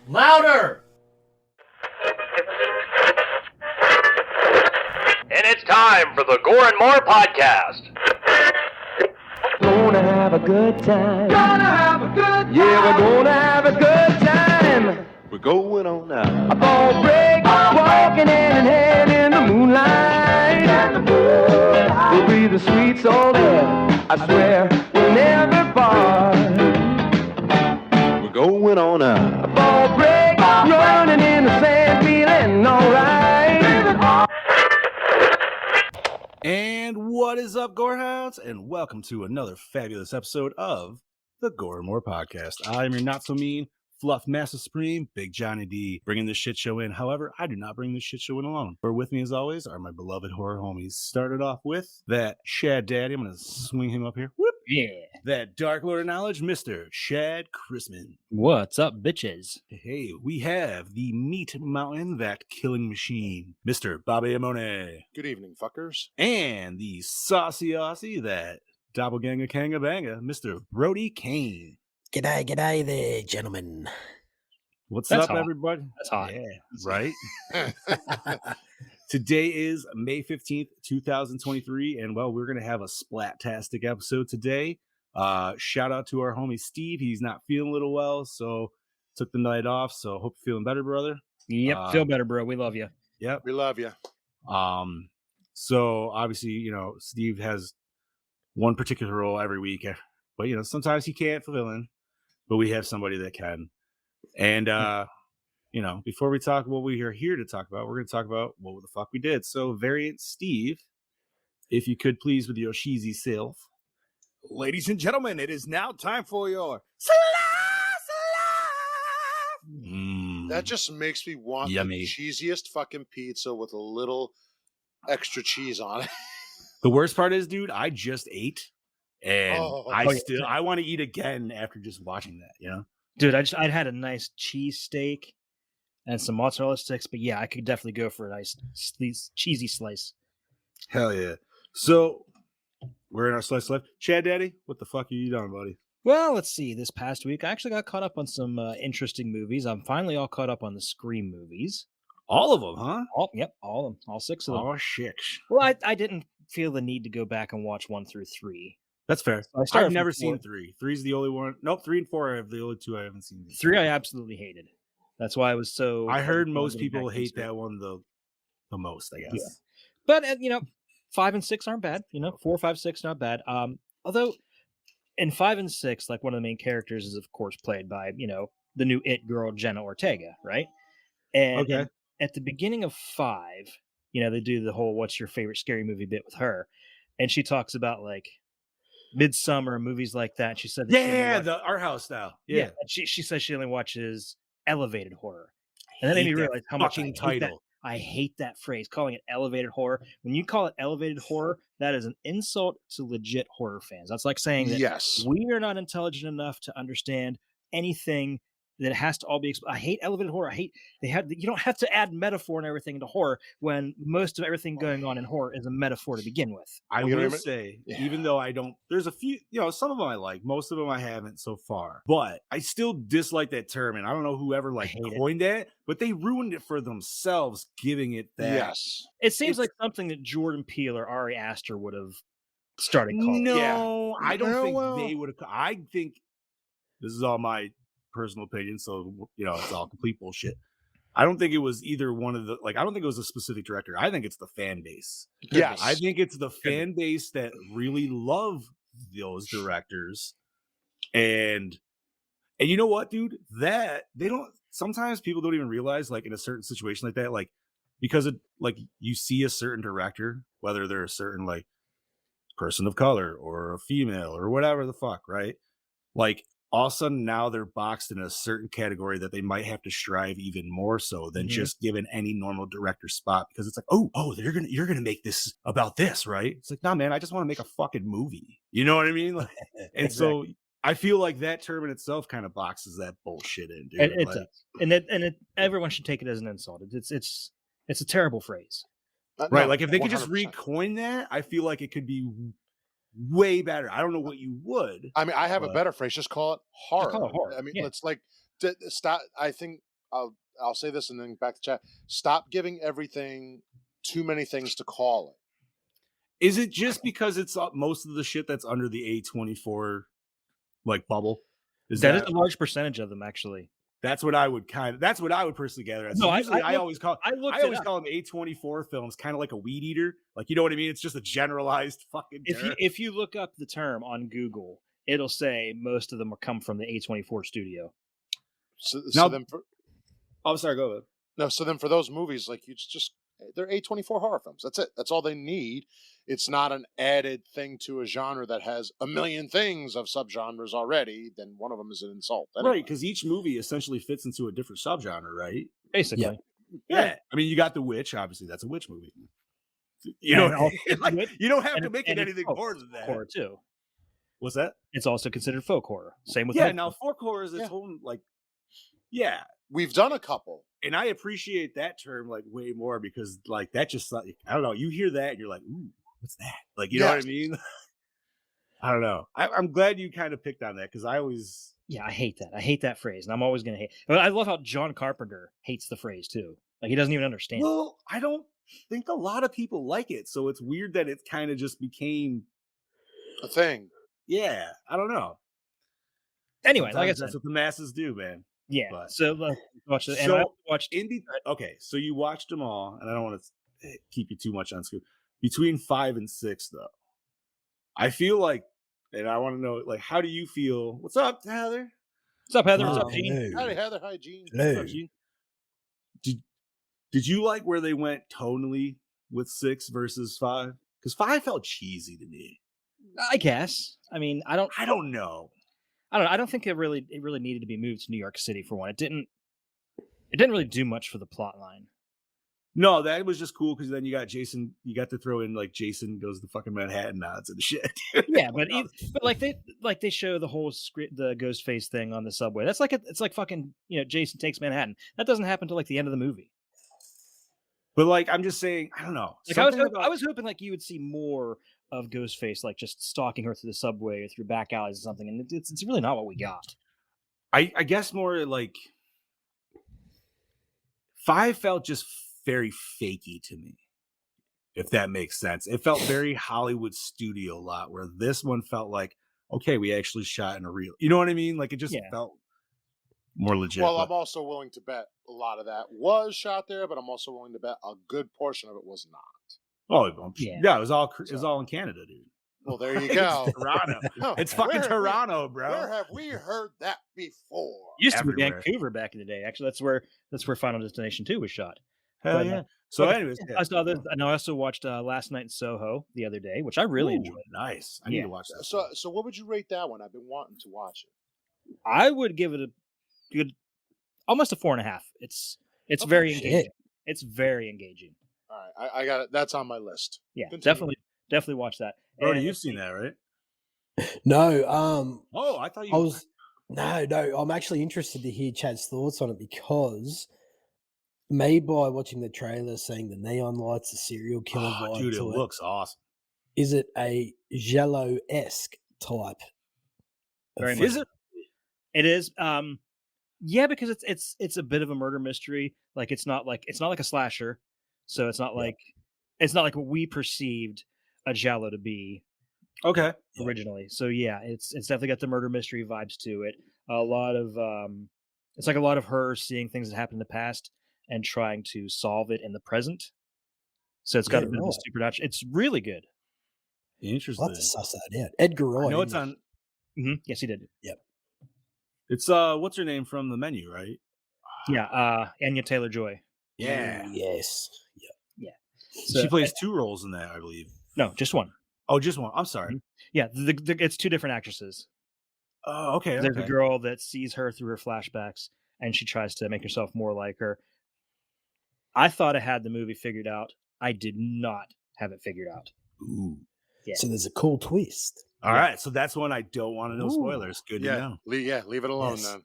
Louder! And it's time for the Gore N More podcast. Gonna have a good time. Gonna have a good time! Yeah, we're gonna have a good time. We're going on now. A ball break, walking hand in hand in the moonlight. We'll breathe the sweet salt air. I swear we'll never part. We're going on now. A ball break, running in the sand, feeling alright. And what is up, Gorehounds? And welcome to another fabulous episode of the Gore N More podcast. I'm your not so mean, fluff master supreme, Big Johnny D, bringing this shit show in. However, I do not bring this shit show in alone. For with me, as always, are my beloved horror homies. Started off with that Shad Daddy. I'm going to swing him up here. Whoop. Yeah. That Dark Lord of Knowledge, Mr. Shad Chrisman. What's up, bitches? Hey, we have the Meat Mountain, that killing machine, Mr. Bobby Amone. Good evening, fuckers. And the Saucy Aussie, that Doppelganger Kanga Banga, Mr. Brody Kane. G'day there, gentlemen. What's That's up, hot. everybody? That's hot. Yeah, right? Today is May 15th, 2023, and, well, we're going to have a splat-tastic episode today. Shout out to our homie Steve. He's not feeling a little well, so took the night off, so hope you're feeling better, brother. Yep, feel better, bro. We love you. Yep. We love you. So, obviously, you know, Steve has one particular role every week, but, you know, sometimes he can't fulfill in, but we have somebody that can. And, you know, before we talk what we are here to talk about, we're going to talk about what the fuck we did. So, Variant Steve, if you could please with your cheesy self. Ladies and gentlemen, it is now time for your That just makes me want Yummy. the cheesiest fucking pizza with a little extra cheese on it. The worst part is, dude, I just ate, and Oh. I want to eat again after just watching that, you know? Dude, I'd had a nice cheese steak and some mozzarella sticks, but yeah, I could definitely go for a nice cheesy slice. Hell yeah. So, we're in our slice left. Chad Daddy, what the fuck are you doing, buddy? Well, let's see. This past week, I actually got caught up on some interesting movies. I'm finally all caught up on the Scream movies. All of them, huh? All of them, all 6 of them. Oh, shit. Well, I didn't feel the need to go back and watch 1 through 3. That's fair. I started I've from never 4. seen 3. 3's the only one. Nope, 3 and 4 are the only 2 I haven't seen. 3 I absolutely hated. That's why I was so. I heard most getting people back hate into it. that one the most, I guess. Yeah. But you know, 5 and 6 aren't bad. You know, 4, 5, 6 not bad. Although in 5 and 6, like one of the main characters is of course played by, you know, the new It girl Jenna Ortega, right? And, Okay. and at the beginning of 5, you know, they do the whole "What's your favorite scary movie" bit with her, and she talks about like Midsummer and movies like that. And she said, that she only Yeah, watched- the art house style. yeah. Yeah. And she says she only watches elevated horror, and that Hate made me that realize how much I fucking hate that. title. I hate that phrase, calling it elevated horror. When you call it elevated horror, that is an insult to legit horror fans. That's like saying that Yes. we are not intelligent enough to understand anything, that it has to all be. I hate elevated horror. I hate you don't have to add metaphor and everything into horror when most of everything going on in horror is a metaphor to begin with. I Well, you will remember- say, Yeah. even though I don't, there's a few, you know, some of them I like, most of them I haven't so far, but I still dislike that term. And I don't know whoever like hate it. coined that, but they ruined it for themselves, giving it that. Yes. It seems It's- like something that Jordan Peele or Ari Aster would have started calling. No, Yeah. I don't No, think well- they would have. I think this is all my personal opinion, so you know it's all complete bullshit. I don't think it was either one of the I don't think it was a specific director. I think it's the fan base. Yes. I think it's the fan base that really love those directors, and you know what, dude? That they don't. Sometimes people don't even realize, like in a certain situation like that, like because it like you see a certain director, whether they're a certain like person of color or a female or whatever the fuck, right? Like all of a sudden now they're boxed in a certain category that they might have to strive even more so than Mhm. just given any normal director spot, because it's like, oh, you're gonna make this about this, right? It's like, nah, man, I just want to make a fucking movie. You know what I mean? Like, and so I feel like that term in itself kind of boxes that bullshit in, dude. It Like, does. And everyone should take it as an insult. It's a terrible phrase. right? No, like if they could just 100%. recoin that, I feel like it could be way better. I don't know what you would. I mean, I have a but- better phrase. Just call it horror. call it horror, I mean, yeah. let's like stop. I think I'll say this and then back to chat. Stop giving everything too many things to call it. Is it just because it's most of the shit that's under the A24 like bubble? That is a large percentage of them, actually. That's what I would personally gather. No, I always call I them A24 films, kind of like a weed eater. Like, you know what I mean? It's just a generalized fucking term. If you look up the term on Google, it'll say most of them come from the A24 studio. So Now- then for, I'm sorry, go ahead. no, so then for those movies, like they're A24 horror films. That's it. That's all they need. It's not an added thing to a genre that has a million things of subgenres already. Then one of them is an insult. Anyway. Right, because each movie essentially fits into a different subgenre, right? Basically. Yeah. I mean, you got The Witch, obviously, that's a witch movie. You And know, also like, witch, you don't have and to it- make it and it's anything folk more than that. horror too. What's that? It's also considered folk horror. Same with Yeah, folk now horror. folk horror is its Yeah. own, like, yeah. We've done a couple. And I appreciate that term like way more because like that just like, I don't know, you hear that and you're like, ooh, what's that? Like, you know what I mean? I don't know. I'm glad you kind of picked on that because I always Yeah, I hate that. I hate that phrase, and I'm always going to hate. But I love how John Carpenter hates the phrase too. Like he doesn't even understand. well, I don't think a lot of people like it, so it's weird that it kind of just became A thing. yeah. I don't know. Anyway, like I Sometimes said, that's what the masses do, man. yeah. but- So watch it, and So, I also watched. Okay, so you watched them all, and I don't want to keep you too much on screen. Between 5 and 6, though, I feel like, and I want to know, like, how do you feel? What's up, Heather? What's up, Heather? What's Oh, up, Gene? hello. Howdy, Heather. Hi, Gene. Hello. What's up, Gene? Did you like where they went tonally with 6 versus 5? Because 5 felt cheesy to me. I guess. I mean, I don't know. I don't think it really needed to be moved to New York City for one. It didn't really do much for the plot line. No, that was just cool because then you got Jason. You got to throw in like Jason goes to fucking Manhattan nods and shit. Yeah, but they show the whole script, the ghost face thing on the subway. That's like it's like fucking Jason Takes Manhattan. That doesn't happen until like the end of the movie. But like I'm just saying, I don't know. Like I was hoping like you would see more of Ghostface, like just stalking her through the subway or through back alleys or something, and it's really not what we got. I guess more like 5 felt just very fakey to me, if that makes sense. It felt very Hollywood studio lot, where this one felt like, okay, we actually shot in a real. You know what I mean? Like it just felt more legit. Well, but- I'm also willing to bet a lot of that was shot there, but I'm also willing to bet a good portion of it was not. Oh, Yeah. yeah, it was all in Canada, dude. Well, there you go. Toronto. Oh, It's fucking where- Toronto, bro. Where have we heard that before? Used to be Everywhere. Vancouver back in the day. Actually, that's where Final Destination 2 was shot. Hell But, yeah. So, okay, anyways, I saw this, and I also watched Last Night in Soho the other day, which I really Ooh, enjoyed. Nice. I need Yeah. to watch that. So what would you rate that one? I've been wanting to watch it. I would give it a good, almost a 4.5. It's Okay. very Shit. engaging. It's very engaging. All right, I got it. That's on my list. Yeah, Continue. definitely watch that. Brody, And you've seen that, right? No, Oh, I thought you. I was no. I'm actually interested to hear Chad's thoughts on it because made by watching the trailer, seeing the neon lights, the serial killer Oh, vibe dude, it to it. looks awesome. Is it a Jello-esque type? of Very film? much. Is it? It is. Yeah, because it's a bit of a murder mystery. Like it's not like a slasher, so it's not like what we perceived a Giallo to be Okay. originally. So yeah, it's definitely got the murder mystery vibes to it. A lot of it's like a lot of her seeing things that happened in the past and trying to solve it in the present. So it's got Yeah, a bit of a right. supernatural. It's really good. Interesting. I'll have to suss that out. Edgar Wright. I know it's isn't it? on. Yes, he did. It's what's her name from the menu, right? Yeah, Anya Taylor-Joy. Yeah. Yes. Yeah. So, She plays 2 roles in that, I believe. no, just one. Oh, just one. I'm sorry. Yeah, it's 2 different actresses. Oh, okay. There's okay. a girl that sees her through her flashbacks, and she tries to make herself more like her. I thought I had the movie figured out. I did not have it figured out. Ooh. Yeah. So there's a cool twist. All right. So that's one I don't want to know Ooh. spoilers. Good to Yeah, know. leave it alone Yes. then.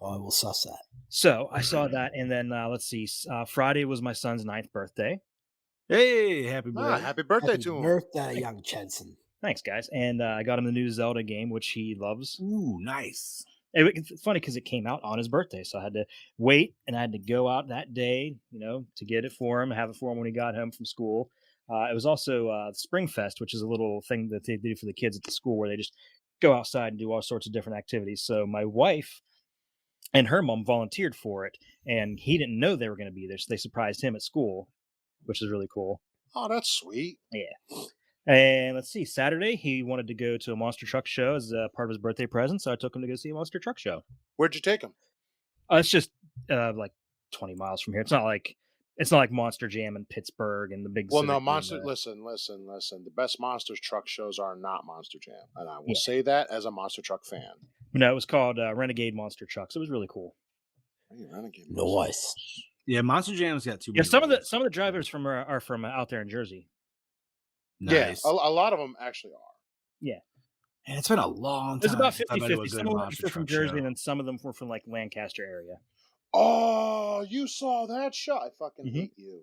I will suss that. So I saw that, and then let's see. Friday was my son's 9th birthday. Hey, happy birthday. Happy birthday Happy to him. birthday, young Chadson. Thanks, guys. And I got him the new Zelda game, which he loves. Ooh, nice. It's funny because it came out on his birthday, so I had to wait and I had to go out that day, to get it for him, have it for him when he got home from school. It was also Spring Fest, which is a little thing that they do for the kids at the school where they just go outside and do all sorts of different activities. So my wife and her mom volunteered for it, and he didn't know they were going to be there, so they surprised him at school, which is really cool. Oh, that's sweet. Yeah. And let's see, Saturday he wanted to go to a monster truck show as a part of his birthday present, so I took him to go see a monster truck show. Where'd you take him? It's just like 20 miles from here. It's not like Monster Jam in Pittsburgh and the big. Well, no, Civic Monster. Arena. Listen. The best monsters truck shows are not Monster Jam, and I will Yeah. say that as a monster truck fan. No, it was called Renegade Monster Trucks. It was really cool. Hey, Renegade Nice. Yeah, Monster Jam's got too Yeah, many. some of rules. the drivers are from out there in Jersey. Nice. Yeah, a lot of them actually are. Yeah, And it's been a long time. it was about since I've been to a 50-50. good Some of them monster were from truck Jersey, show. and then some of them were from like Lancaster area. Oh, you saw that shot? I fucking hate you.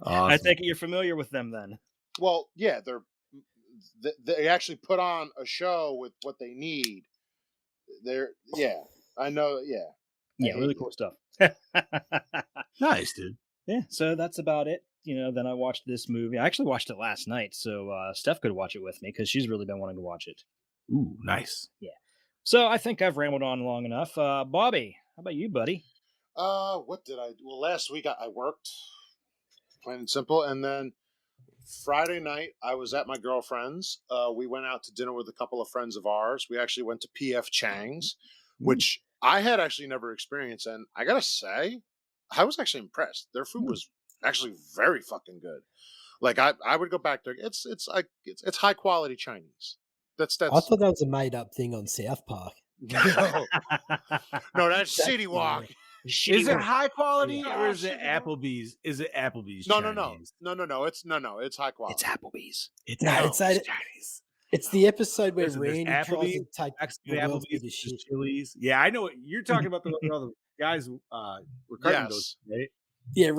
Awesome. I think you're familiar with them then. Well, yeah, they actually put on a show with what they need. I know, yeah. Yeah, hate really you. cool stuff. Nice, dude. Yeah, so that's about it. Then I watched this movie. I actually watched it last night, so Steph could watch it with me because she's really been wanting to watch it. Ooh, nice. Yeah. So I think I've rambled on long enough. Bobby, how about you, buddy? What did I do? Well, last week I worked, plain and simple, and then Friday night I was at my girlfriend's. We went out to dinner with a couple of friends of ours. We actually went to PF Chang's, which I had actually never experienced, and I gotta say, I was actually impressed. Their food was actually very fucking good. Like I would go back there. It's high quality Chinese. That's I thought that was a made up thing on South Park. no, that's City Walk. Is it high quality or is it Applebee's? Is it Applebee's? No. Chinese? It's high quality. It's Applebee's. Chinese. It's the episode where Listen, there's Randy tries to Applebee's, take Mexican the world's Applebee's, biggest there's shit. Chili's. Yeah, I know what you're talking about. The guys were cutting those, right? Yeah,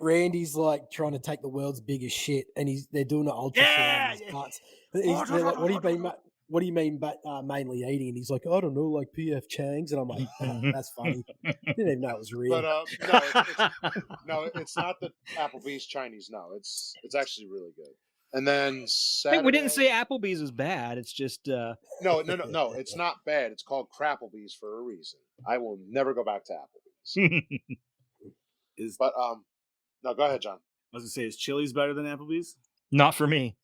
Randy's like trying to take the world's biggest shit, and they're doing an ultrasound Yeah, on his yeah. butts. They're like, what do you mean, mainly eating? And he's like, I don't know, like PF Chang's, and I'm like, oh, that's funny. Didn't even know it was real. But it's not the Applebee's Chinese. No, it's actually really good. And then Saturday, Hey, we didn't say Applebee's is bad. It's just no. It's not bad. It's called Crapplebee's for a reason. I will never go back to Applebee's. But no, go ahead, John. I was gonna say, is Chili's better than Applebee's? not for me.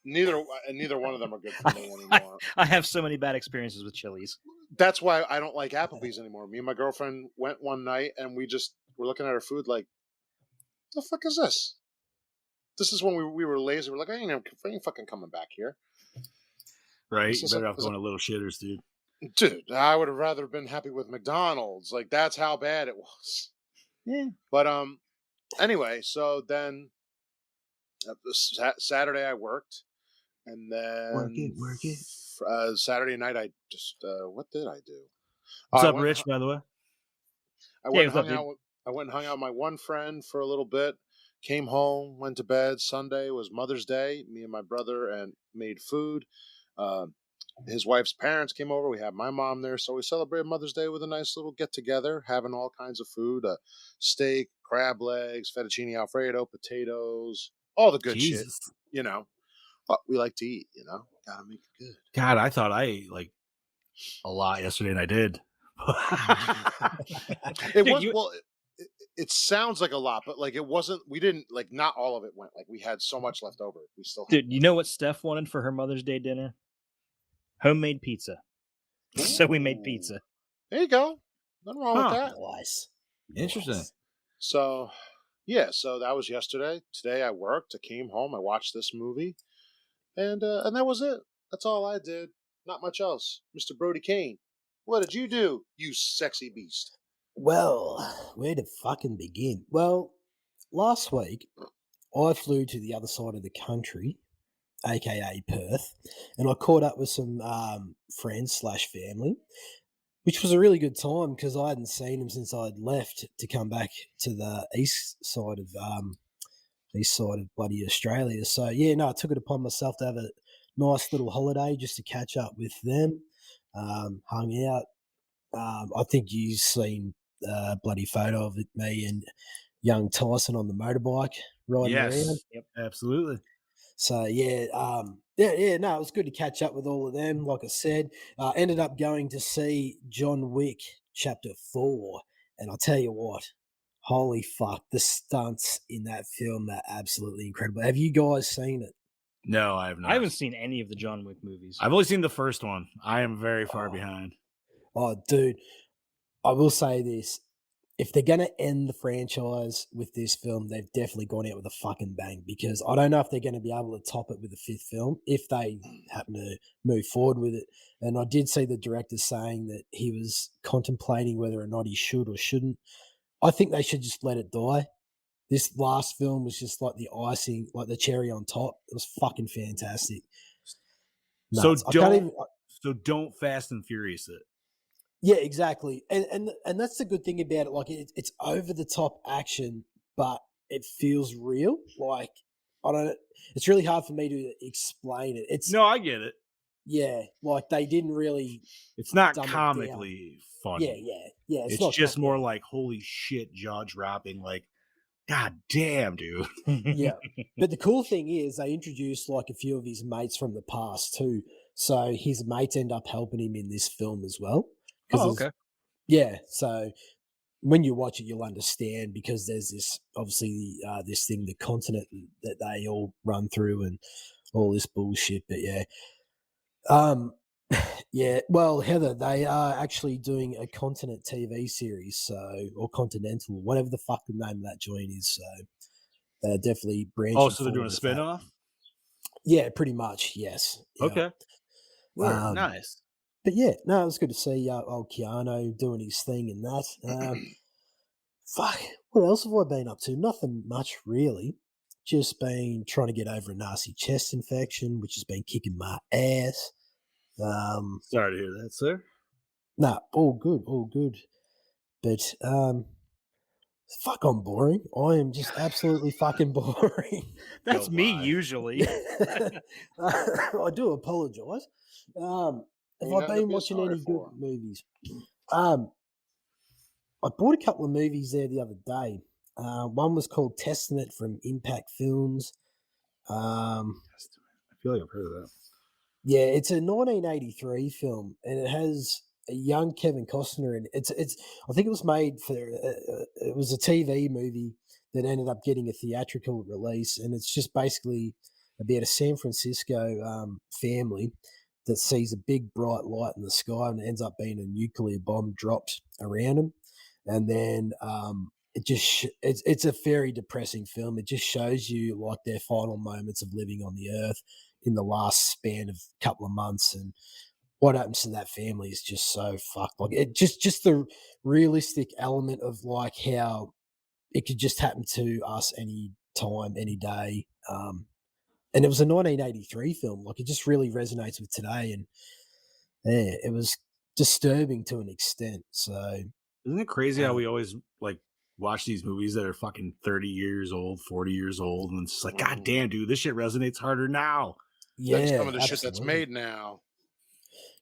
Neither one of them are good for me anymore. I have so many bad experiences with Chili's. That's why I don't like Applebee's anymore. Me and my girlfriend went one night, and we just were looking at our food like, the fuck is this? This is when we were lazy. We're like, I ain't fucking coming back here. Right? This You're is better off going to Little Shitters, dude. Dude, I would have rather been happy with McDonald's. Like, that's how bad it was. Yeah. But anyway, so then Saturday I worked, and then work it. Saturday night I just what did I do? What's I up, went- Rich? By the way, I went, what's up, and hung out I went and hung out with my one friend for a little bit. Came home, went to bed. Sunday was Mother's Day. Me and my brother and made food. His wife's parents came over. We had my mom there, so we celebrated Mother's Day with a nice little get together, having all kinds of food: steak, crab legs, fettuccine alfredo, potatoes, all the good shit. Jesus. But we like to eat. Gotta make it good. God, I thought I ate like a lot yesterday, and I did. It Dude, was well. It sounds like a lot, but like it wasn't. We didn't like. Not all of it went. Like we had so much left over. We still. Dude, you know what Steph wanted for her Mother's Day dinner? Homemade pizza. So we made pizza. There you go. Nothing wrong with that. Nice. Interesting. So, yeah. So that was yesterday. Today I worked. I came home. I watched this movie, and that was it. That's all I did. Not much else. Mr. Brody Kane, what did you do? You sexy beast. Well, where to fucking begin? Well, last week I flew to the other side of the country, aka Perth, and I caught up with some friends / family, which was a really good time because I hadn't seen them since I'd left to come back to the east side of bloody Australia. So yeah, no, I took it upon myself to have a nice little holiday just to catch up with them. Hung out. I think you've seen a bloody photo of me and young Tyson on the motorbike riding around. Yes, absolutely. So yeah, no, it was good to catch up with all of them. Like I said, ended up going to see John Wick Chapter 4, and I'll tell you what, holy fuck, the stunts in that film are absolutely incredible. Have you guys seen it? No, I have not. I haven't seen any of the John Wick movies. I've only seen the first one. I am very far Oh. behind. Oh, dude, I will say this. If they're going to end the franchise with this film, they've definitely gone out with a fucking bang, because I don't know if they're going to be able to top it with a fifth film if they happen to move forward with it. And I did see the director saying that he was contemplating whether or not he should or shouldn't. I think they should just let it die. This last film was just like the icing, like the cherry on top. It was fucking fantastic. Nuts. So don't Fast and Furious it. Yeah, exactly. And that's the good thing about it. Like it's over the top action, but it feels real. Like I don't. It's really hard for me to explain it. It's No, I get it. yeah, like they didn't really. It's not dumb it comically funny. Yeah. It's not just more yeah. like holy shit, jaw dropping. Like, god damn, dude. Yeah. But the cool thing is they introduced like a few of his mates from the past too. So his mates end up helping him in this film as well. Oh, okay. Yeah. So when you watch it, you'll understand, because there's this obviously this thing, the continent that they all run through and all this bullshit. But yeah. Yeah, well, Heather, they are actually doing a continent TV series, or Continental, whatever the fuck the name of that joint is. So they're definitely branching. Oh, so they're doing a forward with that. spinoff? Yeah, pretty much. Yes. Yeah. Okay. Word, Um, nice. But yeah, no, it was good to see old Keanu doing his thing in that. Fuck, what else have I been up to? Nothing much, really. Just been trying to get over a nasty chest infection, which has been kicking my ass. Sorry to hear that, sir. Nah, all good. But fuck, I'm boring. I am just absolutely fucking boring. That's Don't me lie. usually. I do apologise. Have I nothing to been be watching sorry any for. good movies? I bought a couple of movies there the other day. One was called Testament from Impact Films. I feel like I've heard of that. Yeah, it's a 1983 film, and it has a young Kevin Costner in it. It's. I think it was made for. It was a TV movie that ended up getting a theatrical release, and it's just basically about a San Francisco family that sees a big bright light in the sky, and it ends up being a nuclear bomb dropped around them, and then it just it's a very depressing film. It just shows you like their final moments of living on the earth in the last span of a couple of months, and what happens to that family is just so fucked. Like it just the realistic element of like how it could just happen to us any time, any day. And it was a 1983 film. Like it just really resonates with today, and yeah, it was disturbing to an extent. So Isn't it crazy how we always like watch these movies that are fucking 30 years old, 40 years old, and it's just like, god damn, dude, this shit resonates harder now. yeah, Some of the shit that's absolutely. made now.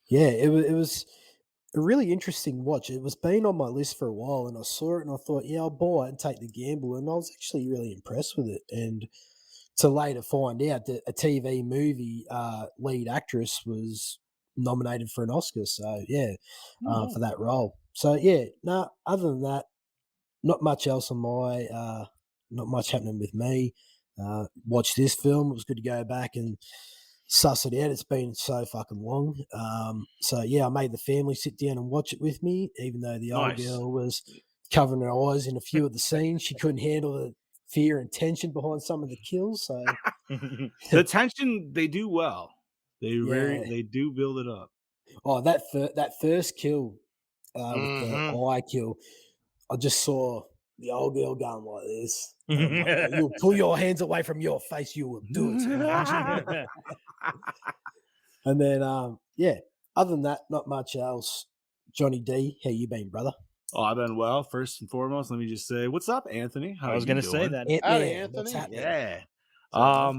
Yeah, it was a really interesting watch. It was been on my list for a while, and I saw it and I thought, yeah, I'll buy it and take the gamble. And I was actually really impressed with it. And to later find out that a TV movie lead actress was nominated for an Oscar. So yeah, for that role. So yeah, no. Other than that, not much else on my. Not much happening with me. Watched this film. It was good to go back and suss it out. It's been so fucking long. So yeah, I made the family sit down and watch it with me, even though the old Nice. girl was covering her eyes in a few of the scenes. She couldn't handle the fear and tension behind some of the kills. So The tension, they do well. Yeah. They do build it up. oh, that first kill with the Mhm. eye kill, I just saw the old girl going like this. And I'm like, you'll pull your hands away from your face, you will do it. And then yeah, other than that, not much else. Johnny D, how you been, brother? Oh, I've been well. First and foremost, let me just say, what's up, Anthony? How I was going gonna to say that. Ant-Man, Anthony. what's happening? Yeah. Fair enough.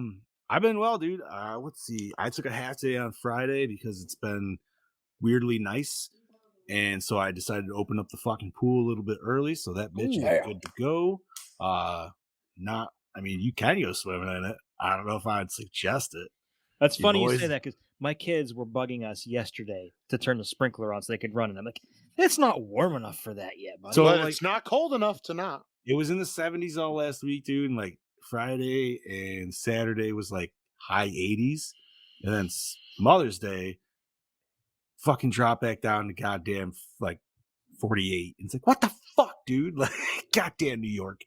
I've been well, dude. Let's see. I took a half day on Friday because it's been weirdly nice. And so I decided to open up the fucking pool a little bit early. So that bitch is Yeah. good to go. Not, I mean, you can go swimming in it. I don't know if I'd suggest it. That's You funny you say boys- that because my kids were bugging us yesterday to turn the sprinkler on so they could run. And I'm like, it's not warm enough for that yet, buddy. So, But like, it's not cold enough to not. it was in the 70s all last week, dude. And like Friday and Saturday was like high 80s. And then Mother's Day fucking dropped back down to goddamn like 48. And it's like, what the fuck, dude? Like, goddamn New York.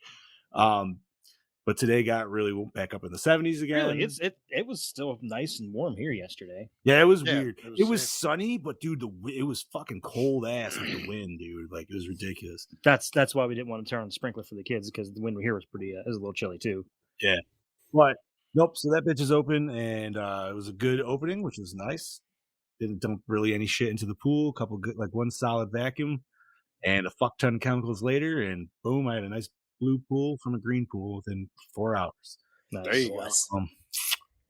But today got really back up in the 70s again. Really, it was still nice and warm here yesterday. Yeah, it was Yeah, weird. it was It was sick. sunny, but dude, it was fucking cold ass with the wind, dude. Like, it was ridiculous. That's why we didn't want to turn on the sprinkler for the kids because the wind here was pretty. It was a little chilly too. But nope. So that bitch is open, and it was a good opening, which was nice. Didn't dump really any shit into the pool. A couple good, like one solid vacuum, and a fuck ton of chemicals later, and boom, I had a nice blue pool from a green pool within 4 hours. Nice. There you go. Nice.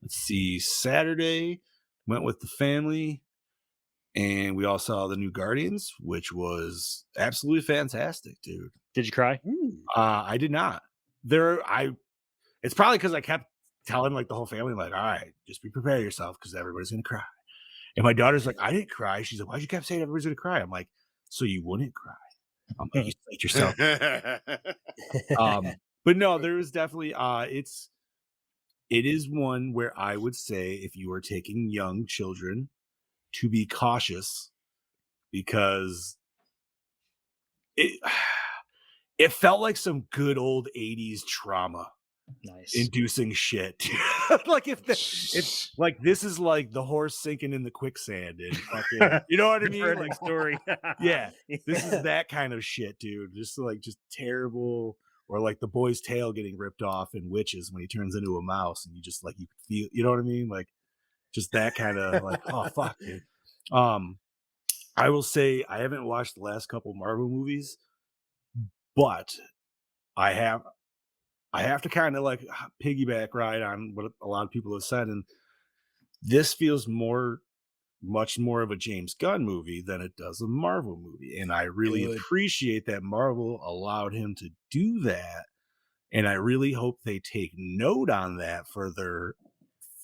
Let's see. Saturday went with the family, and we all saw the new Guardians, which was absolutely fantastic, dude. Did you cry? I did not. It's probably because I kept telling like the whole family, like, all right, just be prepared yourself because everybody's gonna cry. And my daughter's like, I didn't cry. She's like, why'd you keep saying everybody's gonna cry? I'm like, so you wouldn't cry. I'm like, you psyched yourself. But no, there was definitely it is one where I would say if you are taking young children to be cautious because it felt like some good old 80s trauma Nice. inducing shit. Like it's like this is like the horse sinking in the quicksand and fucking, you know what I mean? Like, story. yeah, this is that kind of shit, dude. Just terrible, or like the boy's tail getting ripped off in Witches when he turns into a mouse, and you just like you could feel, you know what I mean? Like just that kind of like, oh fuck, dude. I will say I haven't watched the last couple Marvel movies, but I have to kind of like piggyback ride on what a lot of people have said, and this feels much more of a James Gunn movie than it does a Marvel movie. And I really Good. appreciate that Marvel allowed him to do that. And I really hope they take note on that for their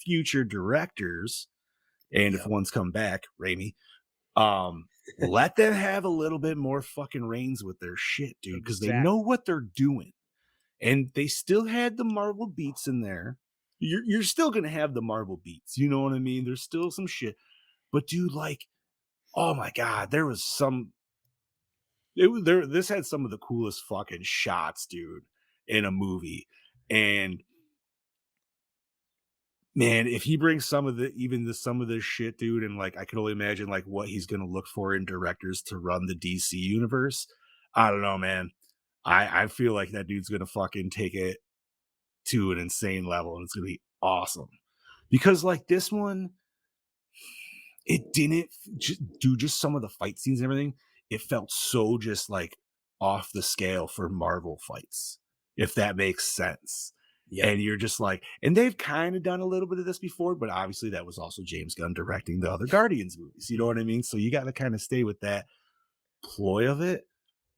future directors. And if Yep. one's come back, Raimi, let them have a little bit more fucking reins with their shit, dude, because they know what they're doing. And they still had the Marvel beats in there. You're still gonna have the Marvel beats, you know what I mean? There's still some shit. But dude, like, oh my god, there was some. This had some of the coolest fucking shots, dude, in a movie. And man, if he brings some of this shit, dude, and like I can only imagine like what he's gonna look for in directors to run the DC universe. I don't know, man. I feel like that dude's gonna fucking take it to an insane level, and it's gonna be awesome. Because like this one, it didn't do just some of the fight scenes and everything. It felt so just like off the scale for Marvel fights, if that makes sense. Yeah. And you're just like, and they've kind of done a little bit of this before, but obviously that was also James Gunn directing the other Guardians movies. You know what I mean? So you got to kind of stay with that ploy of it.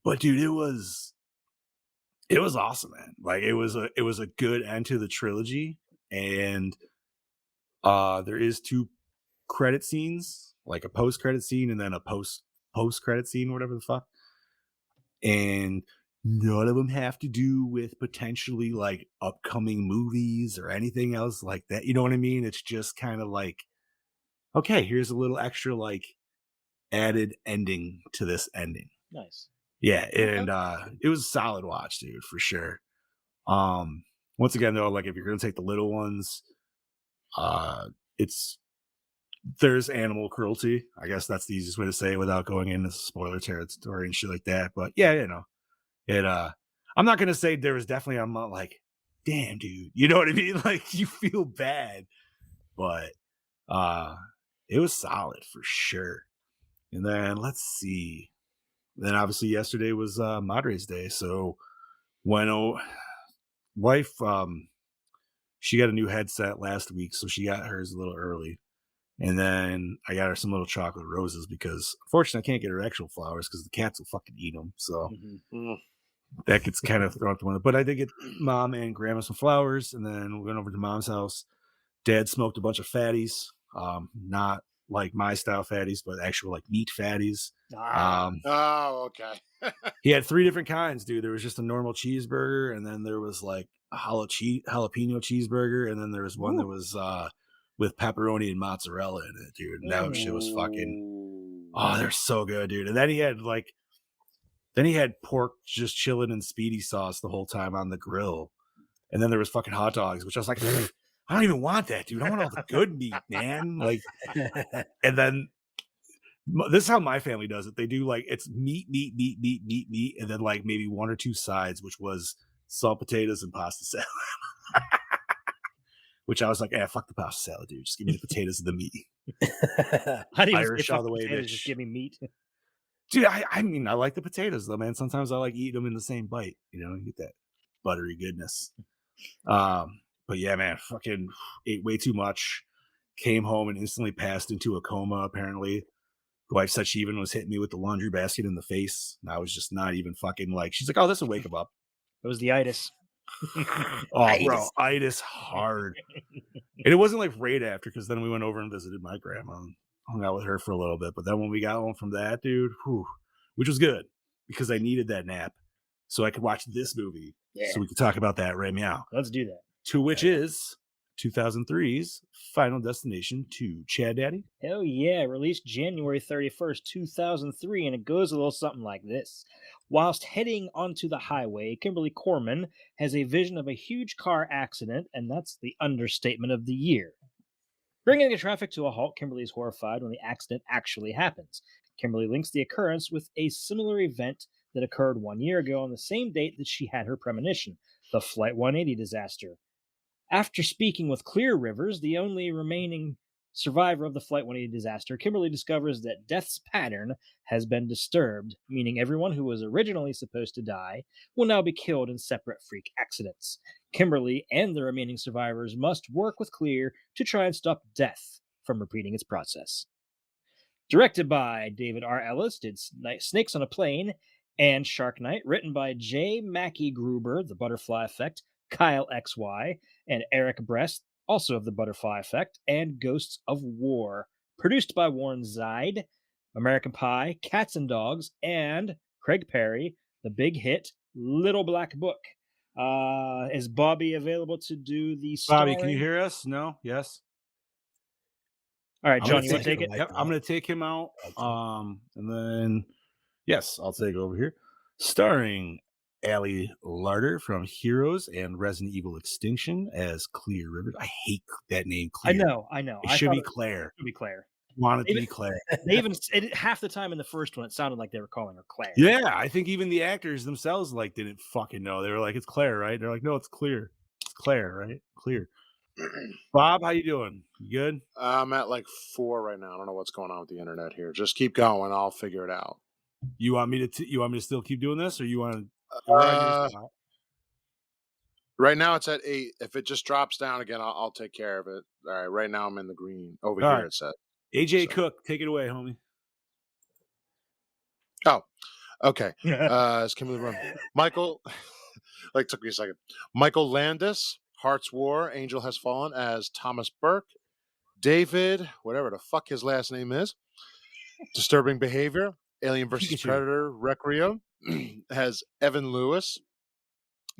But dude, it was awesome, man. Like it was a good end to the trilogy, and there is 2 credit scenes, like a post credit scene and then a post credit scene, whatever the fuck. And none of them have to do with potentially like upcoming movies or anything else like that. You know what I mean? It's just kind of like, okay, here's a little extra like added ending to this ending. Nice. Yeah, and it was a solid watch, dude, for sure. Once again though, like if you're gonna take the little ones, there's animal cruelty. I guess that's the easiest way to say it without going into spoiler territory and shit like that. But yeah, you know, it I'm not gonna say there was definitely, I'm not like, damn dude, you know what I mean? Like you feel bad, but it was solid for sure. And then let's see. Then obviously yesterday was Madre's Day. So when wife She got a new headset last week, so she got hers a little early. And then I got her some little chocolate roses because, unfortunately, I can't get her actual flowers because the cats will fucking eat them. So that gets kind of thrown out the window. But I did get Mom and Grandma some flowers, and then we went over to Mom's house. Dad smoked a bunch of fatties, not like my style fatties, but actual like meat fatties. Oh, okay. He had 3 different kinds, dude. There was just a normal cheeseburger, and then there was like a jalapeno cheeseburger, and then there was one that was with pepperoni and mozzarella in it, dude. And that shit was fucking. Oh, they're so good, dude. And then he had pork just chilling in speedy sauce the whole time on the grill, and then there was fucking hot dogs, which I was like, I don't even want that, dude. I want all the good meat, man. Like, and then. This is how my family does it. They do like it's meat, and then like maybe 1 or 2 sides, which was salt potatoes and pasta salad. Which I was like, fuck the pasta salad, dude. Just give me the potatoes and the meat. How do you Irish say all fuck the way, potatoes, bitch. just give me meat? Dude, I mean, I like the potatoes though, man. Sometimes I like eating them in the same bite. You get that buttery goodness. But yeah, man, fucking ate way too much. Came home and instantly passed into a coma, apparently. The wife said she even was hitting me with the laundry basket in the face. And I was just not even fucking like, she's like, oh, this will wake him up. It was the itis. Oh, bro, itis hard. And it wasn't like right after, because then we went over and visited my grandma and hung out with her for a little bit. But then when we got home from that, dude, which was good because I needed that nap so I could watch this movie. Yeah. So we could talk about that right now. Let's do that. To which is 2003's Final Destination 2. Chad Daddy? Hell yeah, released January 31st, 2003, and it goes a little something like this. Whilst heading onto the highway, Kimberly Corman has a vision of a huge car accident, and that's the understatement of the year. Bringing the traffic to a halt, Kimberly is horrified when the accident actually happens. Kimberly links the occurrence with a similar event that occurred 1 year ago on the same date that she had her premonition, the Flight 180 disaster. After speaking with Clear Rivers, the only remaining survivor of the Flight 180 disaster, Kimberly discovers that death's pattern has been disturbed, meaning everyone who was originally supposed to die will now be killed in separate freak accidents. Kimberly and the remaining survivors must work with Clear to try and stop death from repeating its process. Directed by David R. Ellis, did Snakes on a Plane and Shark Night, written by J. Mackie Gruber, The Butterfly Effect, Kyle XY, and Eric Brest, also of The Butterfly Effect, and Ghosts of War. Produced by Warren Zeid, American Pie, Cats and Dogs, and Craig Perry, the big hit Little Black Book. Is Bobby available to do the starring? Bobby, can you hear us? No? Yes? All right, John, you want to take it? Yep, I'm going to take him out. And then, yes, I'll take over here. Starring Allie Larder from Heroes and Resident Evil Extinction as Clear Rivers. I hate that name, Clear. I know. It should be Claire. It should be Claire. Want it to be Claire. They even half the time in the first one, it sounded like they were calling her Claire. Yeah, I think even the actors themselves didn't fucking know. They were like, "It's Claire, right?" They're like, "No, it's Clear. It's Claire, right? Clear." Bob, how you doing? You good? I'm at like 4 right now. I don't know what's going on with the internet here. Just keep going. I'll figure it out. You want me to still keep doing this, or you want to? Right now it's at 8. If it just drops down again, I'll take care of it. All right. Right now I'm in the green. Over All here right. it's at. AJ Cook, take it away, homie. Oh, okay. It's Kimberly Run. Michael, took me a second. Michael Landis, Heart's War, Angel Has Fallen as Thomas Burke. David, whatever the fuck his last name is, Disturbing Behavior, Alien vs. Pikachu. Predator, Requiem, has Evan Lewis.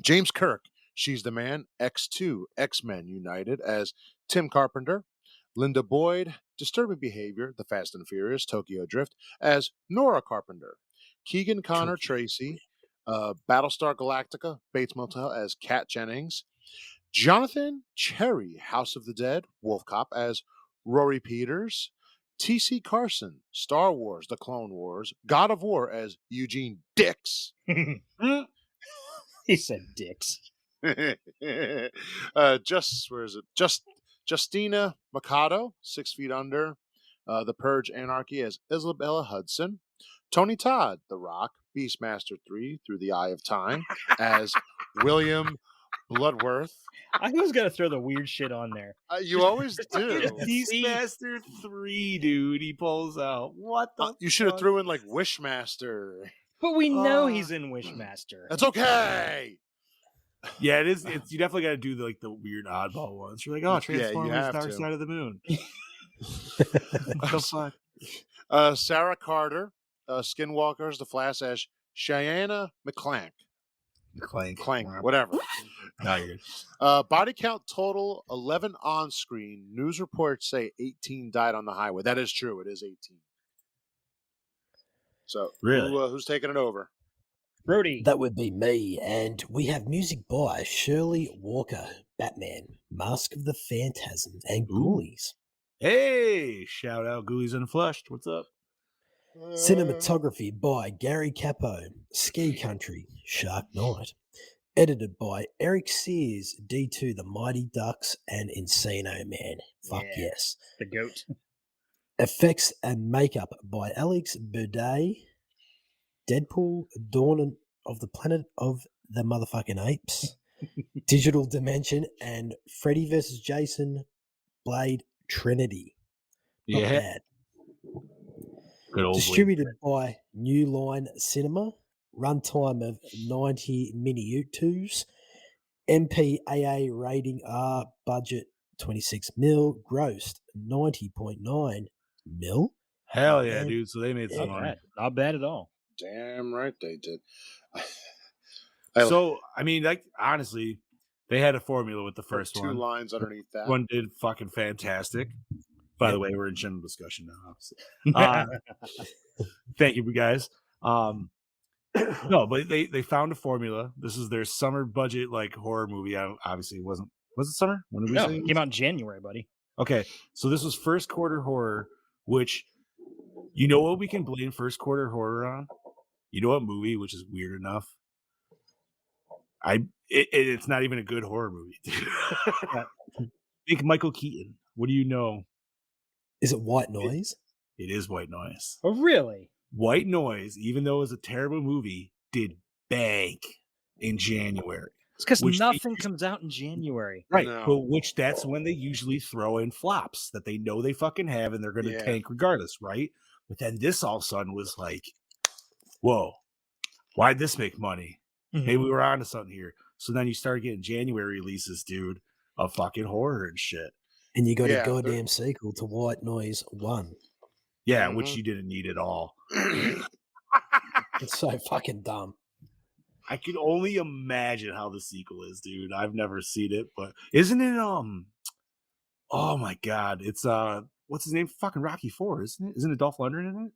James Kirk, She's the Man, X2, X-Men United as Tim Carpenter. Linda Boyd, Disturbing Behavior, The Fast and Furious, Tokyo Drift, as Nora Carpenter. Keegan Connor Tracy, Battlestar Galactica, Bates Motel as Kat Jennings. Jonathan Cherry, House of the Dead, Wolf Cop as Rory Peters. T.C. Carson, Star Wars, The Clone Wars, God of War as Eugene Dix. He said Dix. Justina Mikado, 6 Feet Under, The Purge Anarchy as Isabella Hudson. Tony Todd, The Rock, Beastmaster 3, Through the Eye of Time as William Bloodworth. I was gonna throw the weird shit on there. You always do. Beastmaster 3, dude. He pulls out. What the? You should have fuck? threw in like Wishmaster. But we know he's in Wishmaster. That's okay. Yeah, it is. It's you definitely got to do the weird oddball ones. You're like, oh, Transformers, have Dark to. Side of the Moon. What the fuck? Sarah Carter, Skinwalkers, The Flash as Cheyenne McClank. Clank, whatever. No, you're good. Body count total 11 on screen. News reports say 18 died on the highway. That is true. It is 18. So, Really? who's taking it over? Brody. That would be me, and we have music by Shirley Walker, Batman, Mask of the Phantasm, and Ghoulies. Hey, shout out Ghoulies Unflushed. What's up? Cinematography by Gary Capo, Ski Country, Shark Night. Edited by Eric Sears, D2 The Mighty Ducks, and Encino Man. Fuck Yeah. yes. The goat. Effects and makeup by Alex Burdett, Deadpool, Dawn of the Planet of the Motherfucking Apes, Digital Dimension, and Freddy vs. Jason, Blade Trinity. Not bad. Good old Distributed by New Line Cinema, runtime of 90 minutes, MPAA rating R, budget 26 mil, grossed 90.9 mil. Hell yeah, And- dude. So they made some Not money. bad. Not bad at all. Damn right they did. So, I mean, like, honestly, they had a formula with the first two one. lines underneath that. One did fucking fantastic. By the way, we're in general discussion now, obviously. Thank you, guys. No, but they found a formula. This is their summer budget like horror movie. Obviously, it wasn't. Was it summer? When did we No, say it came out in January, buddy. Okay, so this was first quarter horror, which you know what we can blame first quarter horror on? You know what movie, which is weird enough? It's not even a good horror movie. Think Michael Keaton. What do you know? Is it White Noise? It is White Noise. Oh, really? White Noise, even though it was a terrible movie, did bank in January. It's because Which nothing comes out in January. Right. No. But which that's when they usually throw in flops that they know they fucking have and they're going to Yeah. tank regardless, right? But then this all of a sudden was like, whoa, why'd this make money? Maybe we were onto something here. So then you start getting January releases, dude, of fucking horror and shit. And you got Yeah, a goddamn sequel to White Noise 1. Yeah, which you didn't need at all. It's so fucking dumb. I can only imagine how the sequel is, dude. I've never seen it, but isn't it oh my god, it's what's his name? Fucking Rocky 4, isn't it? Isn't it Dolph Lundgren in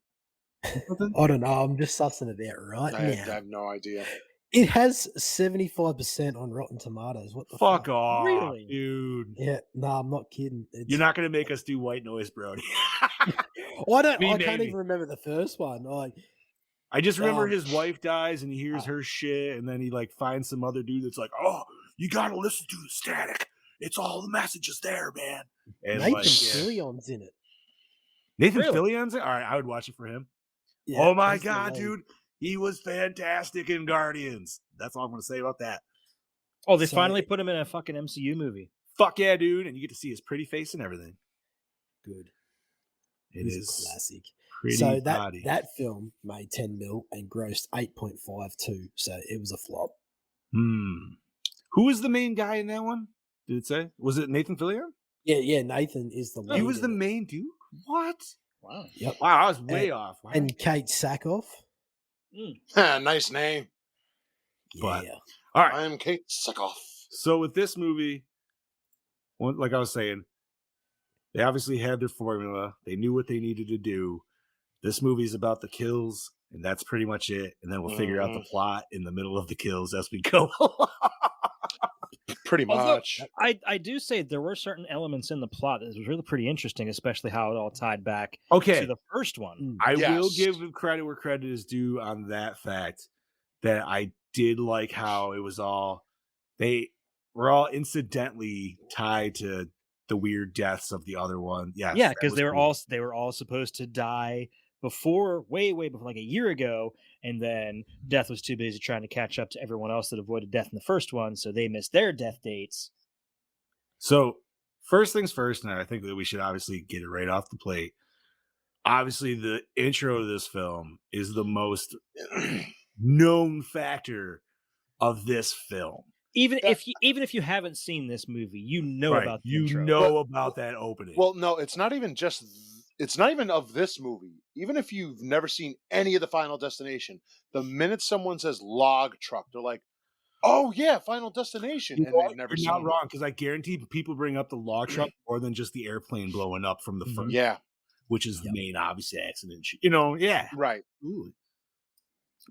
it? I don't know. I'm just sussing it out right I now. have no idea. It has 75% on Rotten Tomatoes. What the Fuck fuck? off, Really? dude. Yeah, no, I'm not kidding. You're not gonna make us do White Noise, Brody. I don't. Me, I can't maybe. even remember the first one. Like, I just remember Um, his wife dies and he hears her shit, and then he like finds some other dude that's like, "Oh, you gotta listen to the static. It's all the messages there, man." And Nathan like, Fillion's in it. Nathan Really? Fillion's it? All right, I would watch it for him. Yeah, Oh my he's the god, lead. dude, he was fantastic in Guardians. That's all I'm gonna say about that. Oh, they So- finally put him in a fucking MCU movie. Fuck yeah, dude, and you get to see his pretty face and everything. Good. It He's a is classic. pretty So body. that film made 10 mil and grossed 8.52. So it was a flop. Who was the main guy in that one? Did it say? Was it Nathan Fillion? Yeah. Nathan is the lead. He was in the it. main dude. What? Wow. Yep. Wow, I was way off. Wow. And Kate Sackhoff. Nice name. But- Yeah. All right. I'm Kate Suckoff. So with this movie, like I was saying, they obviously had their formula. They knew what they needed to do. This movie's about the kills, and that's pretty much it. And then we'll figure out the plot in the middle of the kills as we go. Pretty Although, much. I do say there were certain elements in the plot that was really pretty interesting, especially how it all tied back Okay. to the first one. I will Yes. give credit where credit is due on that fact that I did like how it was all they were all incidentally tied to the weird deaths of the other one. Yes, Yeah, that because was they were cool. all supposed to die before, way before, like a year ago, and then Death was too busy trying to catch up to everyone else that avoided death in the first one, so they missed their death dates. So first things first, and I think that we should obviously get it right off the plate. Obviously, the intro to this film is the most known factor of this film. Even if you haven't seen this movie, you know about the intro. About that opening. Well, no, it's not even just. It's not even of this movie. Even if you've never seen any of the Final Destination, the minute someone says log truck, they're like, "Oh yeah, Final Destination," and they've never You're seen not it. wrong, because I guarantee people bring up the log truck more than just the airplane blowing up from the first. Yeah, which is the main obvious accident. You know, yeah, right. Ooh.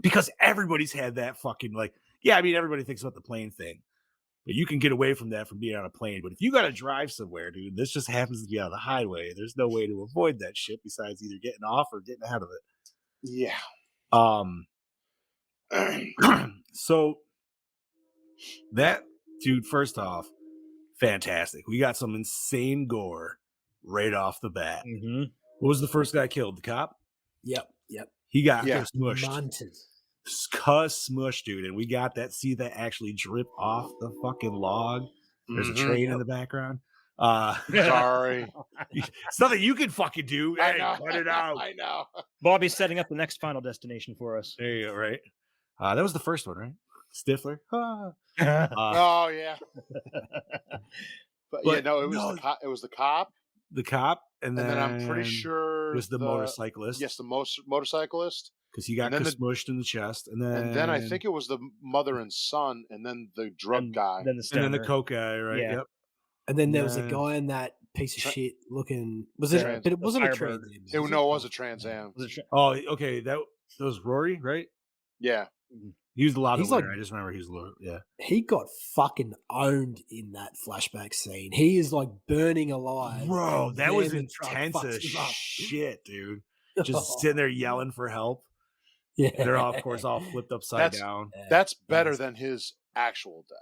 Because everybody's had that fucking I mean, everybody thinks about the plane thing, but you can get away from that from being on a plane. But if you got to drive somewhere, dude, this just happens to be on the highway. There's no way to avoid that shit besides either getting off or getting ahead of it. Yeah. So that dude, first off, fantastic. We got some insane gore right off the bat. Mm-hmm. What was the first guy killed? The cop? Yep. He got Munted. Smushed, dude. And we got that actually drip off the fucking log. There's a train in the background. Sorry. It's nothing you can fucking do. I Hey, know. cut it out. I know. Bobby's setting up the next Final Destination for us. There you go, right? That was the first one, right? Stifler. Oh yeah. But yeah, But no, it was no. the cop. It was the cop, The cop, and then I'm pretty sure it was the motorcyclist. Yes, the motorcyclist. Because he got smushed in the chest, and then I think it was the mother and son, and then the drug guy, then the coke guy, right? Yeah. Yep. And then there was a guy in that piece of shit looking. Was it? But it wasn't a Firebird. Trans Am. It was a Trans Am. Oh, okay. That was Rory, right? Yeah. He was a lot of He's winner. like- I just remember he was low. Yeah. He got fucking owned in that flashback scene. He is like burning alive. Bro, and that was then the truck intense fucks as him up. shit, dude. Just sitting there yelling for help. Yeah. They're all, of course, all flipped upside down. That's better than his actual death.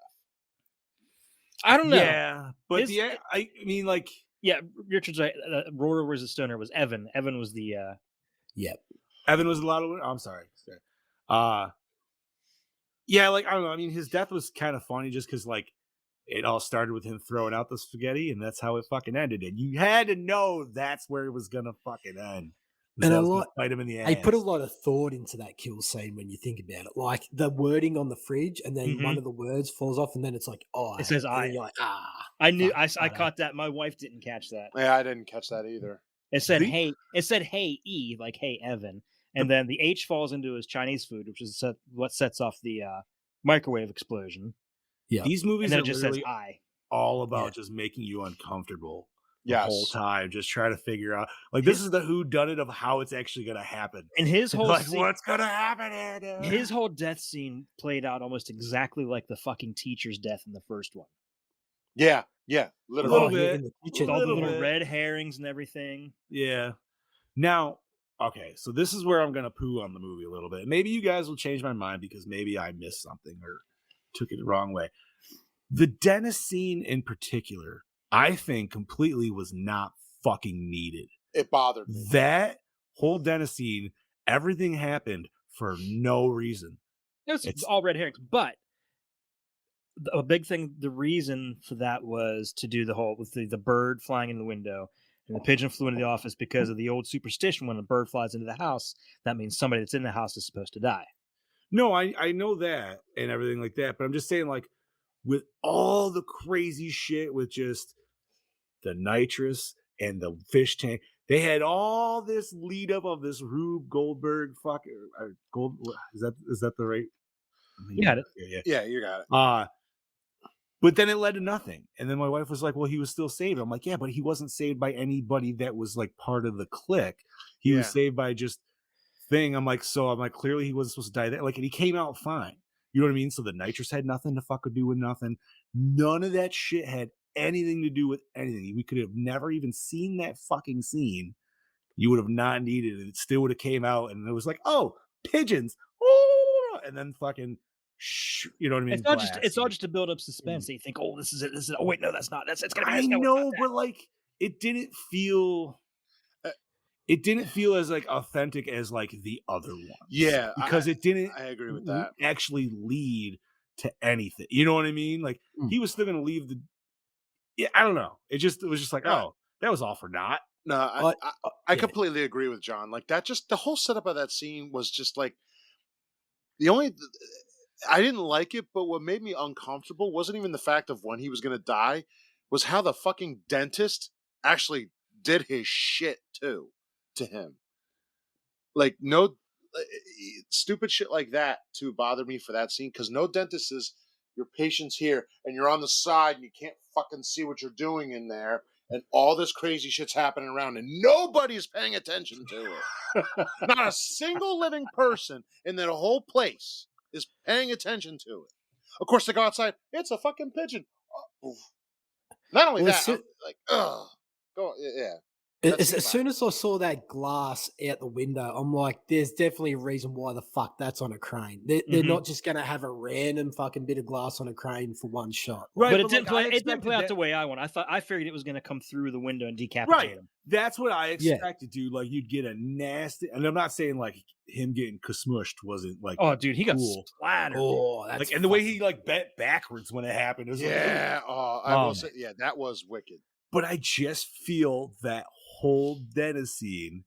I don't know. Yeah, but I mean, like, yeah, Richard's right. Roar was the stoner. Was Evan? Evan was the. Yep. Evan was a lot of. I'm sorry. Yeah, like I don't know. I mean, his death was kind of funny just because like it all started with him throwing out the spaghetti, and that's how it fucking ended. And you had to know that's where it was gonna fucking end. And a lot, bite him in the ass. They put a lot of thought into that kill scene when you think about it. Like the wording on the fridge, and then one of the words falls off, and then it's like, "Oh," it says "I." You're like, I knew. I caught that. My wife didn't catch that. Yeah, I didn't catch that either. It said "Hey." It said "Hey E," like "Hey Evan," and then the H falls into his Chinese food, which is what sets off the microwave explosion. Yeah, these movies and then are it just says "I." All about just making you uncomfortable. The Yes. whole time, just trying to figure out like this is the whodunit of how it's actually going to happen. And his whole like scene, what's going to happen here, dude? His whole death scene played out almost exactly like the fucking teacher's death in the first one. Yeah, a literally. little bit, With all the little red herrings and everything. Yeah. Now, okay, so this is where I'm going to poo on the movie a little bit. Maybe you guys will change my mind because maybe I missed something or took it the wrong way. The dentist scene in particular, I think completely was not fucking needed. It bothered me. That whole dentist scene, everything happened for no reason. It's all red herrings, but a big thing, the reason for that was to do the whole with the bird flying in the window and the pigeon flew into the office because of the old superstition when a bird flies into the house, that means somebody that's in the house is supposed to die. No, I know that and everything like that, but I'm just saying, like, with all the crazy shit with just the nitrous and the fish tank, they had all this lead up of this Rube Goldberg Gold. Is that the right? You got it. Yeah, you got it. But then it led to nothing. And then my wife was like, well, he was still saved. I'm like, yeah, but he wasn't saved by anybody that was like part of the clique. He was saved by just thing. I'm like, clearly he wasn't supposed to die there. Like, and he came out fine. You know what I mean? So the nitrous had nothing to fucking do with nothing. None of that shit had anything to do with anything. We could have never even seen that fucking scene. You would have not needed it. It still would have came out and it was like, oh, pigeons. Oh, and then fucking you know what I mean? It's all just to build up suspense. So you think, oh, this is it. Oh wait, no, that's not. It's gonna be. I know, but like it didn't feel it didn't feel as like authentic as like the other ones. Yeah, because it didn't I agree with that. actually lead to anything. You know what I mean? Like he was still gonna leave the. Yeah, I don't know. It was just like, oh, that was all for naught. No, I I completely agree with John. Like that, just the whole setup of that scene was just like the only. I didn't like it, but what made me uncomfortable wasn't even the fact of when he was going to die, was how the fucking dentist actually did his shit too to him. Like no stupid shit like that to bother me for that scene, because no dentist says your patient's here and you're on the side and you can't fucking see what you're doing in there, and all this crazy shit's happening around and nobody's paying attention to it. Not a single living person in that whole place is paying attention to it. Of course, they go outside. It's a fucking pigeon. Oh, not only Well, that, I'm like, ugh. Go, yeah. As soon as I saw that glass out the window, I'm like, there's definitely a reason why the fuck that's on a crane. They're not just going to have a random fucking bit of glass on a crane for one shot. Right, But it didn't like, play. It didn't play out the way I want. I figured it was going to come through the window and decapitate Right. him. That's what I expected, dude. Like you'd get a nasty, and I'm not saying like him getting smushed wasn't like. Oh, dude, he got cool. splattered. Oh, that's Like, and the way he like bent backwards when it happened. It was Yeah. like, I will say, yeah, that was wicked. but I just feel that whole dentist scene,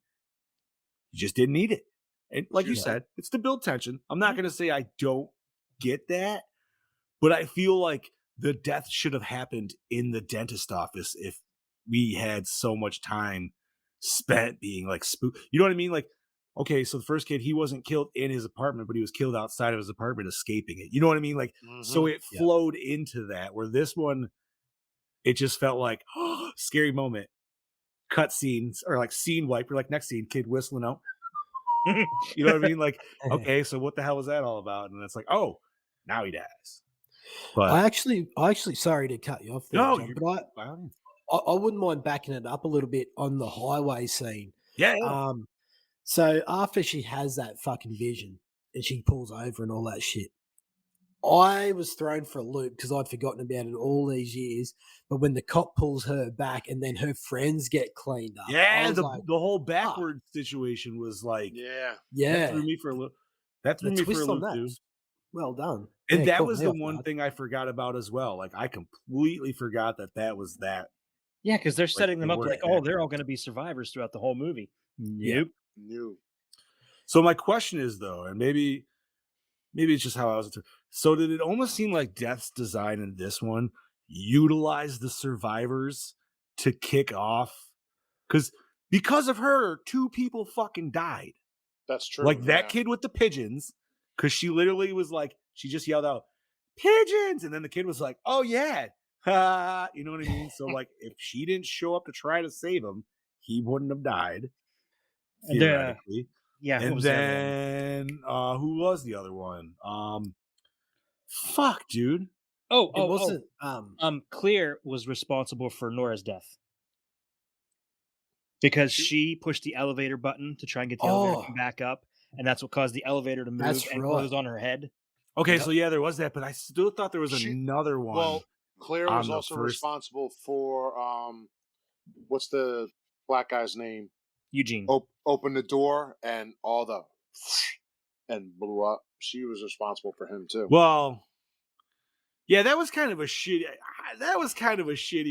you just didn't need it. And like you said, it's to build tension. I'm not going to say I don't get that, but I feel like the death should have happened in the dentist office if we had so much time spent being like spook. You know what I mean? Like, okay, so the first kid, he wasn't killed in his apartment, but he was killed outside of his apartment, escaping it. You know what I mean? Like, so it flowed into that. Where this one, it just felt like scary moment, cut scenes, or like scene wiper, like next scene, kid whistling out. You know what I mean? Like, okay, so what the hell was that all about? And it's like, oh, now he dies. But I actually, sorry to cut you off there, no, John, but I wouldn't mind backing it up a little bit on the highway scene. yeah. So after she has that fucking vision and she pulls over and all that shit, I was thrown for a loop because I'd forgotten about it all these years. But when the cop pulls her back and then her friends get cleaned up, Yeah, the like, whole backward situation was like, yeah, that threw me for a little. That threw the me for twist a on loop, that, dude. well done. And Yeah, that caught was me the off one guard. thing I forgot about as well. Like I completely forgot that was that. Yeah, because they're setting them they up were like, oh, they're all going to be survivors throughout the whole movie. Nope. New. So my question is though, and maybe it's just how I was. So did it almost seem like Death's design in this one utilized the survivors to kick off? Because of her, 2 people fucking died. That's true. Like that kid with the pigeons, because she literally was like, she just yelled out, pigeons! And then the kid was like, oh yeah. You know what I mean? So like if she didn't show up to try to save him, he wouldn't have died. Theoretically. Yeah. And then who was the other one? Fuck, dude. It wasn't. Clear was responsible for Nora's death because she pushed the elevator button to try and get the elevator to come back up, and that's what caused the elevator to move That's and right. close on her head. Okay, so yeah, there was that, but I still thought there was another one. Well, Claire was on the also first- responsible for what's the black guy's name? Eugene. Opened the door and all the and blew up. She was responsible for him too. Well, yeah, that was kind of a shitty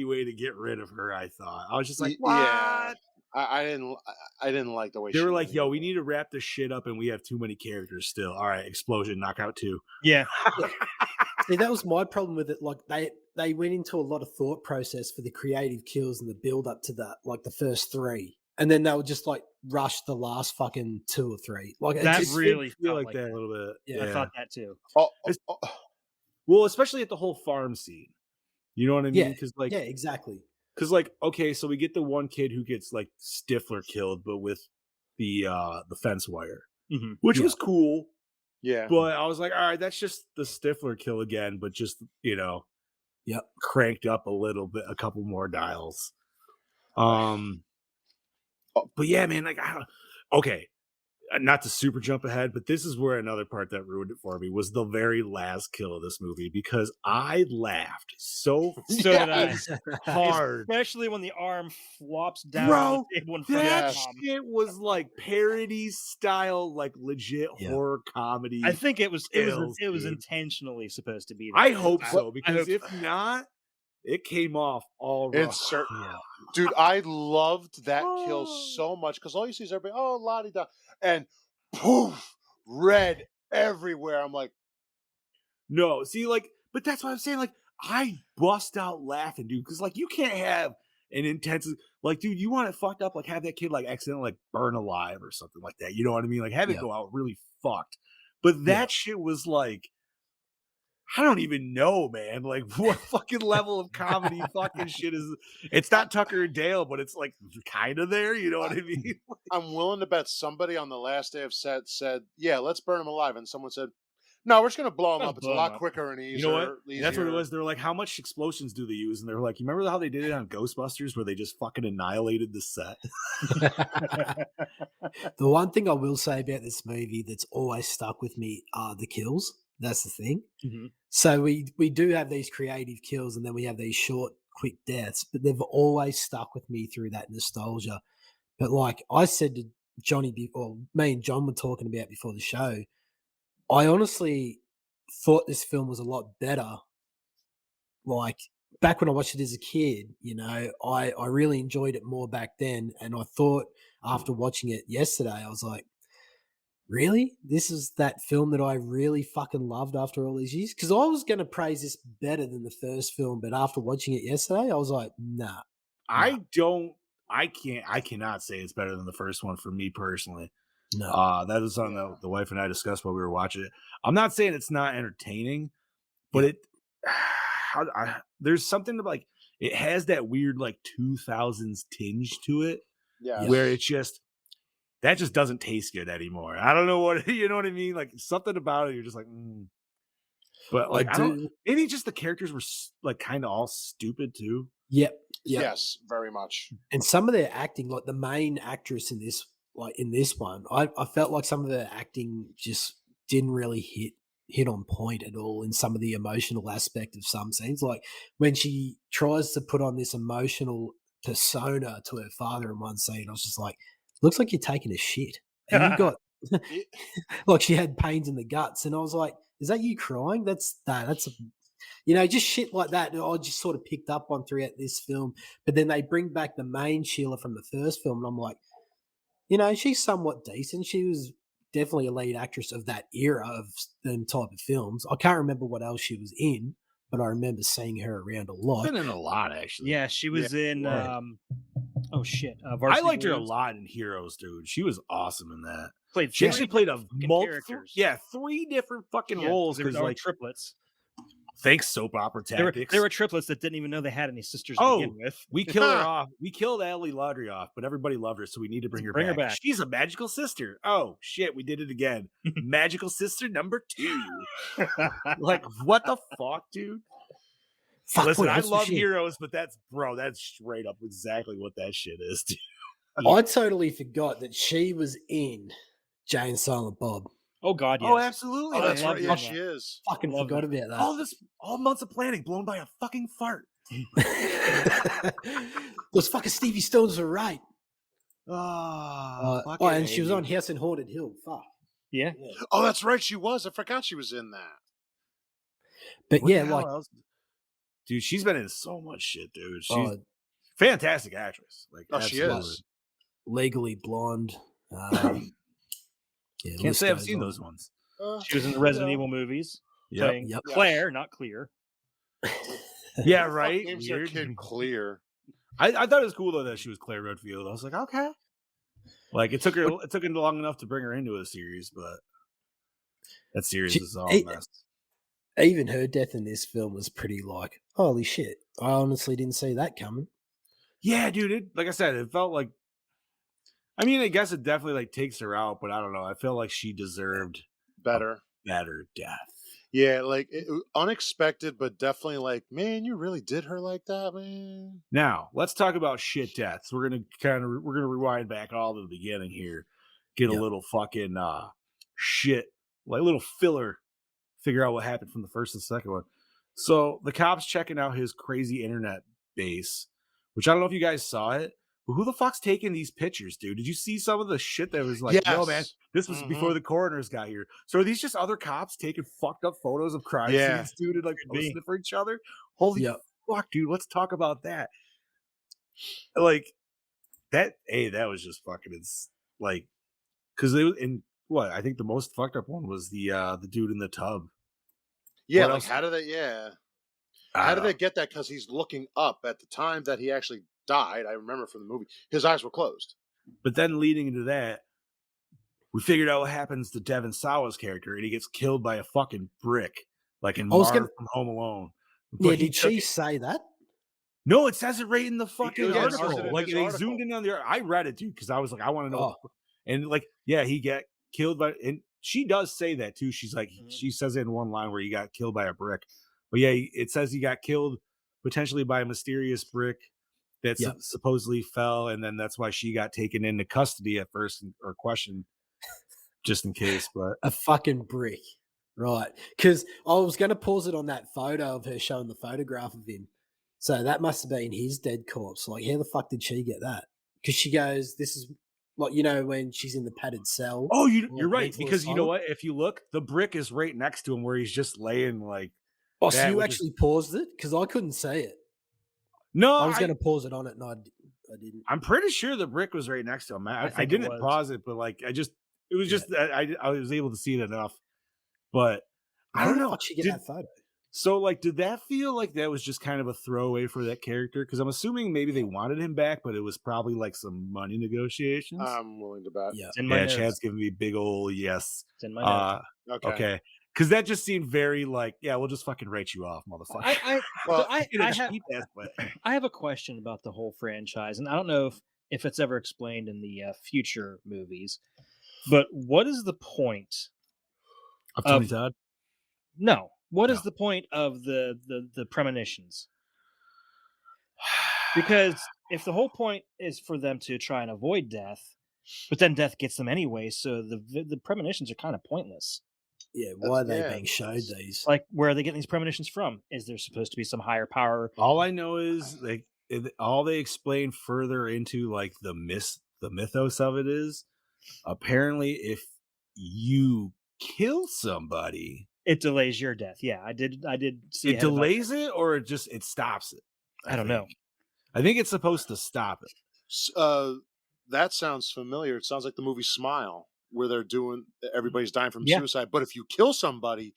way to get rid of her. I thought I was just like, what? Yeah, I didn't like the way They she were like, was. yo, we need to wrap this shit up, and we have too many characters still. All right, explosion, knockout 2. Yeah. See, that was my problem with it. Like they went into a lot of thought process for the creative kills and the build up to that, like the first 3, and then they would just like rush the last fucking 2 or 3. Like That it just, really feel felt like that a little bit. Yeah. I thought that too. Well, especially at the whole farm scene. You know what I mean? Yeah. Because like, yeah, exactly. because like, okay, so we get the one kid who gets like Stifler killed, but with the fence wire, which was cool. Yeah, But I was like, all right, that's just the Stifler kill again, but just cranked up a little bit, a couple more dials. But yeah, man, like I don't. Okay, not to super jump ahead, but this is where another part that ruined it for me was the very last kill of this movie, because I laughed so So did I. hard. Especially when the arm flops down Bro, on the table in front that of Tom. shit was like parody style, like legit Yeah. horror comedy. I think it was kills, dude. intentionally supposed to be that. I hope I- so, I because hope- if not, it came off all wrong. It's certain. Yeah. Dude, I loved that kill so much because all you see is everybody, oh, la di da, and poof, red everywhere. I'm like, No, see, like, but that's what I'm saying. Like, I bust out laughing, dude, because like you can't have an intense, like, dude, you want it fucked up, like have that kid like accidentally like burn alive or something like that. You know what I mean? Like have it Yeah. go out really fucked. But that shit was like, I don't even know, man. Like, what fucking level of comedy fucking shit is? It's not Tucker and Dale, but it's like kind of there. You know what I mean? I'm willing to bet somebody on the last day of set said, yeah, let's burn him alive. And someone said, no, we're just going to blow him Gonna up. It's a blow 'em lot up. quicker and easier. You know what? That's what it easier." was. They're like, how much explosions do they use? And they're like, you remember how they did it on Ghostbusters, where they just fucking annihilated the set? The one thing I will say about this movie that's always stuck with me are the kills. That's the thing. Mhm. So we do have these creative kills, and then we have these short, quick deaths, but they've always stuck with me through that nostalgia. But like I said to Johnny, or me and John were talking about before the show, I honestly thought this film was a lot better. Like back when I watched it as a kid, you know, I really enjoyed it more back then. And I thought after watching it yesterday, I was like, really? This is that film that I really fucking loved after all these years? Because I was going to praise this better than the first film, but after watching it yesterday, I was like, nah. I cannot say it's better than the first one for me personally. No. That is something that the wife and I discussed while we were watching it. I'm not saying it's not entertaining, but there's something to like, it has that weird like 2000s tinge to it, Yeah. where it's just, that just doesn't taste good anymore. I don't know what, you know what I mean? Like something about it, you're just like, But like, maybe just the characters were like kind of all stupid too. Yep. Yes, very much. And some of their acting, like the main actress in this, like in this one, I felt like some of the acting just didn't really hit on point at all in some of the emotional aspect of some scenes. Like when she tries to put on this emotional persona to her father in one scene, I was just like, looks like you're taking a shit. And you got like she had pains in the guts, and I was like, is that you crying? That's you know, just shit like that. I just sort of picked up on throughout this film. But then they bring back the main Sheila from the first film, and I'm like, you know, she's somewhat decent. She was definitely a lead actress of that era of them type of films. I can't remember what else she was in, but I remember seeing her around a lot. Been in a lot, actually. Yeah, she was in. right. Oh shit! I Varsity liked her a Blues. lot in Heroes, dude. She was awesome in that. Played She actually played a fucking multiple, characters. 3 different fucking Yeah, roles. They were Because like, triplets. thanks soap opera tactics. There were triplets that didn't even know they had any sisters to Oh, begin with. we killed her off. We killed Allie Laudry off, but everybody loved her, so we need to bring her Bring her back. back. She's a magical sister. Oh shit, we did it again. Magical sister number 2. Like, what the fuck, dude? Fuck, Listen, what I else was love she in? Heroes, but that's straight up exactly what that shit is, dude. I totally forgot that she was in Jay and Silent Bob. Oh god, yes. Oh, absolutely. Oh, man. that's I right. love Yeah, that. she is. Fucking Love forgot that. about that. All months of planning blown by a fucking fart. Those fucking Stevie Stones were right. Oh, And she was on House in Haunted Hill. Fuck. Yeah. Oh, that's right. She was. I forgot she was in that. But What the yeah, hell like, else? Dude, she's been in so much shit, dude. She's uh, fantastic actress. Like, Oh, she absolutely. is. Legally Blonde. Yeah, the Can't list say I've goes seen on. those ones. She was in the Resident Evil movies. Yep. Playing Yep. Claire, not Clear. Yeah, Fuck right. names their Weird. kid Clear. I thought it was cool though that she was Claire Redfield. I was like, okay. Like it took her long enough to bring her into a series, but that series is all a mess. Even her death in this film was pretty like, holy shit. I honestly didn't see that coming. Yeah, dude. Like I said, it felt like. I mean, I guess it definitely like takes her out, but I don't know. I feel like she deserved Better. better death. Yeah, like unexpected, but definitely like, man, you really did her like that, man. Now let's talk about shit deaths. We're gonna rewind back all to the beginning here. get a little fucking shit, like a little filler, figure out what happened from the first and second one. So the cops checking out his crazy internet base, which I don't know if you guys saw it, but who the fuck's taking these pictures, dude? Did you see some of the shit that was like, yo, man, Yes. this was before the coroners got here. So are these just other cops taking fucked up photos of crime scenes, dude, and like posting it for each other? Holy fuck, dude, let's talk about that. Like that, that was just fucking, it's like, because they in what I think the most fucked up one was the dude in the tub. Yeah, What like else? how did they? I How don't did know. they get that? Because he's looking up at the time that he actually died. I remember from the movie, his eyes were closed. But then leading into that, we figured out what happens to Devon Sawa's character, and he gets killed by a fucking brick, like in Marv from Home Alone. But Yeah, did she say that? No, it says it right in the fucking Yeah, it says article. it in Like his they article. zoomed in on the. I read it, dude, because I was like, I want to know. And like, yeah, he got killed by, and she does say that too. She's like, she says it in one line where he got killed by a brick. But yeah, it says he got killed potentially by a mysterious brick that supposedly fell, and then that's why she got taken into custody at first or questioned, just in case. But a fucking brick, right? Because I was going to pause it on that photo of her showing the photograph of him. So that must have been his dead corpse. Like, how the fuck did she get that? Because she goes, "This is what when she's in the padded cell." Oh, you're right, mental because you know asylum. what? If you look, the brick is right next to him where he's just laying like. Oh, so you actually paused it? Because I couldn't see it. No, I was going to pause it on it, and I didn't. I'm pretty sure the brick was right next to him. I didn't pause it, but like it was just that I was able to see it enough. But I don't know. How did she get that photo? So like, did that feel like that was just kind of a throwaway for that character? Because I'm assuming maybe they wanted him back, but it was probably like some money negotiations. I'm willing to bet. Yeah, Chad's giving me big old yes. It's in my notes. Okay. Because that just seemed very like, yeah, we'll just fucking write you off, motherfucker. I have a question about the whole franchise, and I don't know if it's ever explained in the future movies, but what is the point of Tony Todd? No. What is the point of the premonitions? Because if the whole point is for them to try and avoid death, but then death gets them anyway, so the premonitions are kind of pointless. Yeah, why are they being showed these? Like, where are they getting these premonitions from? Is there supposed to be some higher power? All I know is all they explain further into like the mythos of it is apparently if you kill somebody, it delays your death. Yeah, I did see it delays it, or it stops it. I don't know. I think it's supposed to stop it. That sounds familiar. It sounds like the movie Smile, where they're doing everybody's dying from suicide, but if you kill somebody,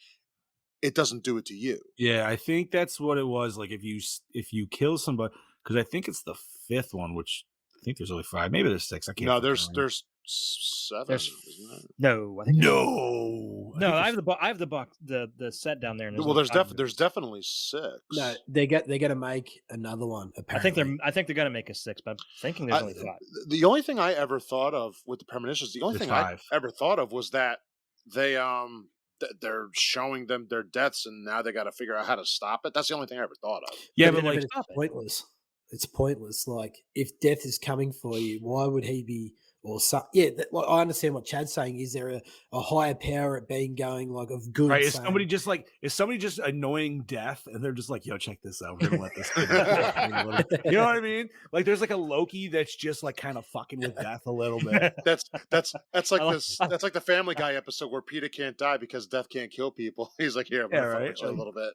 it doesn't do it to you. Yeah, I think that's what it was. Like if you kill somebody, because I think it's the fifth one, which I think there's only 5, maybe there's 6. I can't. No, there's 7. I think I have the set down there. Well, there's definitely 6. No, they're going to make another one. Apparently, I think they're going to make a 6, but I'm thinking there's only 5. The only thing I ever thought of with the premonitions, the only thing I ever thought of was that they're showing them their deaths, and now they got to figure out how to stop it. That's the only thing I ever thought of. Yeah, but like it's pointless. It's pointless. Like, if death is coming for you, why would he be? Or I understand what Chad's saying. Is there a higher power at being going like of good? Right? Is somebody just annoying death, and they're just like, "Yo, check this out. We're gonna let this." You know what I mean? Like, there's like a Loki that's just like kind of fucking with death a little bit. That's like this. That's like the Family Guy episode where Peter can't die because death can't kill people. He's like, "Here, I'm gonna fuck with you a little bit."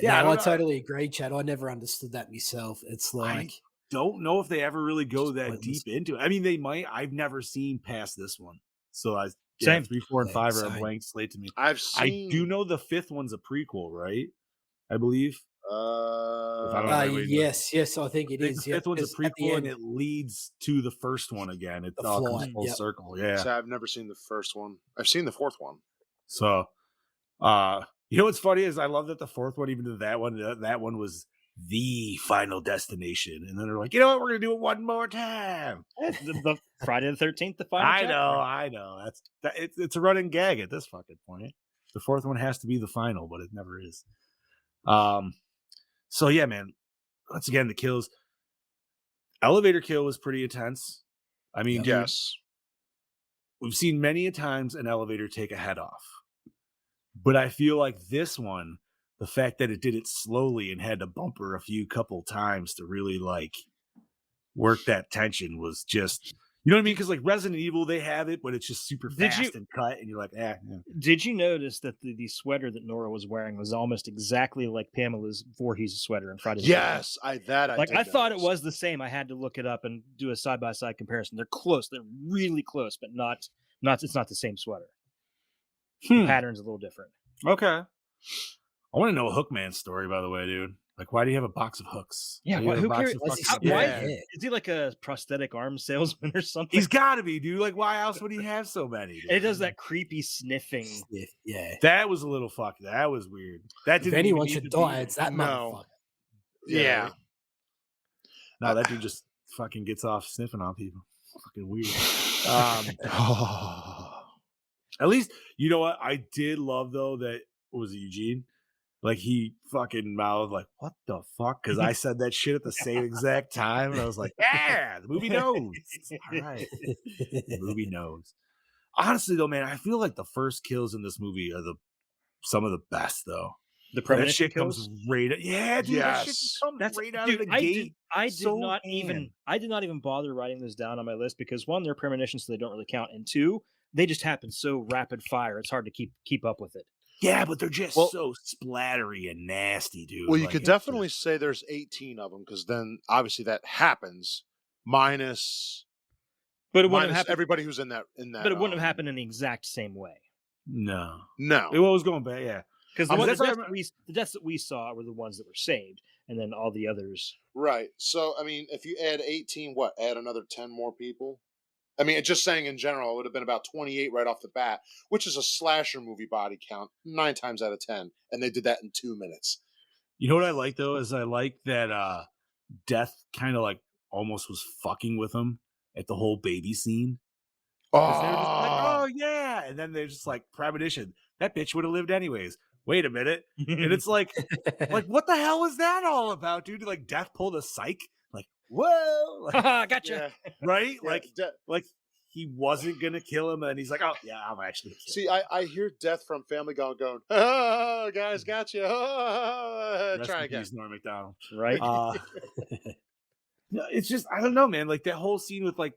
Yeah, I totally agree, Chad. I never understood that myself. It's like. Don't know if they ever really go that deep into it. I mean, they might. I've never seen past this one, so 3, 4, and 5 are a blank slate to me. I do know the 5th one's a prequel, right? I believe. Yes, I think it is. The 5th one's a prequel, and it leads to the first one again. It all comes full circle. Yeah. So I've never seen the first one. I've seen the 4th one. So, you know what's funny is I love that the 4th one, even to that one was the final destination, and then they're like, you know what, we're gonna do it one more time. The Friday the 13th, the final. I know. It's a running gag at this fucking point. The 4th one has to be the final, but it never is. So yeah, man. Once again, the kills. Elevator kill was pretty intense. I mean, yes. we've seen many a times an elevator take a head off. But I feel like this one, the fact that it did it slowly and had to bump her a couple times to really like work that tension was just, you know what I mean? Because like Resident Evil, they have it, but it's just super fast and cut, and you're like, yeah. Did you notice that the sweater that Nora was wearing was almost exactly like Pamela's Voorhees sweater in Friday the 13th? Yes, I thought it was the same. I had to look it up and do a side by side comparison. They're close. They're really close, but not. It's not the same sweater. The pattern's a little different. Okay. I want to know a Hookman's story, by the way, dude. Like, why do you have a box of hooks? Yeah, who carries? Is he like a prosthetic arm salesman or something? He's got to be, dude. Like, why else would he have so many? It does that creepy sniffing. Yeah, that was a little fuck. That was weird. That didn't. If anyone should die, it's that motherfucker. Yeah. No, that dude just fucking gets off sniffing on people. Fucking weird. At least, you know what? I did love though that was it Eugene? Like he fucking mouthed like, "What the fuck?" Because I said that shit at the same exact time, and I was like, "Yeah, the movie knows." All right, the movie knows. Honestly, though, man, I feel like the first kills in this movie are some of the best, though. The premonition that shit kills? comes right. Yeah, dude, that shit comes right out of the gate. I did not even bother writing this down on my list because one, they're premonitions, so they don't really count, and two, they just happen so rapid fire. It's hard to keep up with it. Yeah, but they're just so splattery and nasty, dude. Well, you could definitely say there's 18 of them because then obviously that happens minus. But it wouldn't happen. Everybody who's in that. But it wouldn't have happened in the exact same way. No. It was going back, yeah. Because the deaths that we saw were the ones that were saved, and then all the others. Right. So I mean, if you add 18, add another 10 more people? I mean, just saying in general, it would have been about 28 right off the bat, which is a slasher movie body count 9 times out of 10, and they did that in 2 minutes. You know what I like though is I like that Death kind of like almost was fucking with him at the whole baby scene. They were just like, oh yeah, and then they're just like premonition. That bitch would have lived anyways. Wait a minute, and it's like what the hell is that all about, dude? Like Death pulled a psych. Like, whoa, like, gotcha, right? Yeah, like he wasn't gonna kill him, and he's like, oh yeah, I'm actually gonna kill him. I hear Death from Family Guy going, oh guys, got you. Try again, Norm Macdonald, right? No, it's just I don't know, man. Like that whole scene with like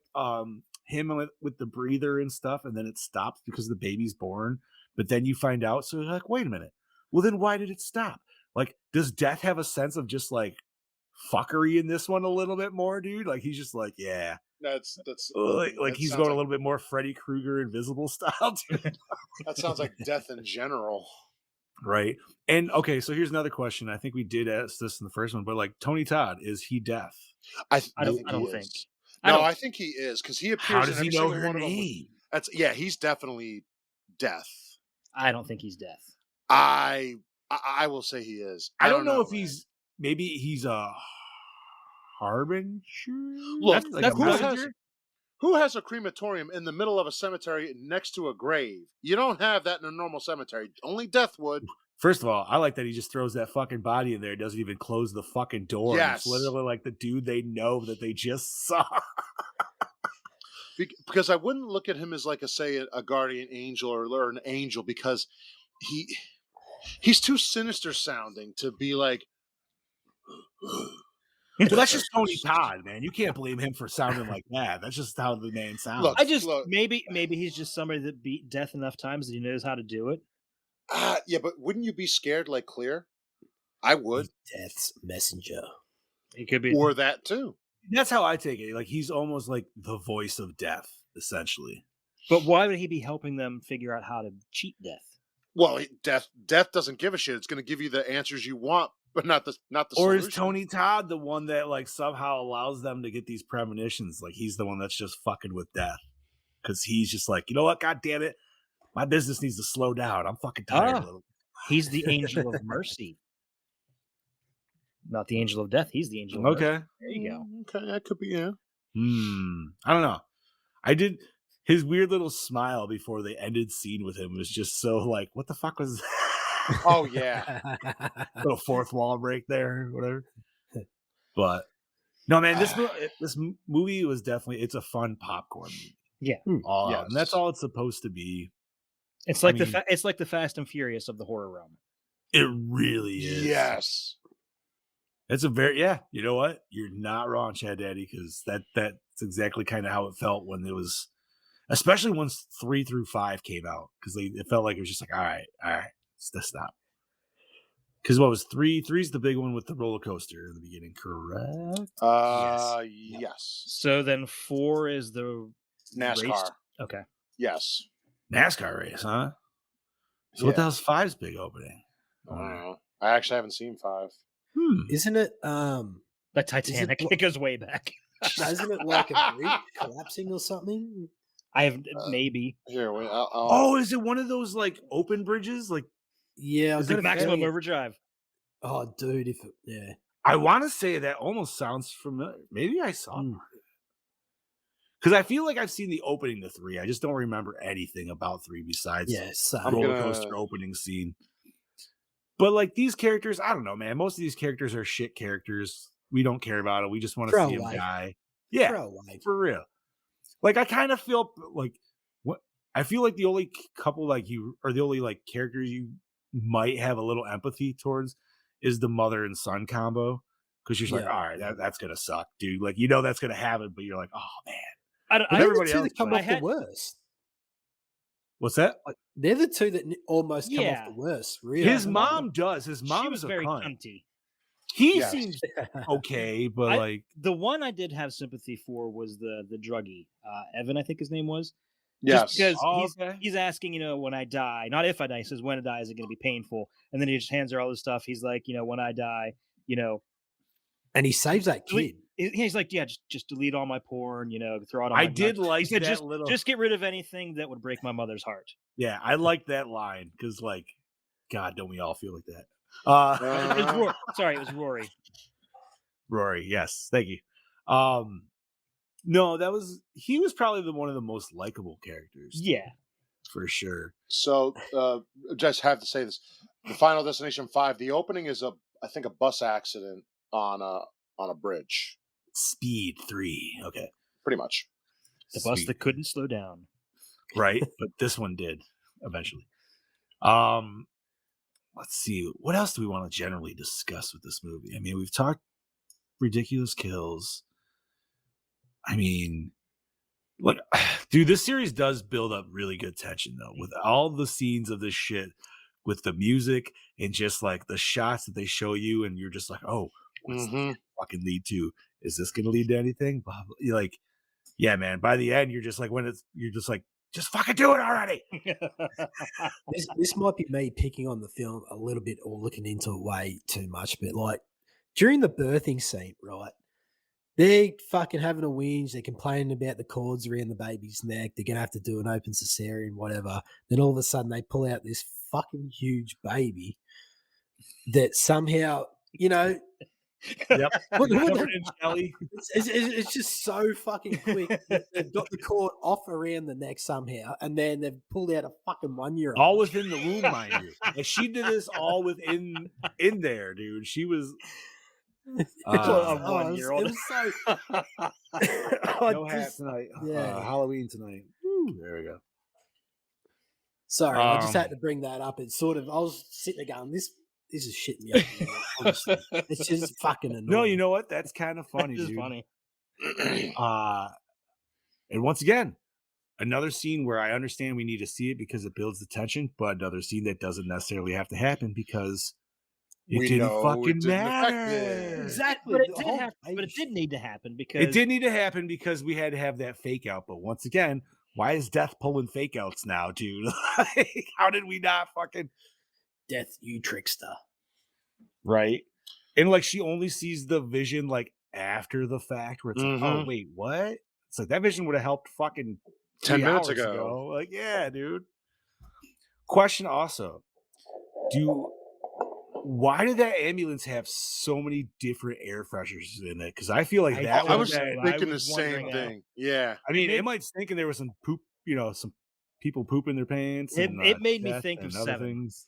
him with the breather and stuff, and then it stops because the baby's born. But then you find out, so you're like, wait a minute. Well, then why did it stop? Like, does Death have a sense of just like fuckery in this one a little bit more, dude? Like he's just like, yeah. That's like he's going a little bit more Freddy Krueger Invisible style, dude. That sounds like Death in general. Right. And okay, so here's another question. I think we did ask this in the first one, but like Tony Todd, is he Death? I don't think. No, I think he is because he appears. How does he know her name? He's definitely Death. I don't think he's Death. I will say he is. I don't know if he's a harbinger. Look, who has a crematorium in the middle of a cemetery next to a grave? You don't have that in a normal cemetery. Only Death would. First of all, I like that he just throws that fucking body in there. Doesn't even close the fucking door. Yes. It's literally like the dude they know that they just saw. Because I wouldn't look at him as like a guardian angel or an angel because he's too sinister sounding to be like. Well, that's just Tony Todd, man. You can't blame him for sounding like that. That's just how the man sounds. Look, maybe he's just somebody that beat Death enough times that he knows how to do it. Yeah, but wouldn't you be scared like Clear? I would. Death's messenger. He could be, or that too. That's how I take it. Like he's almost like the voice of Death, essentially. But why would he be helping them figure out how to cheat Death? Well, Death doesn't give a shit. It's going to give you the answers you want, but not the Or solution. is Tony Todd the one that like somehow allows them to get these premonitions? Like he's the one that's just fucking with Death because he's just like, you know what? God damn it, my business needs to slow down. I'm fucking tired of it. He's the angel of mercy. Not the angel of death. He's the angel of mercy. There you go. Okay, that could be, yeah. I don't know. I did his weird little smile before the ended scene with him was just so like, what the fuck was that? Oh, yeah. Little fourth wall break there, whatever. But no, man, this movie was definitely, it's a fun popcorn movie. all out. And that's Yes. all it's supposed to be. It's I like mean- it's like the Fast and Furious of the horror realm. It really is. Yes. It's a very you know what? You're not wrong, Chad Daddy, because that's exactly kind of how it felt when it was, especially once 3 through 5 came out, because it felt like it was just like, all right, let's stop. Because what was 3? 3's the big one with the roller coaster in the beginning, correct? Yes. So then 4 is the NASCAR. race? Okay. Yes. NASCAR race, huh? So what the hell's 5's big opening? I actually haven't seen 5. Isn't it? The Titanic. It goes way back. Isn't it like a bridge collapsing or something? I have maybe. Here, wait. Is it one of those like open bridges? Like, Yeah, I Is it got a Maximum feeling- Overdrive? Oh, dude, I want to say that almost sounds familiar. Maybe I saw it. Because I feel like I've seen the opening to 3. I just don't remember anything about 3 besides so the roller coaster opening scene. But like these characters, I don't know, man. Most of these characters are shit characters. We don't care about it. We just want to see them Throwaway. die. Yeah, throwaway. for real. Like I kind of feel like I feel like the only couple like you or the only like characters you might have a little empathy towards is the mother and son combo. Because you're just like, all right, that's gonna suck, dude. Like that's gonna happen, but you're like, oh man. They're everybody the two else that come like- off the worst. What's that? Like, they're the two that almost come Yeah. off the worst. Really, His mom does. His She mom's was a very cunt. cunty. He Yes. seems okay, but like The one I did have sympathy for was the druggie. Evan, I think his name was. Yes. Just because Oh, okay. he's asking, when I die, not if I die. He says, when I die, is it going to be painful? And then he just hands her all this stuff. He's like, when I die, and he saves that delete- kid. he's like, yeah, just delete all my porn, throw it on I my did gun. like He said, that little. just get rid of anything that would break my mother's heart. Yeah, I like that line because, like, God, don't we all feel like that? It was Rory. Sorry, it was Rory. Rory, yes, thank you. No, he was probably one of the most likable characters. Yeah. For sure. So, just have to say this: the Final Destination 5. The opening is I think a bus accident on a bridge. Speed 3. Okay. Pretty much. The bus Speed. that couldn't slow down. Right, but this one did eventually. Let's see. What else do we want to generally discuss with this movie? I mean, we've talked ridiculous kills. I mean, look, dude, this series does build up really good tension though, with all the scenes of this shit, with the music and just like the shots that they show you, and you're just like, oh, what's this gonna fucking lead to? Is this gonna lead to anything? Blah, blah. You're like, yeah, man. By the end, you're just like, you're just like, just fucking do it already. This might be me picking on the film a little bit or looking into it way too much, but like during the birthing scene, right? They're fucking having a whinge. They're complaining about the cords around the baby's neck. They're gonna have to do an open cesarean, whatever. Then all of a sudden, they pull out this fucking huge baby that somehow, Yep. Covered in jelly. it's just so fucking quick. They've got the cord off around the neck somehow, and then they've pulled out a fucking 1-year-old. All within the womb, mind you. And she did this all within in there, dude. She was. It was 1-year-old. It was so. No hat tonight. Yeah. Halloween tonight. Woo, there we go. Sorry, I just had to bring that up. It's sort of. I was sitting there going, "This is shitting me up." Man, honestly, it's just fucking annoying. No, you know what? That's kind of funny, It's just dude. funny. And once again, another scene where I understand we need to see it because it builds the tension, but another scene that doesn't necessarily have to happen because it We didn't know it fucking didn't affect matter. it. Exactly. But it the did whole have, but it baby did need to happen because It did need to happen because we had to have that fake out. But once again, why is Death pulling fake outs now, dude? Like, how did we not fucking death, you trickster. right? And like she only sees the vision like after the fact, where it's like, oh Mhm. wait, what? It's like that vision would have helped fucking 10 3 minutes hours ago. Like, yeah, dude. Question also: why did that ambulance have so many different air fresheners in it? Because I feel like that I was was that. thinking the was same wondering, thing. Yeah. I mean, it might stink, and there was some poop. Some people pooping their pants. It- and, it made me death think of and other 7. things.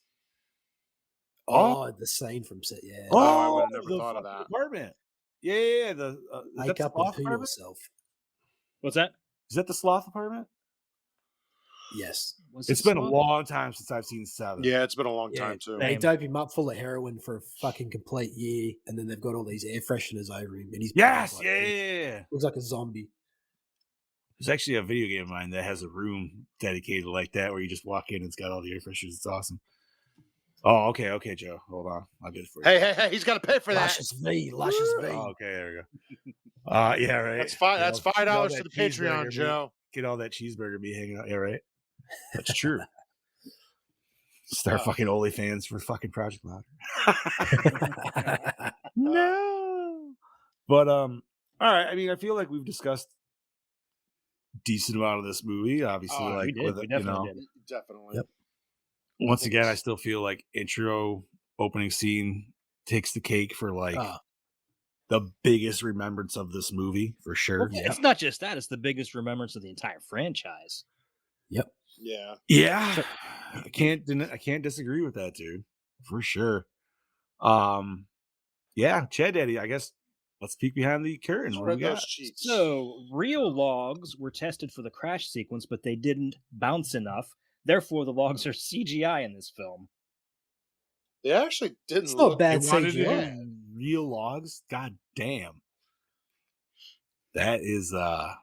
Oh, the scene from set. Yeah. Oh, I would've never the thought of fucking that. Apartment. Yeah. The is that Make the up spa and poo apartment? yourself. What's that? Is that the sloth apartment? Yes. It's been a long time since I've seen 7. Yeah, it's been a long Yeah, time too. they dope him up full of heroin for a fucking complete year, and then they've got all these air fresheners over him, and he's Yes, like, yeah. looks like a zombie. There's actually a video game of mine that has a room dedicated like that, where you just walk in and it's got all the air fresheners. It's awesome. Oh, okay, Joe. Hold on, I'll get it for you. Hey! He's got to pay for that. Luscious V. Oh, okay, there we go. Yeah, right. That's fine. That's Get all $5 to that the cheeseburger Patreon, meat- Joe. Get all that cheeseburger meat hanging out. Yeah, right. That's true. Start fucking OnlyFans for fucking Project Louder. No. But all right. I mean, I feel like we've discussed decent amount of this movie. Obviously, Oh, like we did. with We it, definitely did. Definitely. Yep. Once again, I still feel like intro opening scene takes the cake for like the biggest remembrance of this movie for sure. Well, it's not just that; it's the biggest remembrance of the entire franchise. Yep. Yeah. Yeah, I can't disagree with that, dude, for sure. Yeah, Chad Daddy, I guess let's peek behind the curtain. What do we got? Those cheeks. So, real logs were tested for the crash sequence, but they didn't bounce enough. Therefore, the logs are CGI in this film. They actually didn't It's not look bad They wanted to CGI. do real logs. God damn, that is All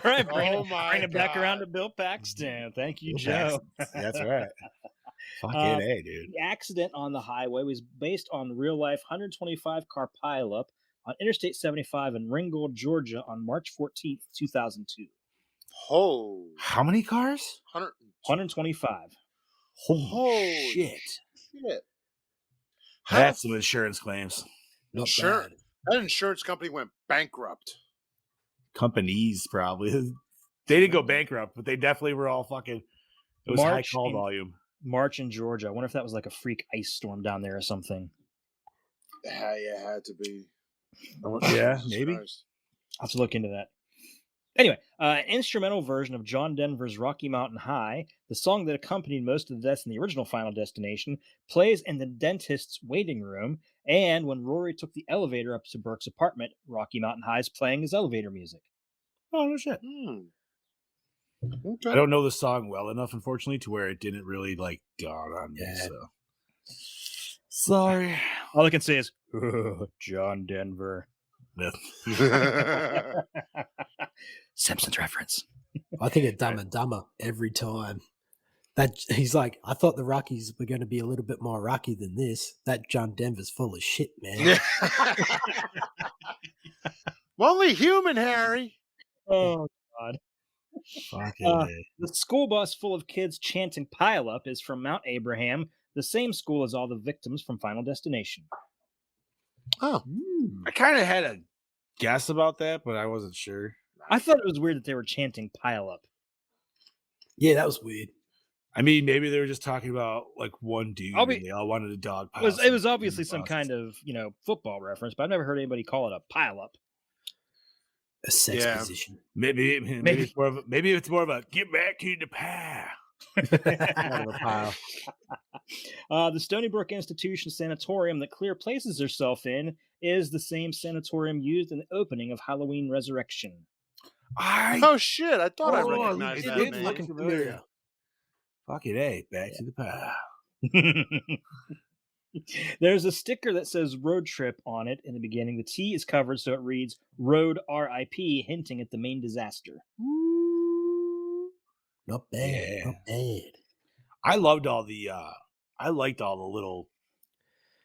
right, Oh my bring it back around God. to Bill Paxton. Thank you, Bill Joe. Paxton. That's right. Fucking A, dude. The accident on the highway was based on real life 125 car pileup on Interstate 75 in Ringgold, Georgia on March 14th, 2002. Oh, How many cars? 125. Holy shit. shit. That's some insurance claims. Not Sure. bad. That insurance company went bankrupt. Companies probably. They didn't go bankrupt, but they definitely were all fucking. It was high March call in- volume. March in Georgia. I wonder if that was like a freak ice storm down there or something. Yeah, it had to be. Yeah, Jesus maybe. Christ. I'll have to look into that. Anyway, an instrumental version of John Denver's Rocky Mountain High, the song that accompanied most of the deaths in the original Final Destination, plays in the dentist's waiting room. And when Rory took the elevator up to Burke's apartment, Rocky Mountain High is playing his elevator music. Oh no shit. Okay. I don't know the song well enough, unfortunately, to where it didn't really like dawn on me. Yeah. So sorry. All I can say is, John Denver. Simpsons reference. I think of Dumb and Dumber every time. That he's like, I thought the Rockies were going to be a little bit more rocky than this. That John Denver's full of shit, man. I'm only human, Harry. Oh, God. Fucking A. The school bus full of kids chanting "Pile Up" is from Mount Abraham, the same school as all the victims from Final Destination. Oh, I kind of had a guess about that, but I wasn't sure. I thought it was weird that they were chanting "Pile Up." Yeah, that was weird. I mean, maybe they were just talking about like one dude. I'll be- And they all wanted a dog pile. It was some obviously some buses. kind of football reference, but I've never heard anybody call it a pile up. A sex Yeah. position. Maybe it's more of a get back to the pile. Kind of a pile. The Stony Brook Institution Sanatorium that Clear places herself in is the same sanatorium used in the opening of Halloween Resurrection. Oh shit! I thought I Oh, recognized it that did name. look familiar. Fucking A, back to the pile. There's a sticker that says road trip on it in the beginning. The T is covered so it reads road RIP, hinting at the main disaster. Not bad. Yeah. Not bad. I loved all the I liked all the little,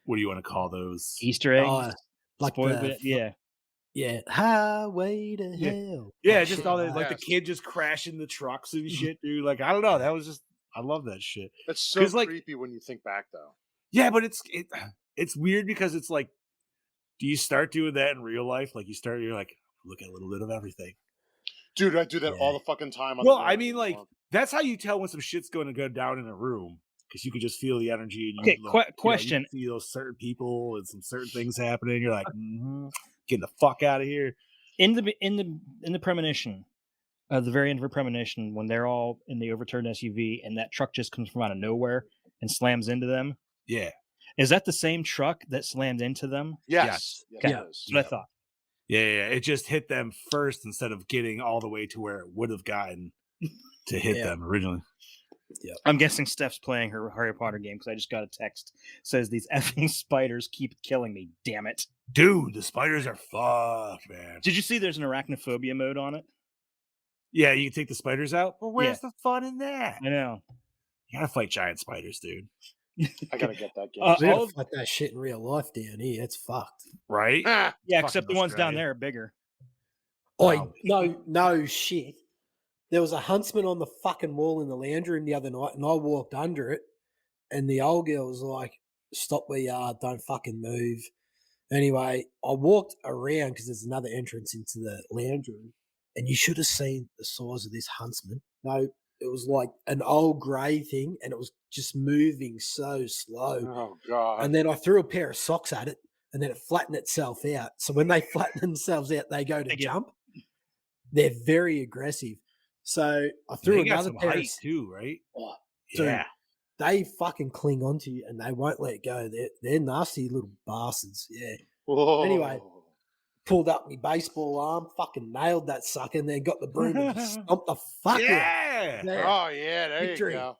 what do you want to call those? Easter eggs. Oh, like spoiled the- it, yeah. Yeah. Highway to Yeah. hell. Yeah, Oh, just shit. all that, like the Yes. kid just crashing the trucks and shit, dude. Like, I don't know. That was just, I love that shit. It's so 'Cause, like- creepy when you think back, though. Yeah, but it's weird because it's like, do you start doing that in real life? Like you're like, look at a little bit of everything. Dude, I do that Yeah. all the fucking time. On Well, the I road. mean, like, that's how you tell when some shit's going to go down in a room, because you can just feel the energy. And you Okay, look, you question. see those certain people and some certain things happening. You're like, getting the fuck out of here. In the premonition, the very end of a premonition, when they're all in the overturned SUV and that truck just comes from out of nowhere and slams into them, Yeah, is that the same truck that slammed into them? yes, Yes. yes, Yeah. it is. That's what I thought. Yeah. It just hit them first instead of getting all the way to where it would have gotten to hit them originally. I'm guessing Steph's playing her Harry Potter game because I just got a text says these effing spiders keep killing me. Damn it, dude! The spiders are fucked, man. Did you see there's an arachnophobia mode on it? Yeah, you can take the spiders out. Well, where's the fun in that? I know. You gotta fight giant spiders, dude. I gotta get that game. We gotta fight that shit in real life down here. It's fucked, right? Yeah, except the ones down there are bigger. Oh no shit. There was a huntsman on the fucking wall in the lounge room the other night, and I walked under it, and the old girl was like, "Stop where you are, don't fucking move." Anyway, I walked around because there's another entrance into the lounge room, and you should have seen the size of this huntsman. No, it was like an old grey thing, and it was just moving so slow. Oh god! And then I threw a pair of socks at it, and then it flattened itself out. So when they flatten themselves out, they go to jump. They're very aggressive. So I threw another pair of too, right? Oh, yeah. Dude, they fucking cling onto you and they won't let go. They're nasty little bastards. Yeah. Whoa. Anyway, pulled up my baseball arm, fucking nailed that sucker, and then got the broom and stomped the fuck out. Yeah. Oh yeah, there victory. You go.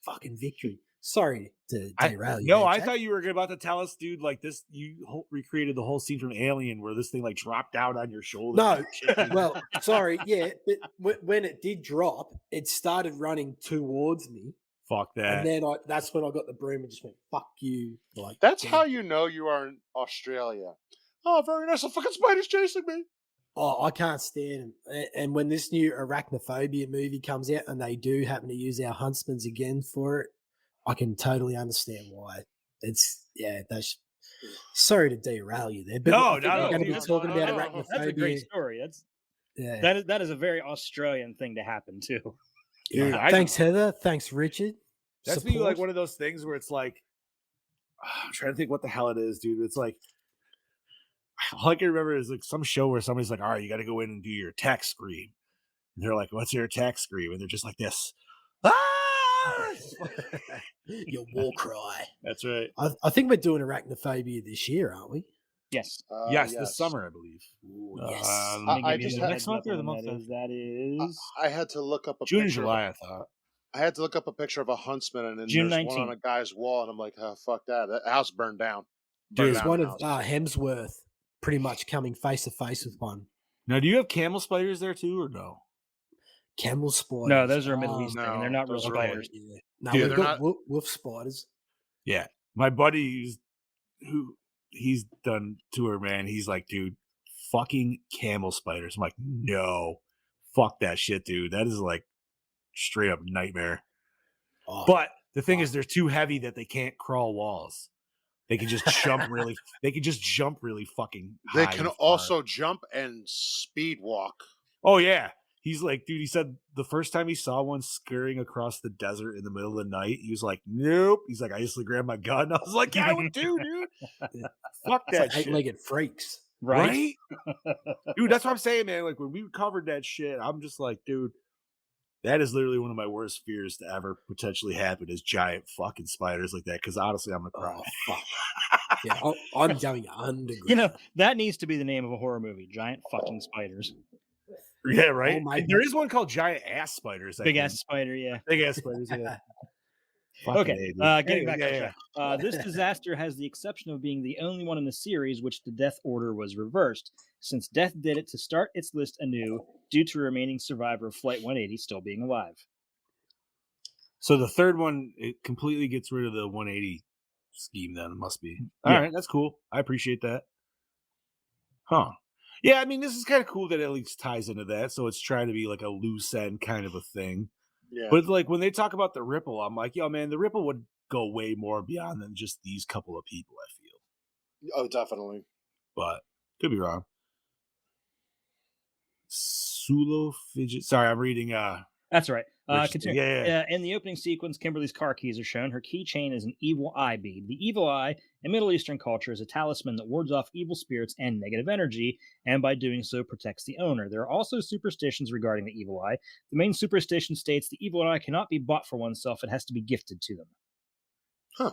Fucking victory. Sorry to derail you. No, I thought you were about to tell us, dude, like this, you recreated the whole scene from Alien where this thing like dropped down on your shoulder. No, well, sorry, yeah. But when it did drop, it started running towards me. Fuck that. And then that's when I got the broom and just went, fuck you. Like that's how you know you are in Australia. Oh, very nice. A fucking spider's chasing me. Oh, I can't stand them. And when this new arachnophobia movie comes out and they do happen to use our huntsmans again for it, I can totally understand why. That's sorry to derail you there, but no, we're going to be talking about arachnophobia. That's a great story. That is a very Australian thing to happen too. Dude, thanks, Heather. Thanks, Richard. That's be like one of those things where it's like, I'm trying to think what the hell it is, dude. It's like, all I can remember is like some show where somebody's like, all right, you got to go in and do your attack scream. And they're like, what's your attack scream? And they're just like this. Your war cry. That's right. I think we're doing arachnophobia this year, aren't we? Yes. Yes, this summer, I believe. Ooh, yes. I just next month or the month that is. I had to look up a June and picture July. I thought I had to look up a picture of a huntsman, and then June there's 19th. one on a guy's wall, and I'm like, oh, fuck that! That house burned down. There's one of Hemsworth pretty much coming face to face with one. Now, do you have camel spiders there too, or no? Camel spiders? No, those are a Middle East thing, no, and they're not real those are spiders. Yeah. No, Dude, we've got wolf spiders. Yeah, my buddy who he's done tour, man. He's like, dude, fucking camel spiders. I'm like, no, fuck that shit, dude. That is like straight up nightmare. Oh, but the thing is, they're too heavy that they can't crawl walls. They can just jump really. They can just jump really fucking high. They can also jump and speed walk. Oh yeah. He's like, dude, he said the first time he saw one scurrying across the desert in the middle of the night, he was like, nope. He's like, I just grabbed my gun. I was like, yeah, I would too, dude. Fuck that like shit. eight-legged freaks. Right? Dude, that's what I'm saying, man. Like, when we covered that shit, I'm just like, dude, that is literally one of my worst fears to ever potentially happen is giant fucking spiders like that. Because honestly, I'm going to cry. Oh, fuck. Yeah, I'm going underground. You know, that needs to be the name of a horror movie, Giant Fucking Spiders. Yeah, right. Oh, there is one called Giant Ass Spiders. Big ass spider, yeah. Big ass spiders, yeah. Okay, getting back on track. This disaster has the exception of being the only one in the series which the death order was reversed, since death did it to start its list anew due to remaining survivor of Flight 180 still being alive. So the third one, it completely gets rid of the 180 scheme then, it must be. All right, that's cool. I appreciate that. Huh. Yeah, I mean, this is kind of cool that it at least ties into that. So it's trying to be like a loose end kind of a thing. Yeah. But like when they talk about the ripple, I'm like, yo, man, the ripple would go way more beyond than just these couple of people, I feel. Oh, definitely. But could be wrong. Sulo fidget. Sorry, I'm reading. That's right. Continue. Yeah. In the opening sequence, Kimberly's car keys are shown. Her keychain is an evil eye bead. The evil eye in Middle Eastern culture is a talisman that wards off evil spirits and negative energy, and by doing so protects the owner. There are also superstitions regarding the evil eye. The main superstition states the evil eye cannot be bought for oneself. It has to be gifted to them. Huh.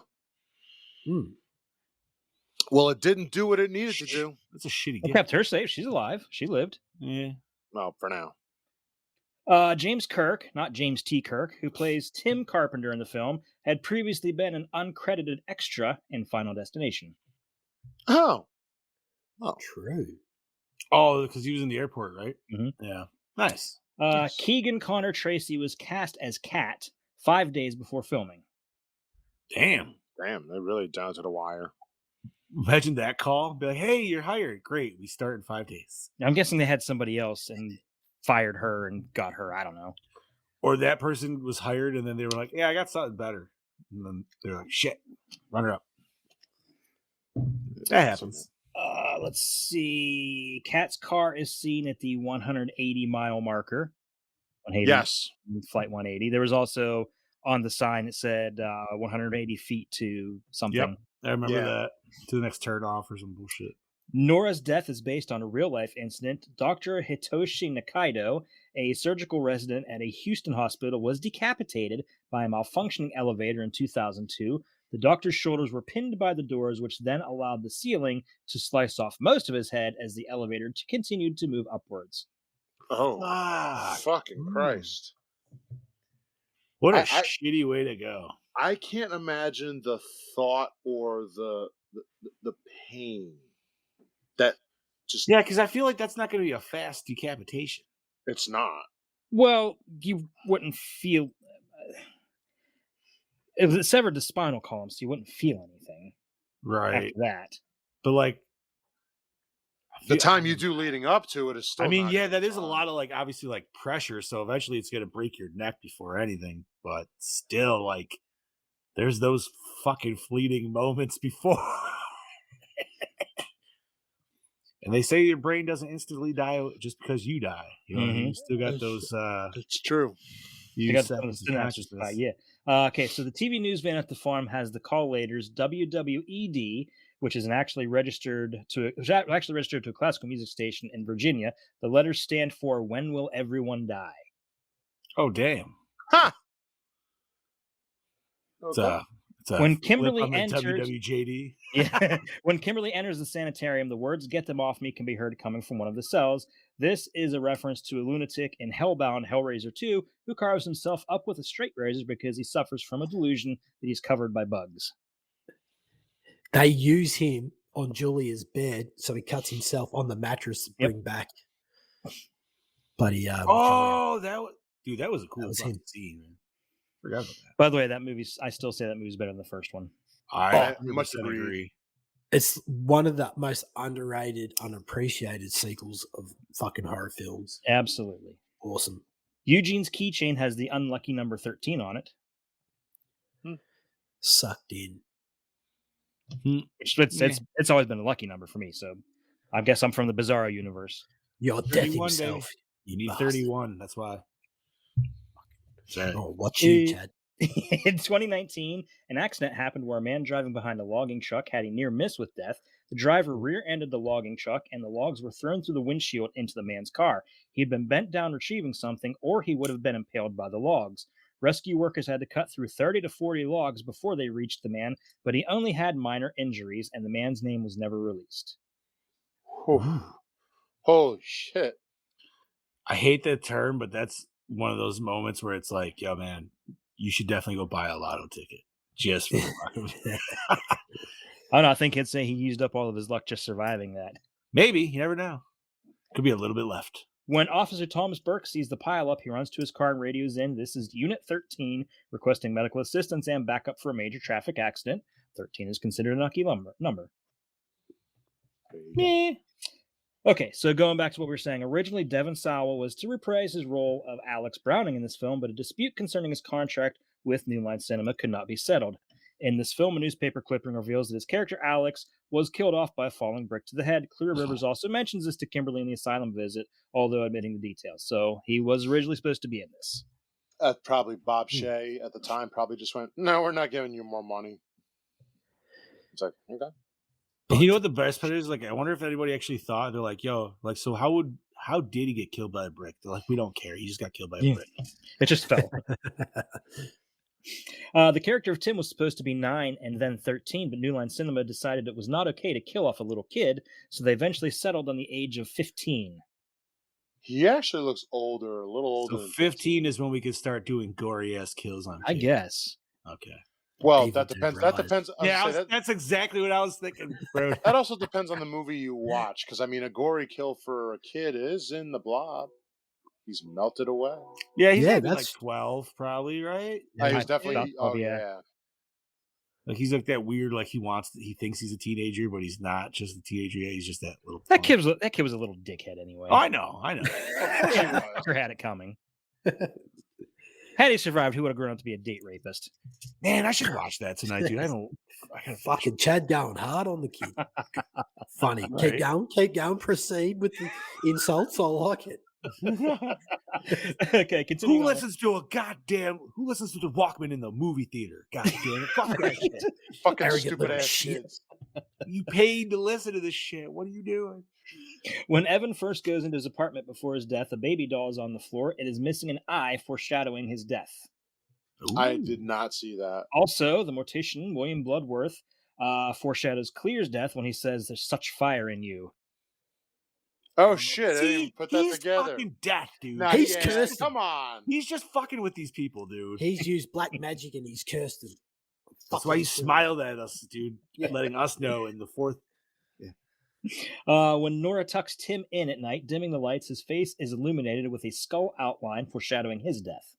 Well, it didn't do what it needed to do. That's a shitty It gift. kept her safe. She's alive. She lived. Yeah. No, for now. James Kirk, not James T. Kirk, who plays Tim Carpenter in the film, had previously been an uncredited extra in Final Destination. Oh. True. Oh, because he was in the airport, right? Mhm. Yeah. Nice. Yes. Keegan Connor Tracy was cast as Cat 5 days before filming. Damn. Damn, they're really down to the wire. Imagine that call. Be like, hey, you're hired. Great. We start in 5 days. I'm guessing they had somebody else and fired her and got her. I don't know. Or that person was hired and then they were like, yeah, I got something better. And then they're like, shit, run her up. That happens. Let's see. Cat's car is seen at the 180-mile marker. 180, Yes. Flight 180. There was also on the sign it said 180 feet to something. Yep. I remember Yeah. that. To the next turn off or some bullshit. Nora's death is based on a real-life incident. Dr. Hitoshi Nakaido, a surgical resident at a Houston hospital, was decapitated by a malfunctioning elevator in 2002. The doctor's shoulders were pinned by the doors, which then allowed the ceiling to slice off most of his head as the elevator continued to move upwards. Oh, Fuck. fucking Christ. What a I- shitty way to go. I can't imagine the thought or the pain that just Yeah, because I feel like that's not going to be a fast decapitation. it's not. Well, you wouldn't feel... If it severed the spinal column, so you wouldn't feel anything Right. after that. But like, The time you do leading up to it is still. I mean, not yeah, gonna that be is a fun. lot of like obviously like pressure. So eventually it's going to break your neck before anything. But still, like, there's those fucking fleeting moments before. And they say your brain doesn't instantly die just because you die. You know, what I mean? You still got those. It's true. You You got set the into synapses. consciousness. Yeah. Okay, so the TV news van at the farm has the call laters WWED, which is actually registered to a classical music station in Virginia. The letters stand for "When Will Everyone Die?" Oh damn! Ha! It's a When flip Kimberly on the enters- WWJD. Yeah. When Kimberly enters the sanitarium, the words "Get them off me" can be heard coming from one of the cells. This is a reference to a lunatic in Hellbound Hellraiser 2 who carves himself up with a straight razor because he suffers from a delusion that he's covered by bugs. They use him on Julia's bed, so he cuts himself on the mattress to Yep. bring back bloody Julia. Oh, that was a cool was fucking him. scene, man. Forgot about that. By the way, that movie's, I still say that movie's better than the first one. I much 100% agree. It's one of the most underrated, unappreciated sequels of fucking horror films. Absolutely. Awesome. Eugene's keychain has the unlucky number 13 on it. Sucked in. It's always been a lucky number for me, so I guess I'm from the Bizarro universe. Your death 31, himself. You need bastard. 31. That's why. Sorry. Oh, watch you, Eh, Chad. In 2019, an accident happened where a man driving behind a logging truck had a near miss with death. The driver rear-ended the logging truck, and the logs were thrown through the windshield into the man's car. He had been bent down retrieving something, or he would have been impaled by the logs. Rescue workers had to cut through 30 to 40 logs before they reached the man, but he only had minor injuries, and the man's name was never released. Holy shit. I hate that term, but that's one of those moments where it's like, yo, man, you should definitely go buy a lotto ticket just for the fuck of it. I don't know. I think he'd say he used up all of his luck just surviving that. Maybe. You never know. Could be a little bit left. When Officer Thomas Burke sees the pileup, he runs to his car and radios in. This is Unit 13, requesting medical assistance and backup for a major traffic accident. 13 is considered a lucky number. Meh. Okay, so going back to what we were saying, originally Devon Sawa was to reprise his role of Alex Browning in this film, but a dispute concerning his contract with New Line Cinema could not be settled. In this film, a newspaper clipping reveals that his character Alex was killed off by a falling brick to the head. Clear Rivers also mentions this to Kimberly in the asylum visit, although admitting the details. So he was originally supposed to be in this. Probably Bob Shea at the time probably just went, no, we're not giving you more money. It's like, okay. And you know what the best part is? Like, I wonder if anybody actually thought, they're like, yo, like, so how did he get killed by a brick? They're like, we don't care. He just got killed by a brick. It just fell. The character of Tim was supposed to be 9 and then 13, but New Line Cinema decided it was not okay to kill off a little kid, so they eventually settled on the age of 15. He actually looks older, a little older. So than 15 is when we could start doing gory ass kills on I kids. guess. Okay. Well, Evil that depends. That Dead depends. That's exactly what I was thinking, bro. That also depends on the movie you watch, because I mean, a gory kill for a kid is in The Blob. He's melted away. Yeah, he's Yeah, gotta be like that's- 12, probably, right? He was I- definitely. oh, Oh yeah. yeah. Like he's like that weird, like he thinks he's a teenager, but he's not just a teenager. He's just that little. That punk. kid was a little dickhead anyway. Oh, I know. Fucker had it coming. Had he survived, he would have grown up to be a date rapist. Man, I should watch that tonight, dude. I gotta Fucking Chad going hard on the kid. Funny. Right. Keep going. Proceed with the insults. I like it. Okay, continue. Who listens to the Walkman in the movie theater? God damn it. Fuck that shit. Fucking Arrogant stupid little ass shit. kids. You paid to listen to this shit. What are you doing? When Evan first goes into his apartment before his death, a baby doll is on the floor. It is missing an eye, foreshadowing his death. I Ooh. did not see that. Also, the mortician, William Bloodworth, foreshadows Clear's death when he says, "There's such fire in you." Oh shit! I didn't even See, put that he's together. fucking death, dude. Nah, He's yeah, cursed. Come on. He's just fucking with these people, dude. He's used black magic and he's cursed them. That's why he smiled at us, dude, letting us know in the fourth. When Nora tucks Tim in at night, dimming the lights, his face is illuminated with a skull outline, foreshadowing his death.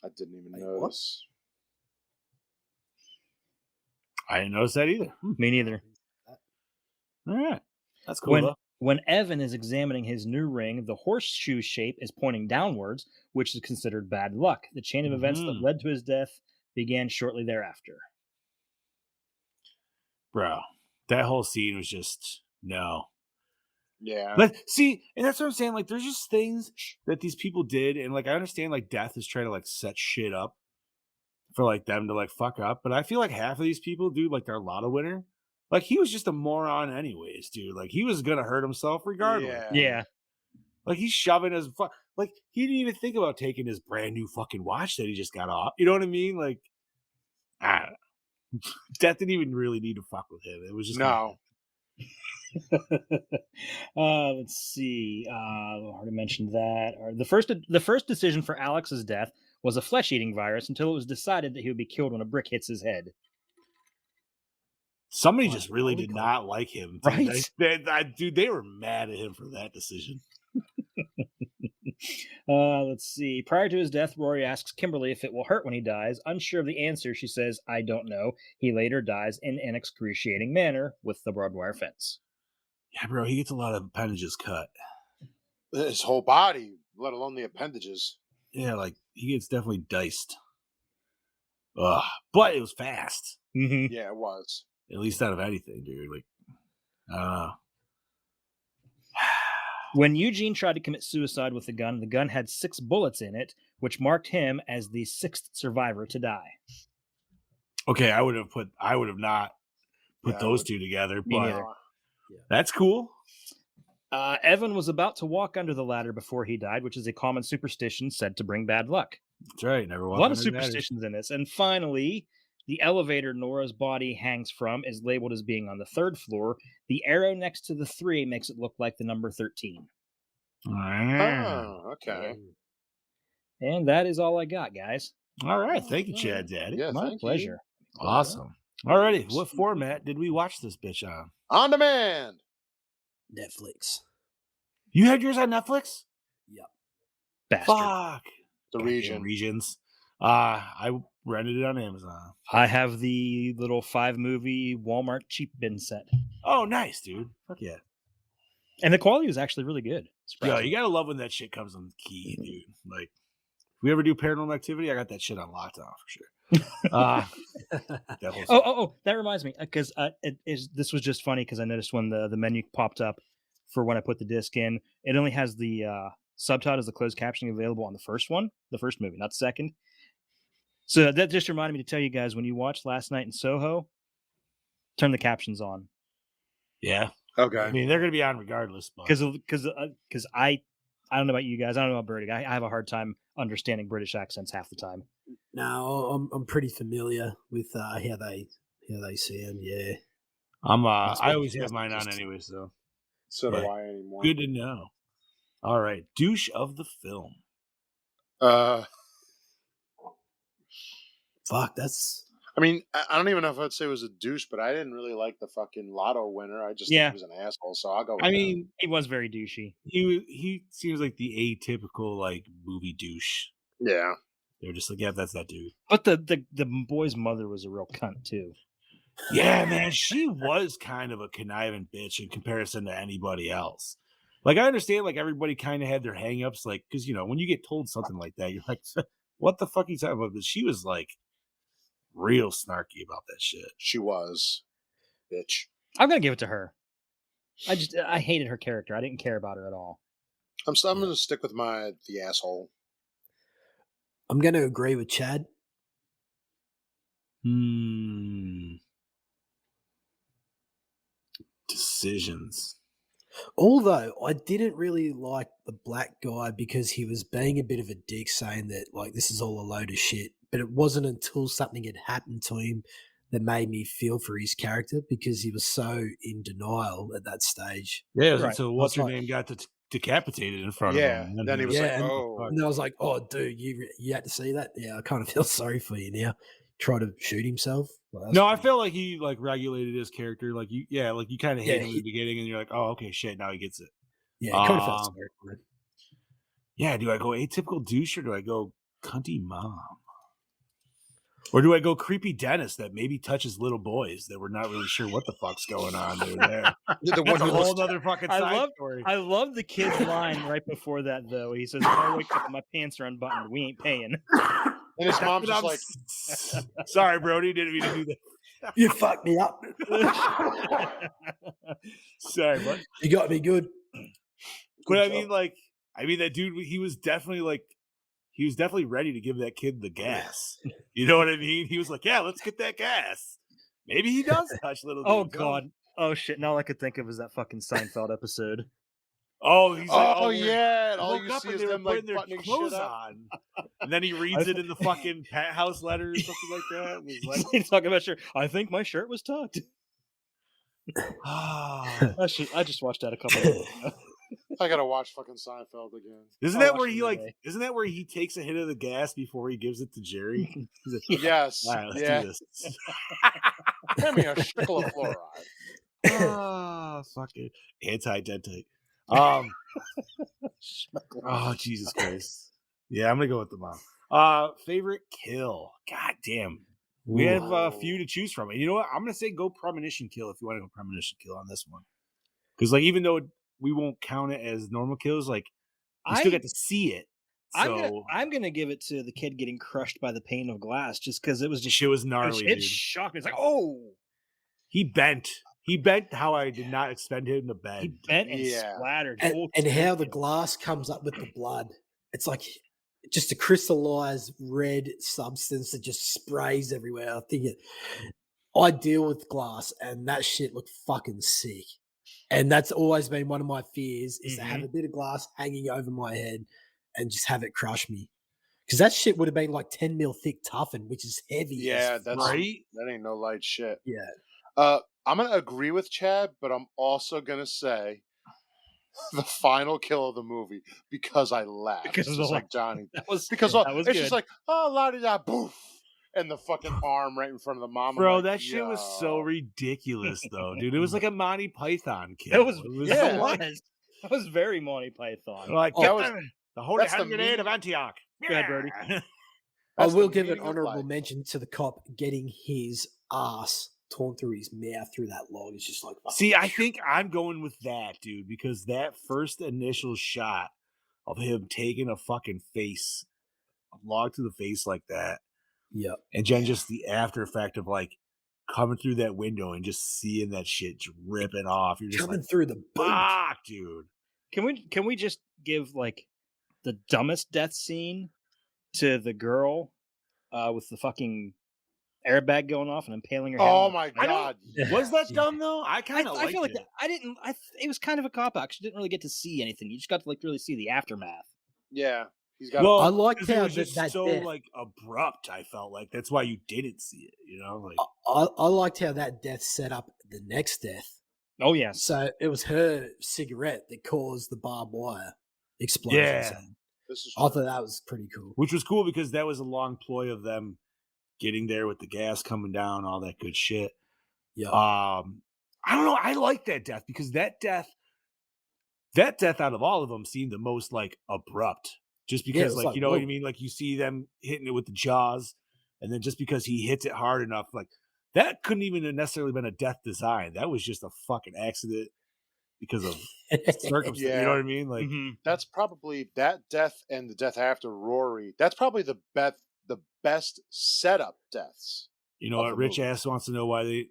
I didn't even Wait, notice. I didn't notice that either. Me neither. All right. That's cool, When though. when Evan is examining his new ring, the horseshoe shape is pointing downwards, which is considered bad luck. The chain of events that Mhm. led to his death began shortly thereafter. Bro, that whole scene was just, no. Yeah. But see, and that's what I'm saying. Like, there's just things that these people did, and like I understand, like death is trying to like set shit up for like them to like fuck up. But I feel like half of these people, dude, like their lotto winner, like he was just a moron, anyways, dude. Like he was gonna hurt himself regardless. Yeah. Like he's shoving his like he didn't even think about taking his brand new fucking watch that he just got off. You know what I mean? Like, I don't know. Death didn't even really need to fuck with him. It was just No. Let's see. I already mentioned that. The first decision for Alex's death was a flesh-eating virus until it was decided that he would be killed when a brick hits his head. Somebody What, just really holy did crap. not like him, dude. Right? Dude, they were mad at him for that decision. Let's see. Prior to his death, Rory asks Kimberly if it will hurt when he dies. Unsure of the answer, she says, "I don't know." He later dies in an excruciating manner with the barbed wire fence. Yeah, bro, he gets a lot of appendages cut. His whole body, let alone the appendages. Yeah, like he gets definitely diced. Ugh. But it was fast. Mm-hmm. Yeah, it was. At least out of anything, dude. Like, I don't know. When Eugene tried to commit suicide with the gun had 6 bullets in it, which marked him as the 6th survivor to die. Okay, I would have not put Yeah, I those would- two together, Me but neither. that's cool. Evan was about to walk under the ladder before he died, which is a common superstition said to bring bad luck. That's right. Never A walk lot of under ladders. superstitions in this. And finally, the elevator Nora's body hangs from is labeled as being on the 3rd floor. The arrow next to the 3 makes it look like the number 13. Ah. Oh, okay. And that is all I got, guys. All right. Thank you, Chad Daddy. Yeah, My thank pleasure. Awesome. Alrighty. What format did we watch this bitch on? On demand. Netflix. You had yours on Netflix? Bastard. Fuck. The Goddamn region. Regions. I rented it on Amazon. I have the little 5-movie Walmart cheap bin set. Oh, nice, dude. Fuck yeah. And the quality was actually really good. Yo, surprisingly. you gotta love when that shit comes on key, dude. Like, if we ever do Paranormal Activity, I got that shit on lockdown for sure. That whole Oh, that reminds me, because this was just funny because I noticed when the menu popped up for when I put the disc in, it only has the subtitles, the closed captioning available on the first movie, not the second. So that just reminded me to tell you guys, when you watch Last Night in Soho, turn the captions on, yeah. Okay. I mean, they're gonna be on regardless, but because I don't know about you guys, I don't know about Brady, I have a hard time understanding British accents half the time. No, I'm pretty familiar with how they sound. Yeah. I always have that's mine on interesting. anyway, so So do Yeah. I anymore. good to know. All right, douche of the film. Fuck, that's I mean, I don't even know if I'd say it was a douche, but I didn't really like the fucking lotto winner. I just think Yeah. he was an asshole, so I'll go with I that. mean, He was very douchey. he seems like the atypical like movie douche. Yeah. They're just like, yeah, that's that dude. But the boy's mother was a real cunt too. Yeah, man, she was kind of a conniving bitch in comparison to anybody else. Like, I understand, like, everybody kind of had their hangups, like, because, you know, when you get told something like that, you're like, what the fuck are you talking about? But she was, like, real snarky about that shit. She was. Bitch. I'm gonna give it to her. I hated her character. I didn't care about her at all. I'm going to stick with the asshole. I'm going to agree with Chad. Decisions. Although I didn't really like the black guy because he was being a bit of a dick, saying that like this is all a load of shit. But it wasn't until something had happened to him that made me feel for his character because he was so in denial at that stage. Yeah, it was Right. until I what's was her like- name got decapitated in front Yeah, of him. then he was like, and, oh. and I was like, "Oh, dude, you had to see that? Yeah, I kind of feel sorry for you now." Try to shoot himself. Well, that's No, I pretty- felt like he like regulated his character. Like you kind of hate Yeah, him in the beginning, and you're like, oh, okay, shit, now he gets it. yeah, I kind of felt Um, sorry for him. Yeah, do I go atypical douche or do I go cunty mom? Or do I go creepy dentist that maybe touches little boys that we're not really sure what the fuck's going on there? The That's one a who whole looks other fucking I side love- story. I love the kid's line right before that though. He says, "I wake up, my pants are unbuttoned. We ain't paying." and his mom's just like, sorry, Brody, didn't mean to do that. You fucked me up. Sorry, bud. You got me good. But I job. mean, that dude, he was definitely ready to give that kid the gas. You know what I mean? He was like, yeah, let's get that gas. Maybe he does touch little Oh dudes. god. Oh shit. Now all I could think of is that fucking Seinfeld episode. Oh, he's like, oh, we're- yeah. And all woke you up see and is they were them like putting their buttoning clothes shit up. on. And then he reads it in the fucking penthouse letter or something like that. And he's like, He's talking about shirt. I think my shirt was tucked. ah. I just watched that a couple of days ago. I gotta watch fucking Seinfeld again. Isn't I'll that watch where it he today. isn't that where he takes a hit of the gas before he gives it to Jerry? He's like, Yes. all right, let's Yeah. do this. Hand me a trickle of fluoride. Ah, fucking anti-dentate. Oh, Jesus Christ. Yeah, I'm gonna go with the mom. Favorite kill. God damn. We have a few to choose from. And you know what? I'm gonna say go premonition kill if you want to go premonition kill on this one. Because like even though we won't count it as normal kills, like you still get to see it. So I'm gonna give it to the kid getting crushed by the pane of glass just because it was just shit was gnarly, it dude. shocked me. It's like, oh, He bent how I did not expect him to bend. he bent and Yeah. splattered. And, full and how the tilt. glass comes up with the blood. It's like just a crystallized red substance that just sprays everywhere. I deal with glass and that shit looked fucking sick. And that's always been one of my fears is to have a bit of glass hanging over my head and just have it crush me. Because that shit would have been like 10 mil thick toughen, which is heavy. Yeah, as that's fuck. right. That ain't no light shit. Yeah. I'm gonna agree with Chad, but I'm also gonna say the final kill of the movie because I laughed. Because of just the like Johnny. That was Because that was it's good. just like, oh, la di da, boof, and the fucking arm right in front of the mom. I'm Bro, like, that shit was so yo. ridiculous, though, dude. It was like a Monty Python kill. It was. yeah. It was. That was very Monty Python. Like Oh, get that was- them, the Holy that's the Hand Grenade of meaning- Antioch. Go ahead, Brody. I That's will the give an meaning of honorable life. mention to the cop getting his ass torn through his mouth through that log. It's just like, See, I think I'm going with that, dude, because that first initial shot of him taking a fucking a log to the face like that, yep. and then just the after effect of like coming through that window and just seeing that shit dripping off. You're just Coming like, through the boot. fuck, dude. Can we just give like the dumbest death scene to the girl with the fucking airbag going off and impaling her head? Oh on the- my I don't- god! Was that Yeah. dumb though? I kind of I feel like it. I didn't. It was kind of a cop out. 'Cause you didn't really get to see anything. You just got to like really see the aftermath. Yeah, He's got. Well, I liked 'cause it how was just that so death. like abrupt. I felt like that's why you didn't see it. You know, like I liked how that death set up the next death. Oh yes. So it was her cigarette that caused the barbed wire explosion. Yeah. So This is I thought that was pretty cool. which was cool because that was a long ploy of them getting there with the gas coming down, all that good shit. Yeah. I don't know. I like that death because that death out of all of them seemed the most like abrupt. Just Yeah, it because, was like, like, you know what I whoa. mean? Like you see them hitting it with the jaws, and then just because he hits it hard enough, like that couldn't even have necessarily been a death design. That was just a fucking accident because of circumstance. You know Yeah. what I mean? Like, Mhm. That's probably that death and the death after Rory. That's probably the best setup deaths. you know Of what? the Rich movie. ass wants to know why they.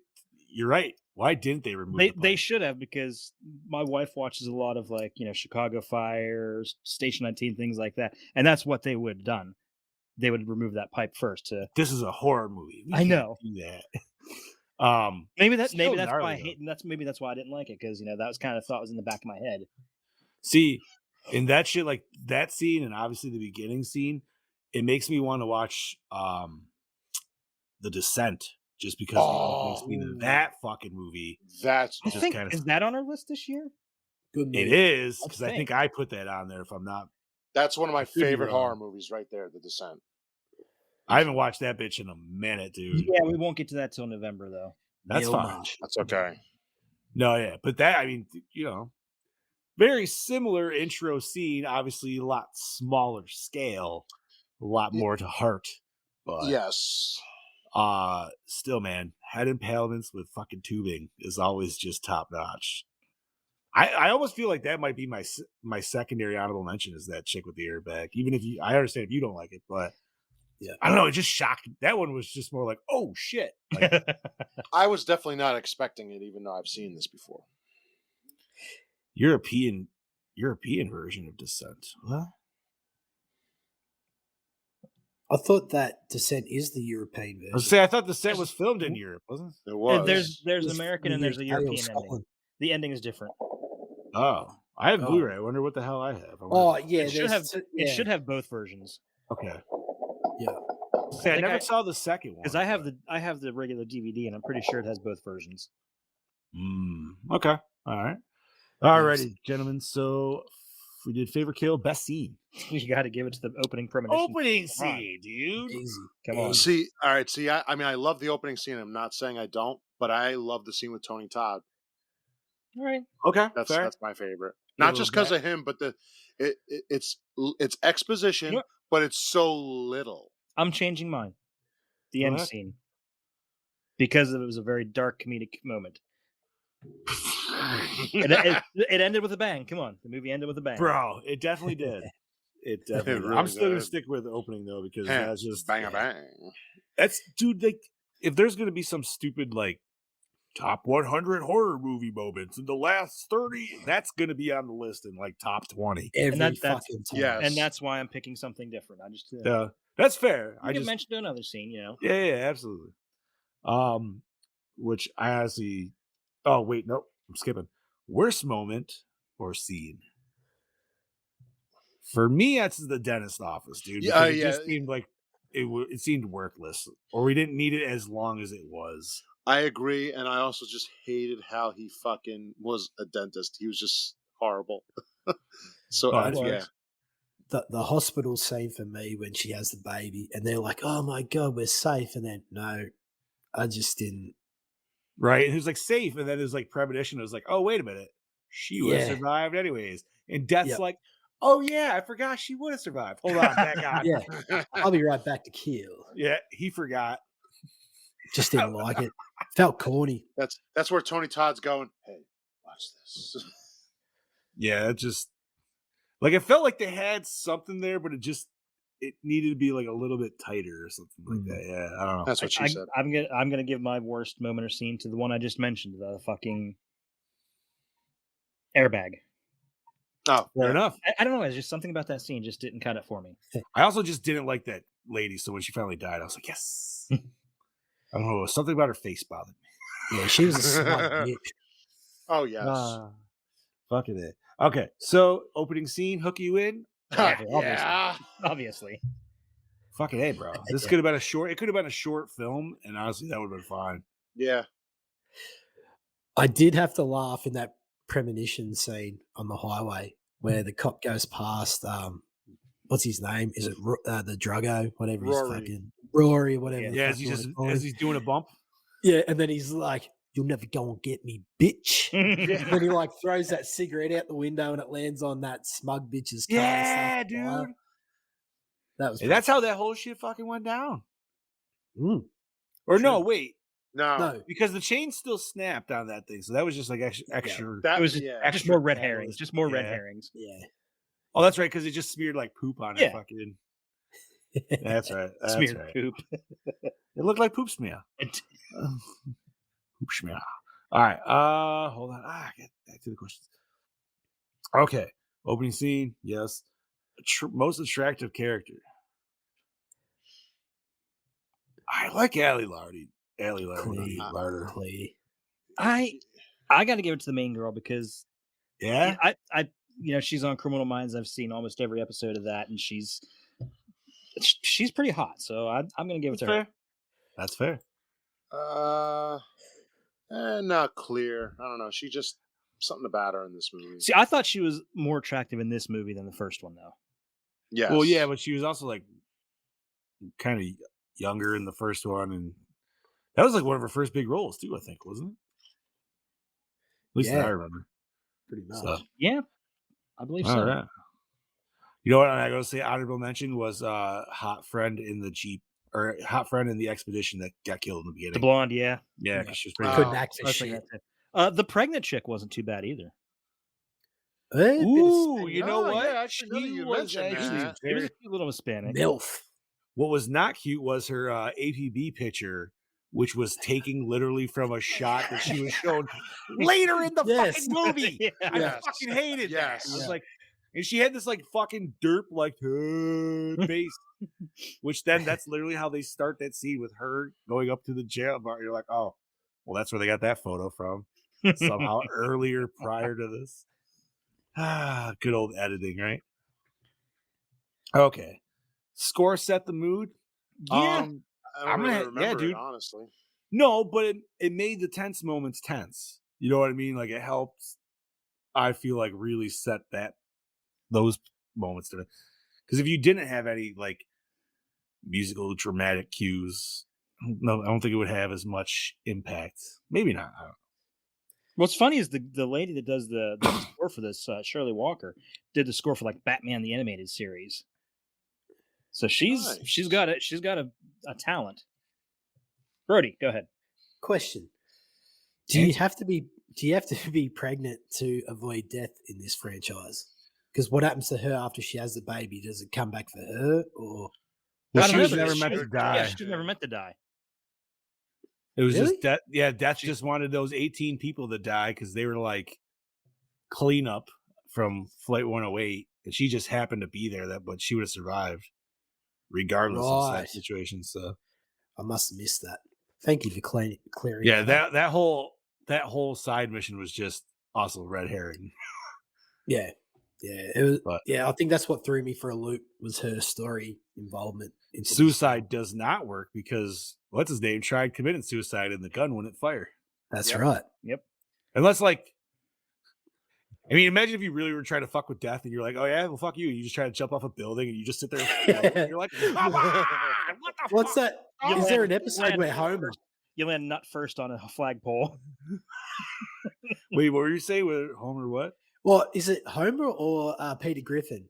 You're right. Why didn't they remove They the they pipe? should have, because my wife watches a lot of, like, Chicago Fires, Station 19, things like that, and that's what they would have done. They would remove that pipe first to. This is a horror movie. We I can't know. do that. Maybe still that's why gnarly, I hate, and that's why I didn't like it, because that was kind of thought was in the back of my head. See, in that shit, like that scene, and obviously the beginning scene, it makes me want to watch The Descent just because the opening scene of that fucking movie. That's I Just think kinda- is that on our list this year? Good It movie. is I because I think think. I put that on there. If I'm not, that's one of my could be favorite wrong. horror movies right there, The Descent. I haven't watched that bitch in a minute, dude. Yeah, we won't get to that till November though. That's Neil fine. Marsh. That's okay. No, yeah, but that, I mean, very similar intro scene. Obviously, a lot smaller scale, a lot more to heart. But Yes. still, man, head impalements with fucking tubing is always just top notch. I almost feel like that might be my secondary honorable mention is that chick with the airbag. Even if I understand if you don't like it, but Yeah. I don't know. It just shocked me. That one was just more like, oh shit. Like, I was definitely not expecting it, even though I've seen this before. European version of Descent. What? I thought that Descent is the European I was version. say I thought Descent was filmed in Europe, wasn't it? It was. There's It's American from and there's a UK or European ending. Scotland. The ending is different. Oh, I have Oh. Blu-ray. I wonder what the hell I have. Oh yeah, It should there's have yeah. it should have both versions, Okay. Yeah. See, I think never I- saw the second one because I have the regular DVD and I'm pretty sure it has both versions. Okay. All right. Alrighty, gentlemen. So we did favorite kill, best scene. You got to give it to the opening premonition. Opening Come on. scene, dude. Easy. Come on. See, all right. See, I mean, I love the opening scene. I'm not saying I don't, but I love the scene with Tony Todd. All right. Okay, That's fair. that's my favorite. Yeah, Not a just little because of him, but it's exposition, You know what? but it's so little. I'm changing mine. The Go end ahead. scene. Because it was a very dark comedic moment. It ended with a bang. Come on. The movie ended with a bang. Bro, it definitely did. It definitely did. really I'm still gonna did. stick with the opening though because Yeah, that's just bang a bang. That's dude. Like, if there's gonna be some stupid like top 100 horror movie moments in the last 30, that's gonna be on the list in like top 20. Every that's- fucking time. Yes. And that's why I'm picking something different. I just Yeah, that's fair. I I get just mentioned to another scene, yeah, absolutely. Which I honestly. Oh wait, nope. I'm skipping. Worst moment or scene. For me, that's the dentist office, dude. Yeah, Because it just yeah. seemed like it seemed worthless, or we didn't need it as long as it was. I agree, and I also just hated how he fucking was a dentist. He was just horrible. So Oh, that's yeah, The hospital scene for me when she has the baby and they're like, "Oh my god, we're safe," and then no, I just didn't. Right? And it was like safe, and then there's like premonition. It was like, oh wait a minute, she would have Yeah. survived anyways. And Death's Yep. like, oh yeah, I forgot she would have survived. Hold on, back on. Yeah, I'll be right back to kill. Yeah, he forgot. Just didn't like it. Felt corny. that's where Tony Todd's going. Hey, watch this. Yeah, it just like it felt like they had something there, but it needed to be like a little bit tighter or something like that. Yeah, I don't know. That's what she said. I'm gonna give my worst moment or scene to the one I just mentioned, the fucking airbag. Oh, Fair enough. I don't know. It's just something about that scene just didn't cut it for me. I also just didn't like that lady. So when she finally died, I was like, yes. I don't know. Something about her face bothered me. Yeah, she was a smart bitch. Oh yes. Fuck it. Okay, so opening scene, hook you in. Yeah. Obviously. Fucking A, bro. This could have been a short. It could have been a short film, and honestly, that would have been fine. Yeah. I did have to laugh in that premonition scene on the highway where the cop goes past. What's his name? Is it the Druggo? Whatever Rory. he's fucking Rory, whatever. Yeah. the Yeah, fuck you wanna call as him. he's doing a bump. Yeah, and then he's like, "You'll never go and get me, bitch." And then he like throws that cigarette out the window and it lands on that smug bitch's car. Yeah, and starts fire. dude. That was And that's how that whole shit fucking went down. Mm. Or no, wait, No, because the chain still snapped on that thing, so that was just like extra. That It was yeah. just more red catalyst. herrings. Just more red Yeah. herrings. yeah. Oh, that's right, because it just smeared like poop on it. Yeah. Fucking. That's right. That's Smeared right. poop. It looked like poop smear. It- Poop smear. All right. Hold on. Get back to the questions. Okay. Opening scene. Yes. Most attractive character. I like Allie Lardy. Larder. Clee. I got to give it to the main girl because Yeah. I she's on Criminal Minds. I've seen almost every episode of that, and she's pretty hot. So I'm gonna give it to her. That's fair. Not clear. I don't know. She just something about her in this movie. See, I thought she was more attractive in this movie than the first one, though. Yes. Well, yeah, but she was also like kind of younger in the first one, and that was like one of her first big roles too. I think, wasn't it? At least that I remember. Pretty much. So, Yeah, I believe so. all right. You know what I gotta say? Honorable mention was hot friend in the Jeep or hot friend in the expedition that got killed in the beginning. The blonde, yeah. Yeah, because she was pretty. Couldn't hot. act I for was thinking shit. that too. The pregnant chick wasn't too bad either. Ooh, you know Oh, what? yeah, actually, now that you mention that. It was a cute little Hispanic. MILF. What was not cute was her APB picture, which was taking literally from a shot that she was shown later in the Yes. fucking movie. Yeah. I Yes. fucking hated Yes. that. I was Yeah. like, and she had this like fucking derp like face, which then that's literally how they start that scene with her going up to the jail bar. You're like, oh, well, that's where they got that photo from. Somehow earlier prior to this. Good old editing, right? Okay. Score set the mood. Yeah. I don't I'm really gonna- remember dude. it, honestly. No, but it made the tense moments tense. You know what I mean? Like it helps. I feel like really set those moments to it. Because if you didn't have any like musical dramatic cues, no, I don't think it would have as much impact. Maybe not. I don't know. What's funny is the lady that does the score for this, Shirley Walker, did the score for like Batman the Animated Series. So she's Nice. got it. She's got a talent. Brody, go ahead. Question: Do you have to be pregnant to avoid death in this franchise? Because what happens to her after she has the baby? Does it come back for her, or Well, I she don't was know, but never she meant was- to die. Yeah, she was never meant to die. It was Really? just that. Yeah, Death just wanted those 18 people to die because they were like cleanup from Flight 108, and she just happened to be there. But she would have survived regardless of Right. that situation. So I must have missed that? Thank you for clearing. yeah, that up. that whole side mission was just also red herring. Yeah, it was. But- Yeah, I think that's what threw me for a loop was her story involvement in this. Suicide does not work because what's his name tried committing suicide and the gun wouldn't fire. That's Yep. right. Unless like, I mean, imagine if you really were trying to fuck with death and you're like, oh yeah, well fuck you. You just try to jump off a building and you just sit there. And you're like, come on, what the What's fuck? that? Is there an episode where Homer? You land nut first on a flagpole. Wait, what were you saying with Homer? What? Well, is it Homer or Peter Griffin?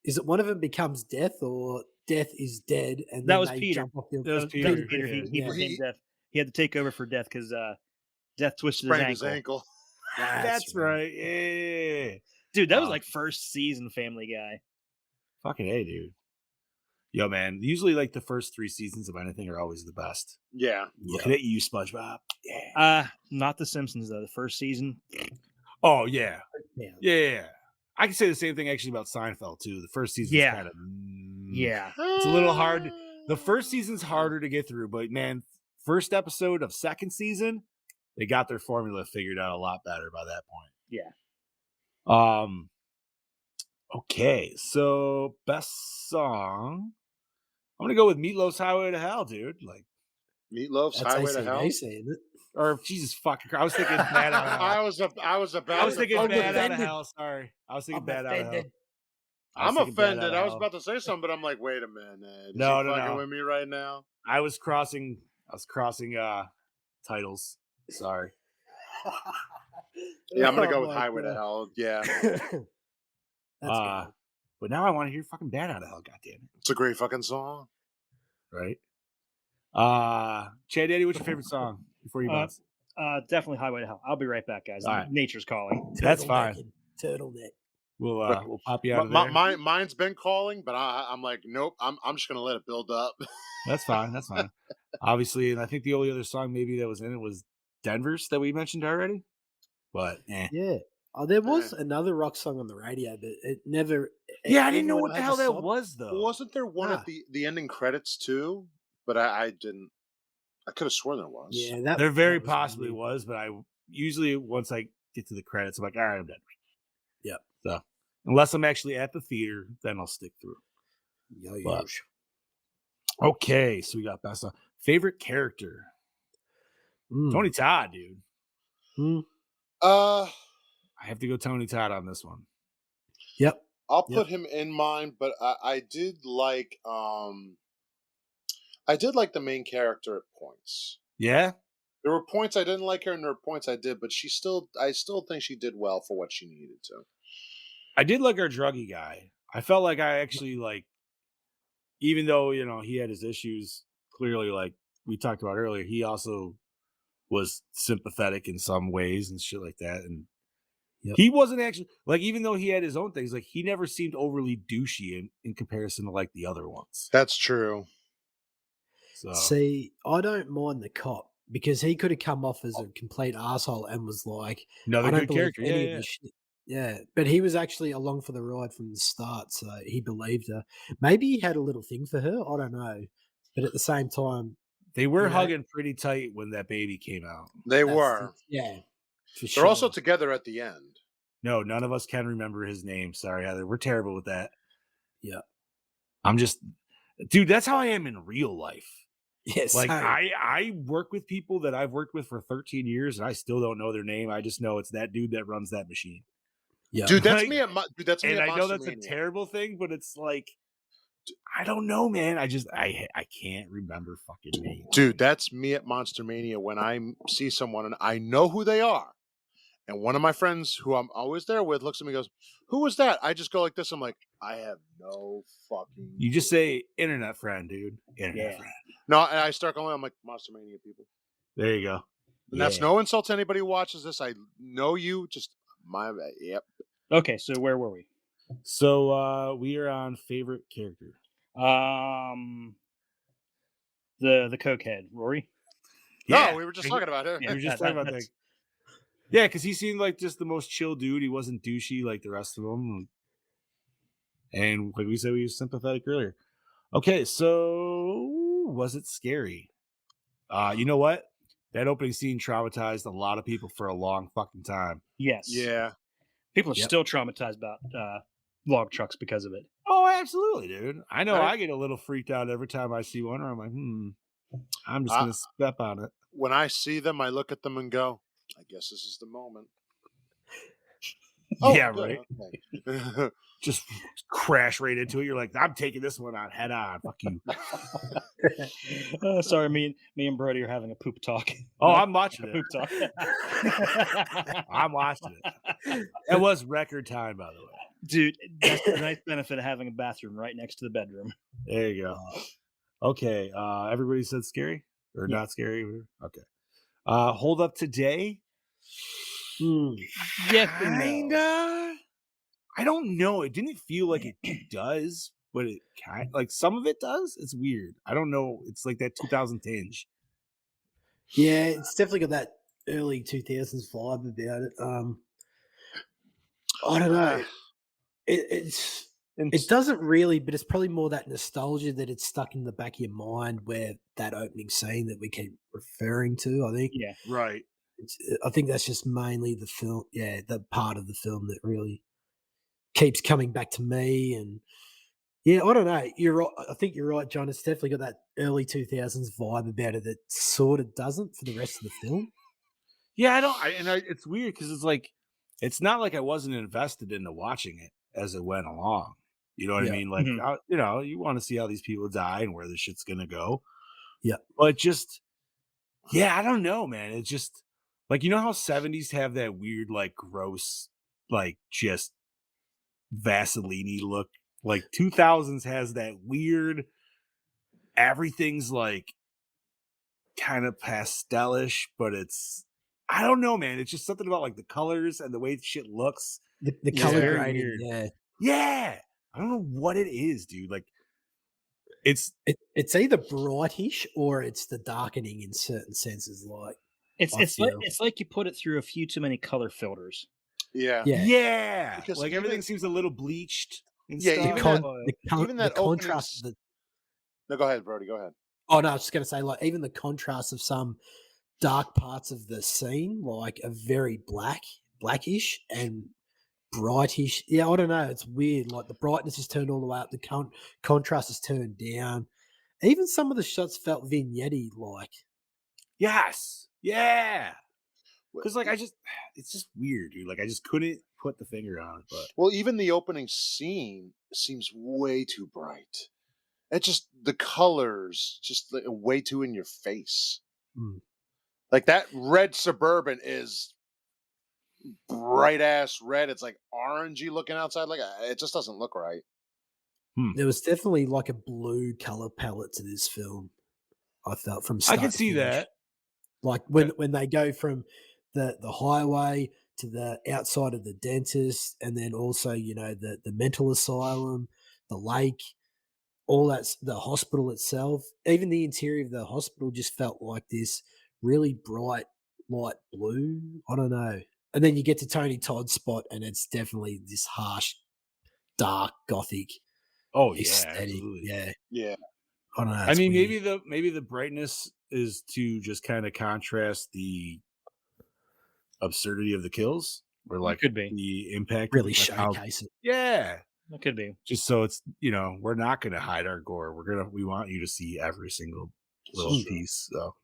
Is it one of them becomes Death or Death is dead and That then was they Peter. jump off the That was That Peter. was Peter. He Yeah. became Death. He had to take over for Death because Death twisted Sprained his his ankle. ankle. That's right. Yeah. Dude, that was Wow. like first season Family Guy. Fucking A, dude. Yo, man. Usually, like the first 3 seasons of anything are always the best. Yeah. Looking at you, SpongeBob. Yeah. Not The Simpsons though. The first season. Oh yeah. Yeah. Yeah. I can say the same thing actually about Seinfeld too. The first season, Yeah. kind of. Yeah. It's a little hard. The first season's harder to get through, but man, first episode of second season, they got their formula figured out a lot better by that point. Yeah. Okay, so best song. I'm gonna go with Meatloaf's "Highway to Hell," dude. Like, Meatloaf's That's Highway to Hell. AC/DC, isn't it? or Jesus fucking Christ, I was thinking "Bad Out of Hell." I was I was about to thinking I'm fucking. "Bad Out of offended. Hell." Sorry, I was thinking I'm "Bad Out of Hell." offended. I was I'm thinking "Bad Out offended. of I was Hell." about to say something, but I'm like, wait a minute. Is No, he no, fucking no. with me right now? I was crossing titles. Sorry. Yeah, I'm gonna go Oh with my Highway to God. Hell. Yeah, That's good. But now I want to hear fucking "Bad Out of Hell." God damn it! it's a great fucking song. Right? Chad Daddy, what's your favorite song before you bounce? Definitely Highway to Hell. I'll be right back, guys. All right. Nature's calling. That's fine. Turtleneck. We'll pop you out of there. Mine's been calling, but I'm like, nope. I'm just gonna let it build up. That's fine. That's fine. Obviously, and I think the only other song maybe that was in it was Denver's that we mentioned already. But Yeah. Oh, there was another rock song on the radio, but it never. yeah, I didn't know everyone what the had hell to that stop. was though. Wasn't there one Nah. at the ending credits too? But I didn't. I could have sworn there was. Yeah, that There very that was possibly weird. was, but I usually once I get to the credits, I'm like, all right, I'm done. Yep. So unless I'm actually at the theater, then I'll stick through. But- Okay, so we got best song. Favorite character. Tony Todd, dude. Uh, I have to go Tony Todd on this one. Yep. I'll Yep. put him in mine, but I did like the main character at points. Yeah? There were points I didn't like her, and there were points I did, but I still think she did well for what she needed to. I did like our druggy guy. I felt like I actually like, even though, he had his issues, clearly, like we talked about earlier, he also was sympathetic in some ways and shit like that. And he wasn't actually, like, even though he had his own things, like, he never seemed overly douchey in comparison to, like, the other ones. That's true. So, See, I don't mind the cop because he could have come off as a complete asshole and was like, another I don't good believe character. any Yeah, of this shit. Yeah, but he was actually along for the ride from the start, so he believed her. Maybe he had a little thing for her. I don't know, but at the same time, They were you know, hugging pretty tight when that baby came out. They that's were. yeah, for They're sure. also together at the end. No, none of us can remember his name. Sorry, Heather. We're terrible with that. Yeah. I'm just, dude, that's how I am in real life. Yes, Like, I work with people that I've worked with for 13 years, and I still don't know their name. I just know it's that dude that runs that machine. yeah, Dude, that's Like, me at that's me And at I know that's a Monster Mania. terrible thing, but it's like, I don't know, man. I can't remember fucking names. Dude, that's me at Monster Mania when I see someone and I know who they are. And one of my friends who I'm always there with looks at me and goes, "Who was that?" I just go like this. I'm like, I have no fucking. You just say internet friend, dude. Internet friend. No, and I start going, I'm like, Monster Mania people. There you go. And that's no insult to anybody who watches this. I know you. Just yep. Okay, so where were we? So we are on favorite character. The cokehead, Rory. No, we were just talking about her. We were just Yeah, talking about that. Yeah, because he seemed like just the most chill dude. He wasn't douchey like the rest of them. And like we said, he was sympathetic earlier. Okay, so was it scary? You know what? That opening scene traumatized a lot of people for a long fucking time. Yes. Yeah. People are still traumatized about log trucks because of it. Oh, absolutely, dude. I know Right. I get a little freaked out every time I see one, or I'm like, I'm just gonna step on it. When I see them, I look at them and go, I guess this is the moment. Yeah, good, right. okay. Just crash right into it. You're like, I'm taking this one on head on. Fuck you. Sorry, me and Brody are having a poop talk. Oh, I'm watching A it. poop talk. I'm watching it. It was record time, by the way. Dude, that's the nice benefit of having a bathroom right next to the bedroom. There you go. Okay. Everybody said scary or not scary? Okay. Hold Up Today. Yes and no. Kinda. I don't know. It didn't feel like it does, but it kind like some of it does. It's weird. I don't know. It's like that 2000 tinge. Yeah, it's definitely got that early 2000s vibe about it. I don't know. It doesn't really, but it's probably more that nostalgia that it's stuck in the back of your mind where that opening scene that we keep referring to, I think. Yeah. Right. I think that's just mainly the film, the part of the film that really keeps coming back to me. And yeah, I don't know. You're right. I think you're right, John. It's definitely got that early 2000s vibe about it that sort of doesn't for the rest of the film. Yeah, I don't. It's weird because it's like, it's not like I wasn't invested into watching it as it went along. You know what I Yeah. mean? Like, Mhm. you know, you want to see how these people die and where this shit's gonna go. Yeah. But just, yeah, I don't know, man. It's just like, you know how 70s have that weird, like, gross, like, just Vaseline look. Like 2000s has that weird. Everything's like kind of pastelish, but I don't know, man. It's just something about like the colors and the way shit looks. The It's color very grading, weird. yeah. Yeah. I don't know what it is, dude. Like it's It's either brightish or it's the darkening in certain senses. Like It's I it's like feel, it's like you put it through a few too many color filters. Yeah. yeah, yeah. Because Like even- everything seems a little bleached and Yeah, stuff. even con- that- even that the opening contrast of the. No, go ahead, Brody. Go ahead. Oh no, I was just gonna say, like, even the contrast of some dark parts of the scene, like, are very blackish and brightish. Yeah, I don't know. It's weird. Like the brightness is turned all the way up, the contrast is turned down. Even some of the shots felt vignette like. Yes. Yeah. Well, Because like it's just weird, dude. Like I just couldn't put the finger on it. But Well, even the opening scene seems way too bright. It just the colors just like, way too in your face. Mm. Like that red Suburban is bright ass red. It's like orangey looking outside. Like it just doesn't look right. There was definitely like a blue color palette to this film. I felt from I start can to see finish. that. Like when they go from the highway to the outside of the dentist, and then also the mental asylum, the lake, all that's the hospital itself. Even the interior of the hospital just felt like this really bright light blue. I don't know. And then you get to Tony Todd's spot, and it's definitely this harsh, dark, gothic Oh yeah, aesthetic. absolutely. Yeah, Yeah. I don't know. I it's mean, weird. maybe the brightness is to just kind of contrast the absurdity of the kills, or like Could be. the impact, Really like how, showcase it. yeah, It could be. just so it's we're not gonna hide our gore. We want you to see every single little Sure. piece. So,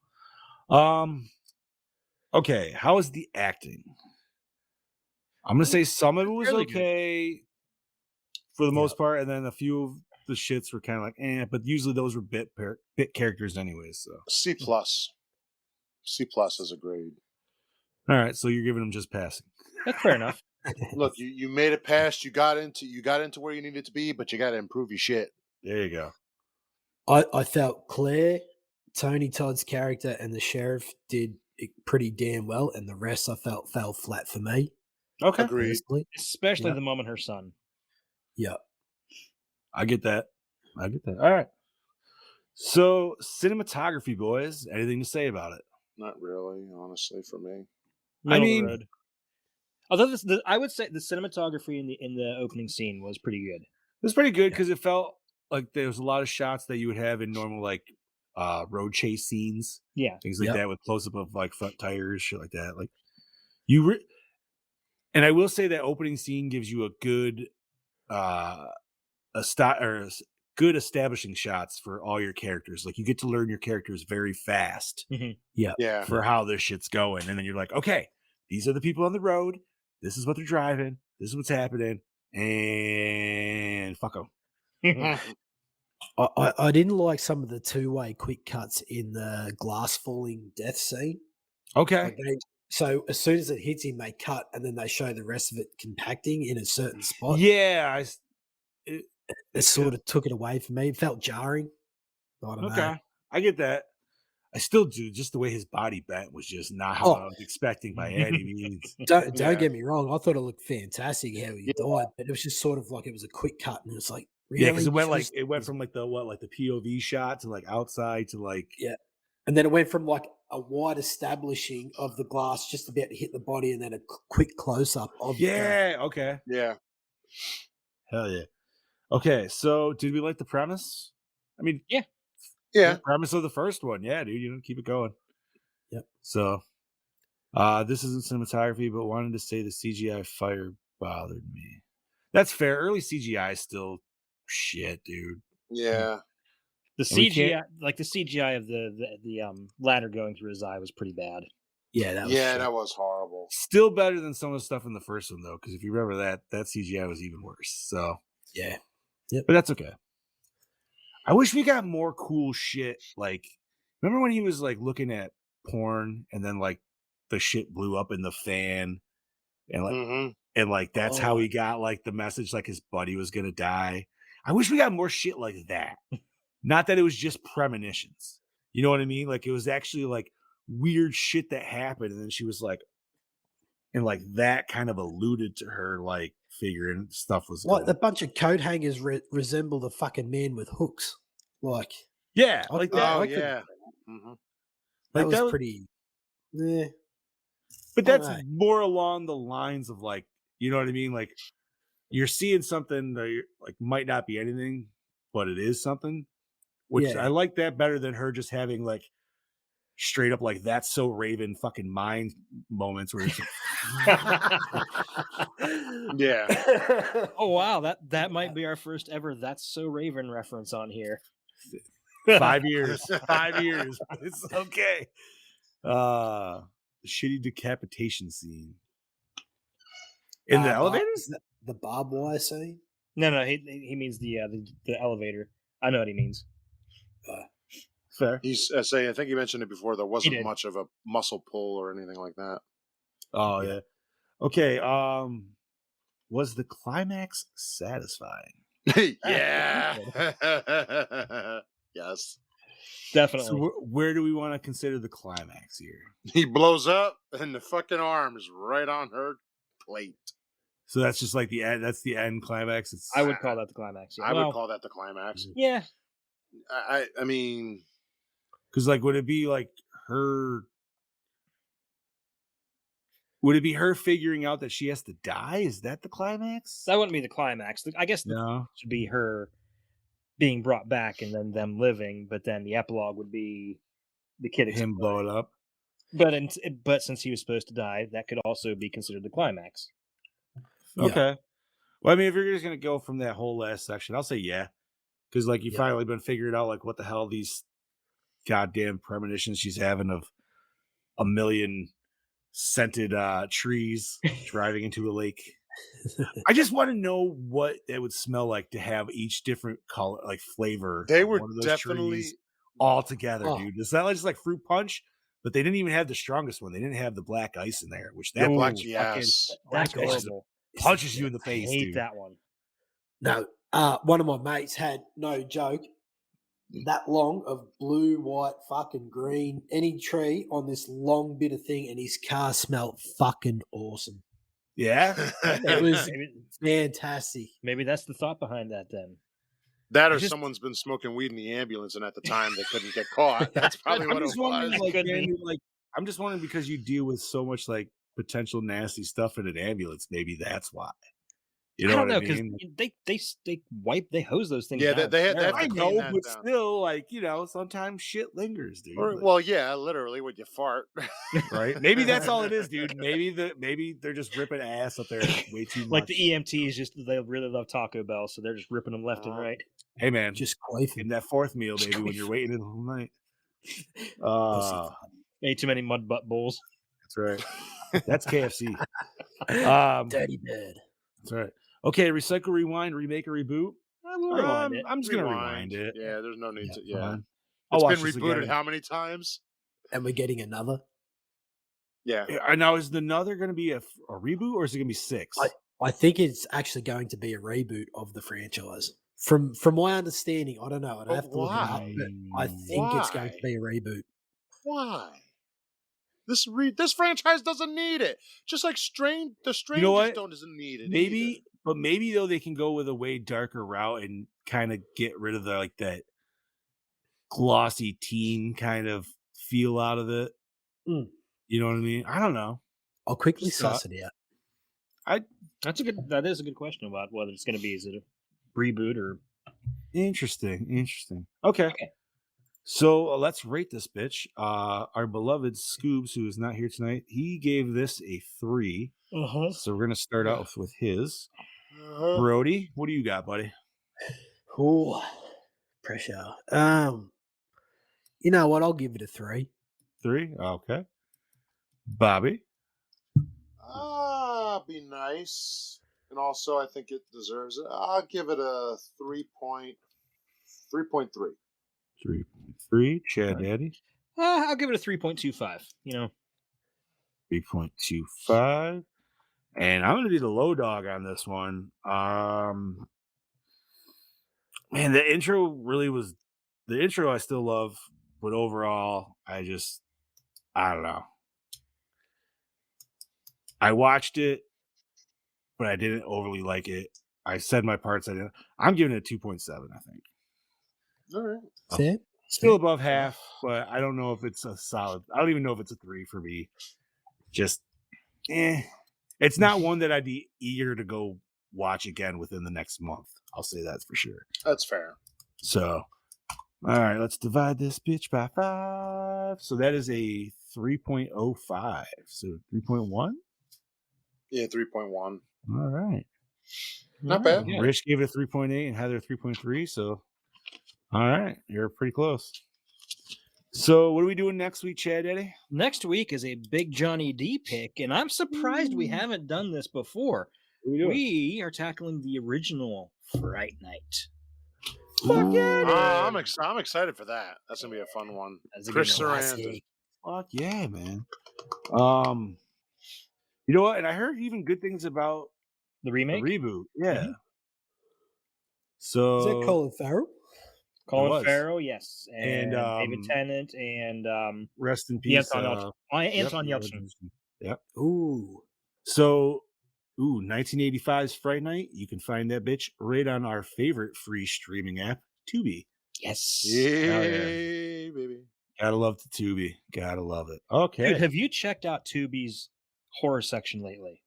okay, how is the acting? I'm gonna say some of it was Fairly good. okay for the Yeah. most part, and then a few of the shits were kind of like, but usually those were bit characters anyways. So, C plus. C plus is a grade. all right, so you're giving them just passing. That's fair enough. Look, you made it past. You got into where you needed to be, but you got to improve your shit. There you go. I felt Claire, Tony Todd's character, and the sheriff did it pretty damn well, and the rest I felt fell flat for me. Okay, Agreed. Personally. Especially Yeah. the moment her son. Yeah. I get that. All right. So cinematography, boys. Anything to say about it? Not really, honestly, for me. I Middle mean- road. Although I would say the cinematography in the opening scene was pretty good. It was pretty good because it felt like there was a lot of shots that you would have in normal like road chase scenes, Yeah. things like Yep. that, with close up of like front tires, shit like that. Like and I will say that opening scene gives you a good good establishing shots for all your characters. Like you get to learn your characters very fast Yeah. for how this shit's going, and then you're like, okay, these are the people on the road. This is what they're driving. This is what's happening, and fuck them. I didn't like some of the two-way quick cuts in the glass falling death scene. Okay. Like so as soon as it hits him, they cut, and then they show the rest of it compacting in a certain spot. Yeah. It sort of took it away from me. It felt jarring. I don't know. Okay. I get that. I still do. Just the way his body bent was just not how I was expecting by any means. Don't Yeah. get me wrong. I thought it looked fantastic how he died, but it was just sort of like it was a quick cut, and it was like, really? Yeah, because it went Just- from like the POV shot to like outside to like and then it went from like a wide establishing of the glass just about to hit the body, and then a quick close up of okay. Yeah. Hell yeah. Okay, so did we like the premise? I mean, Yeah. the premise of the first one. Yeah, dude, keep it going. Yep. So this isn't cinematography, but wanted to say the CGI fire bothered me. That's fair. Early CGI is still shit, dude. Yeah. The And we can't- CGI, like the CGI of the ladder going through his eye, was pretty bad. Yeah, that was Yeah, shit. that was horrible. Still better than some of the stuff in the first one, though, because if you remember that CGI was even worse. So, Yeah. but that's okay. I wish we got more cool shit. Like, remember when he was like looking at porn and then like the shit blew up in the fan and like Mm-hmm. that's how he got like the message like his buddy was gonna die. I wish we got more shit like that. Not that it was just premonitions. You know what I mean? Like it was actually like weird shit that happened, and then she was like, and like that kind of alluded to her like figuring stuff was Like the going. bunch of coat hangers resemble the fucking man with hooks. Like, Yeah, I like could- that. Oh I could- yeah. Mm-hmm. that was that pretty. Yeah. But I that's don't know. more along the lines of like, you know what I mean? Like you're seeing something that you're, like might not be anything, but it is something. Which Yeah. I like that better than her just having like straight up like that's so Raven fucking mind moments where it's Yeah. Oh wow, that might be our first ever "That's So Raven" reference on here. 5 years. 5 years. It's okay. The shitty decapitation scene. In the elevators? Is that the barbed wire scene? No, he means the elevator. I know what he means. Fair. He's saying. I think you mentioned it before. There wasn't did. much of a muscle pull or anything like that. Oh yeah. Okay. Was the climax satisfying? Yeah. Yes. Definitely. So where do we want to consider the climax here? He blows up, and the fucking arm is right on her plate. So that's just like the end. That's the end climax. It's, I would call that the climax. Yeah. I Well, would call that the climax. yeah. I mean, because like, would it be like her? Would it be her figuring out that she has to die? Is that the climax? That wouldn't be the climax. I guess the No. should be her being brought back and then them living, but then the epilogue would be the kid Him blow it up. But since he was supposed to die, that could also be considered the climax. Yeah. Okay. Well, I mean, if you're just gonna go from that whole last section, I'll say yeah, because like you finally been figuring out like what the hell these goddamn premonitions she's having of a million scented trees driving into a lake. I just want to know what it would smell like to have each different color, like flavor. they of were one of those definitely trees all together, Oh. dude. It's not like just like fruit punch, but they didn't even have the strongest one. They didn't have the black ice in there, which that black. fucking Yes. That's Black ice horrible. punches you in the I face, hate dude. that one. No, one of my mates had, no joke, that long of blue, white, fucking green, any tree on this long bit of thing, and his car smelled fucking awesome. Yeah, It was Maybe, fantastic. maybe that's the thought behind that then. That or just- someone's been smoking weed in the ambulance, and at the time they couldn't get caught. That's probably I'm what it just wondering, was. like, Could be. Andy, like, I'm just wondering because you deal with so much like potential nasty stuff in an ambulance. Maybe that's why. You know I don't what know I because mean? they hose those things. Yeah, down. they have I to know, clean that but down. still, like sometimes shit lingers, dude. Or, like, well, yeah, literally when you fart. right? Maybe that's all it is, dude. Maybe they're just ripping ass up there way too much. Like the EMTs, they really love Taco Bell, so they're just ripping them left and right. Hey man, Just quaffing. in that fourth meal, baby, when you're waiting in the whole night. Pussy. Ate too many mud butt bowls. That's right. That's KFC. Dirty bird. That's right. Okay, recycle, rewind, remake, or reboot. We'll rewind it. I'm just gonna rewind it. Yeah, there's no need to. Fine. Yeah, I'll it's watch been this rebooted again. how many times? And we're getting another. Yeah, Now is another going to be a reboot, or is it going to be 6? I think it's actually going to be a reboot of the franchise. From my understanding, I don't know. I'd But have to look it up, why? but I think it's going to Why? be a reboot. why? This franchise doesn't need it. Just like the Strangers what? doesn't need it. Maybe, but maybe though they can go with a way darker route and kind of get rid of that glossy teen kind of feel out of it. Mm. You know what I mean? I don't know. I'll quickly Just suss it out. That is a good question about whether it's going to be, is it a reboot or Interesting. Okay. So let's rate this bitch. Our beloved Scoobs, who is not here tonight, he gave this a 3. So we're gonna start out with his. Brody, what do you got, buddy? Oh, pressure. You know what? I'll give it a 3. 3? Okay. Bobby? Be nice. And also, I think it deserves it. I'll give it a 3.3. 3.3. Chad Daddy? I'll give it a 3.25. 3.25. And I'm going to be the low dog on this one. Man, the intro I still love, but overall, I don't know. I watched it, but I didn't overly like it. I said my parts. I'm giving it a 2.7, I think. All right. Sam? Still above half, but I don't know if it's a solid. I don't even know if it's a 3 for me. Just, It's not one that I'd be eager to go watch again within the next month. I'll say that for sure. That's fair. So, all right, let's divide this bitch by 5. So that is a 3.05. So 3.1? Yeah, 3.1. All right. Not bad. Yeah. Rich gave it a 3.8 and Heather 3.3. So, all right, you're pretty close. So, what are we doing next week, Chad Eddie? Next week is a big Johnny D pick, and I'm surprised we haven't done this before. We are tackling the original Fright Night. Fuck yeah! I'm excited for that. That's gonna be a fun one. That's a Chris good one. Sarandon. Fuck yeah, man. You know what? And I heard even good things about The the remake? reboot. Yeah. Mhm. So Is that Colin Farrell? Colin was. Farrell, yes. And, David Tennant and rest in peace. Anton Yelchin. Yep. Ooh. So, 1985's Fright Night. You can find that bitch right on our favorite free streaming app, Tubi. Yes. Yeah, yeah. baby. Gotta love the Tubi. Gotta love it. Okay. Dude, have you checked out Tubi's horror section lately?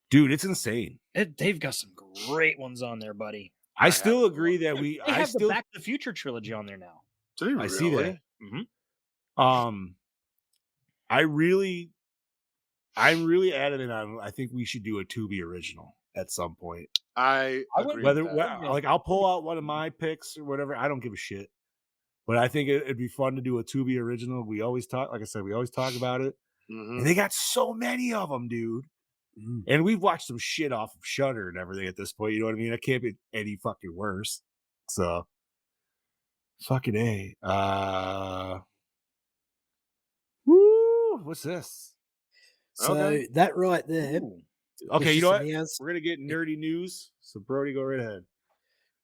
Dude, it's insane. They've got some great ones on there, buddy. I still agree that They have the Back to the Future trilogy on there now. Did he really? I see that. Mm-hmm. I'm really adamant on. I think we should do a Tubi original at some point. I would- agree with that. Like I'll pull out one of my picks or whatever. I don't give a shit. But I think it'd be fun to do a Tubi original. We always talk, like I said, we always talk about it. Mhm. And they got so many of them, dude. And we've watched some shit off of Shudder and everything at this point. You know what I mean? It can't be any fucking worse. So, fucking A. Woo! What's this? So Okay. that right there. Ooh. Okay, you know what? Announced. We're gonna get nerdy news. So Brody, go right ahead.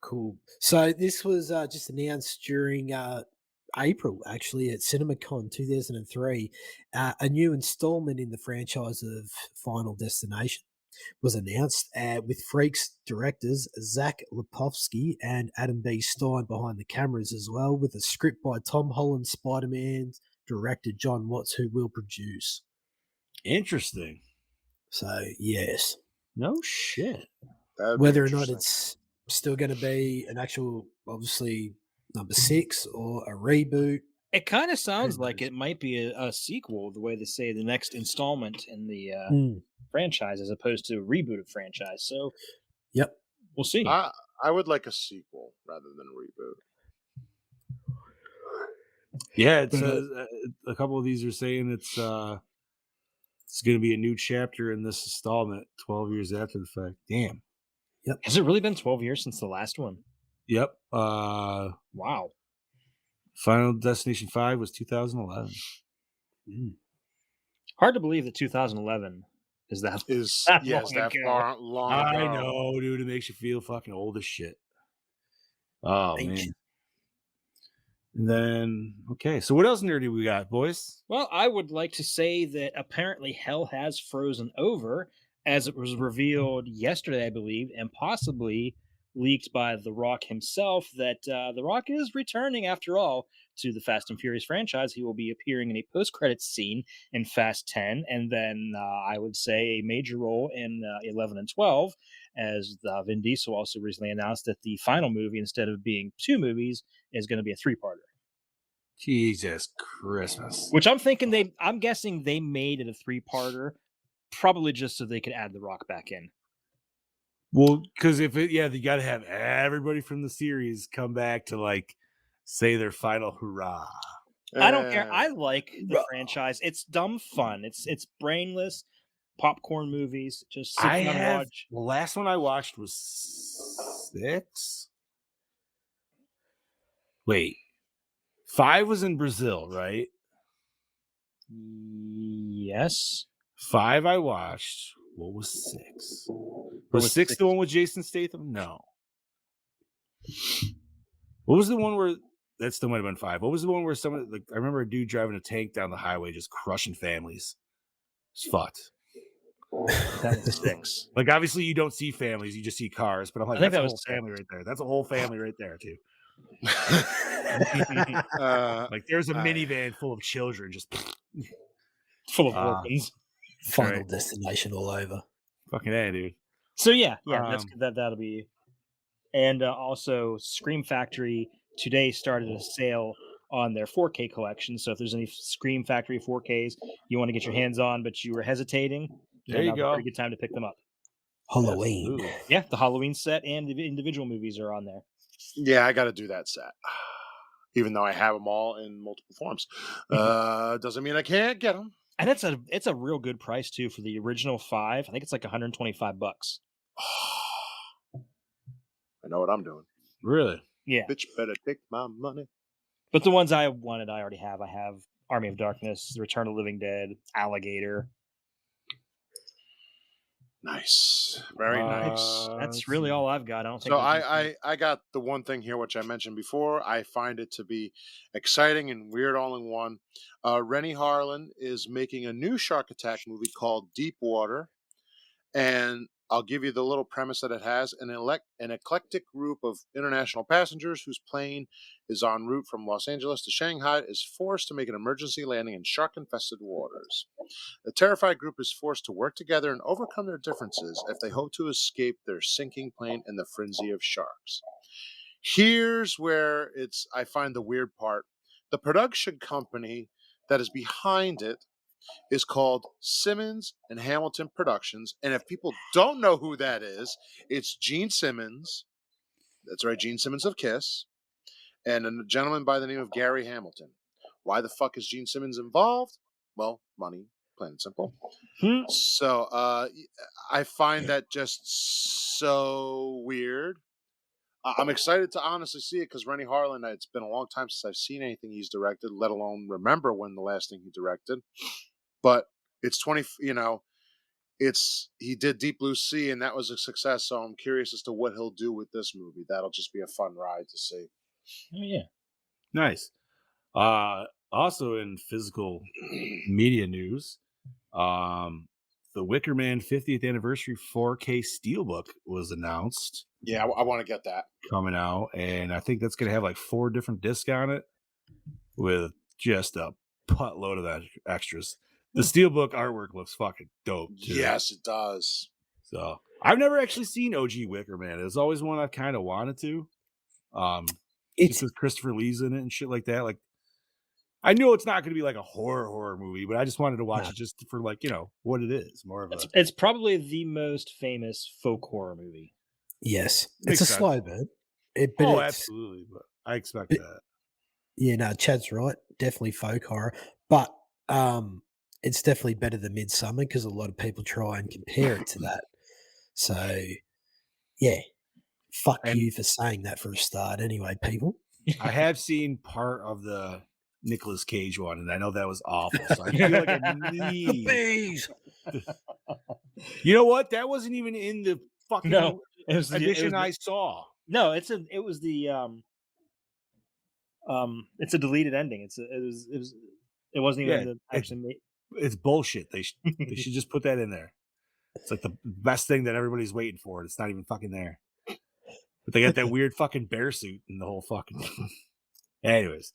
Cool. So this was just announced during April, actually, at CinemaCon 2003. A new installment in the franchise of Final Destination was announced with Freaks directors Zach Lipovsky and Adam B. Stein behind the cameras as well, with a script by Tom Holland Spider-Man director John Watts, who will produce. Interesting. So, yes. No shit. That'd be Whether or not interesting. it's still going to be an actual, obviously, number 6 or a reboot. It kind of sounds Who like knows? it might be a sequel, the way they say the next installment in the Mm. franchise, as opposed to a reboot of franchise. So, Yep. we'll see. I would like a sequel rather than a reboot. Yeah, it But, says a couple of these are saying it's going to be a new chapter in this installment 12 years after the fact. Damn. Has it really been 12 years since the last one? Yep. Wow. Final Destination 5 was 2011. Hard to believe that 2011 is that. Is That yes, long that ago. far long ago. I know, dude. It makes you feel fucking old as shit. Oh, Thank man. you. And then, okay. So what else nerdy we got, boys? Well, I would like to say that apparently hell has frozen over, as it was revealed yesterday, I believe, and possibly leaked by The Rock himself, that The Rock is returning, after all, to the Fast and Furious franchise. He will be appearing in a post-credits scene in Fast 10, and then I would say a major role in 11 and 12, as Vin Diesel also recently announced that the final movie, instead of being 2 movies, is going to be a 3-parter. Jesus Christmas. Which I'm guessing they made it a 3-parter, probably just so they could add The Rock back in. Well, because you got to have everybody from the series come back to like say their final hurrah. I don't care. I Eh, like the franchise. It's dumb fun. It's brainless popcorn movies. Just sit down and watch. The last one I watched was 6. Wait, 5 was in Brazil, right? Yes. 5 I watched. What was 6? Was 6 the one with Jason Statham? No. What was the one where that still might have been 5? What was the one where someone like I remember a dude driving a tank down the highway just crushing families? It's fucked. That was 6. Like obviously you don't see families, you just see cars, but I'm like, I think that's that a was whole 6. family right there. That's a whole family right there too. Like there's a minivan full of children just Full of orphans. Final right. Destination all over. Fucking A, dude. So yeah, that'll be. And also, Scream Factory today started a sale on their 4K collection. So if there's any Scream Factory 4Ks you want to get your hands on, but you were hesitating, There you now's a go. pretty good time to pick them up. Halloween. Absolutely. Yeah, the Halloween set and the individual movies are on there. Yeah, I got to do that set. Even though I have them all in multiple forms. Doesn't mean I can't get them. And it's a real good price too for the original 5. I think it's like $125. I know what I'm doing. Really? Yeah. Bitch better take my money. But the ones I wanted, I already have. I have Army of Darkness, The Return of the Living Dead, Alligator. Nice. Very nice. That's really all I've got. I don't think. So I got the one thing here which I mentioned before. I find it to be exciting and weird all in one. Rennie Harlan is making a new shark attack movie called Deep Water, and I'll give you the little premise that it has. An eclectic group of international passengers whose plane is en route from Los Angeles to Shanghai is forced to make an emergency landing in shark-infested waters. The terrified group is forced to work together and overcome their differences if they hope to escape their sinking plane in the frenzy of sharks. Here's where I find the weird part. The production company that is behind it is called Simmons and Hamilton Productions. And if people don't know who that is, it's Gene Simmons. That's right, Gene Simmons of Kiss. And a gentleman by the name of Gary Hamilton. Why the fuck is Gene Simmons involved? Well, money, plain and simple. So I find that just so weird. I'm excited to honestly see it because Rennie Harlan, it's been a long time since I've seen anything he's directed, let alone remember when the last thing he directed. But it's he did Deep Blue Sea and that was a success. So I'm curious as to what he'll do with this movie. That'll just be a fun ride to see. Oh yeah, nice. Also in physical media news, the Wicker Man 50th anniversary 4K Steelbook was announced. Yeah, I want to get that coming out, and I think that's going to have like 4 different discs on it with just a buttload of extras. The Steelbook artwork looks fucking dope too. Yes, it does. So I've never actually seen OG Wicker Man. It was always one I kind of wanted to. Just with Christopher Lee's in it and shit like that. Like, I know it's not going to be like a horror movie, but I just wanted to watch it just for like what it is. More of it's probably the most famous folk horror movie. Yes, it's a slow burn. Absolutely, but I expect that. Yeah, no, Chad's right. Definitely folk horror, but it's definitely better than Midsummer because a lot of people try and compare it to that. So, yeah, fuck you for saying that for a start. Anyway, people. I have seen part of the Nicolas Cage one, and I know that was awful. So I feel like I need the bees. You know what? That wasn't even in the fucking edition I saw. No, it was the it's a deleted ending. It wasn't even actually. It's bullshit. They should just put that in there. It's like the best thing that everybody's waiting for. It's not even fucking there. But they got that weird fucking bear suit and the whole fucking. Anyways,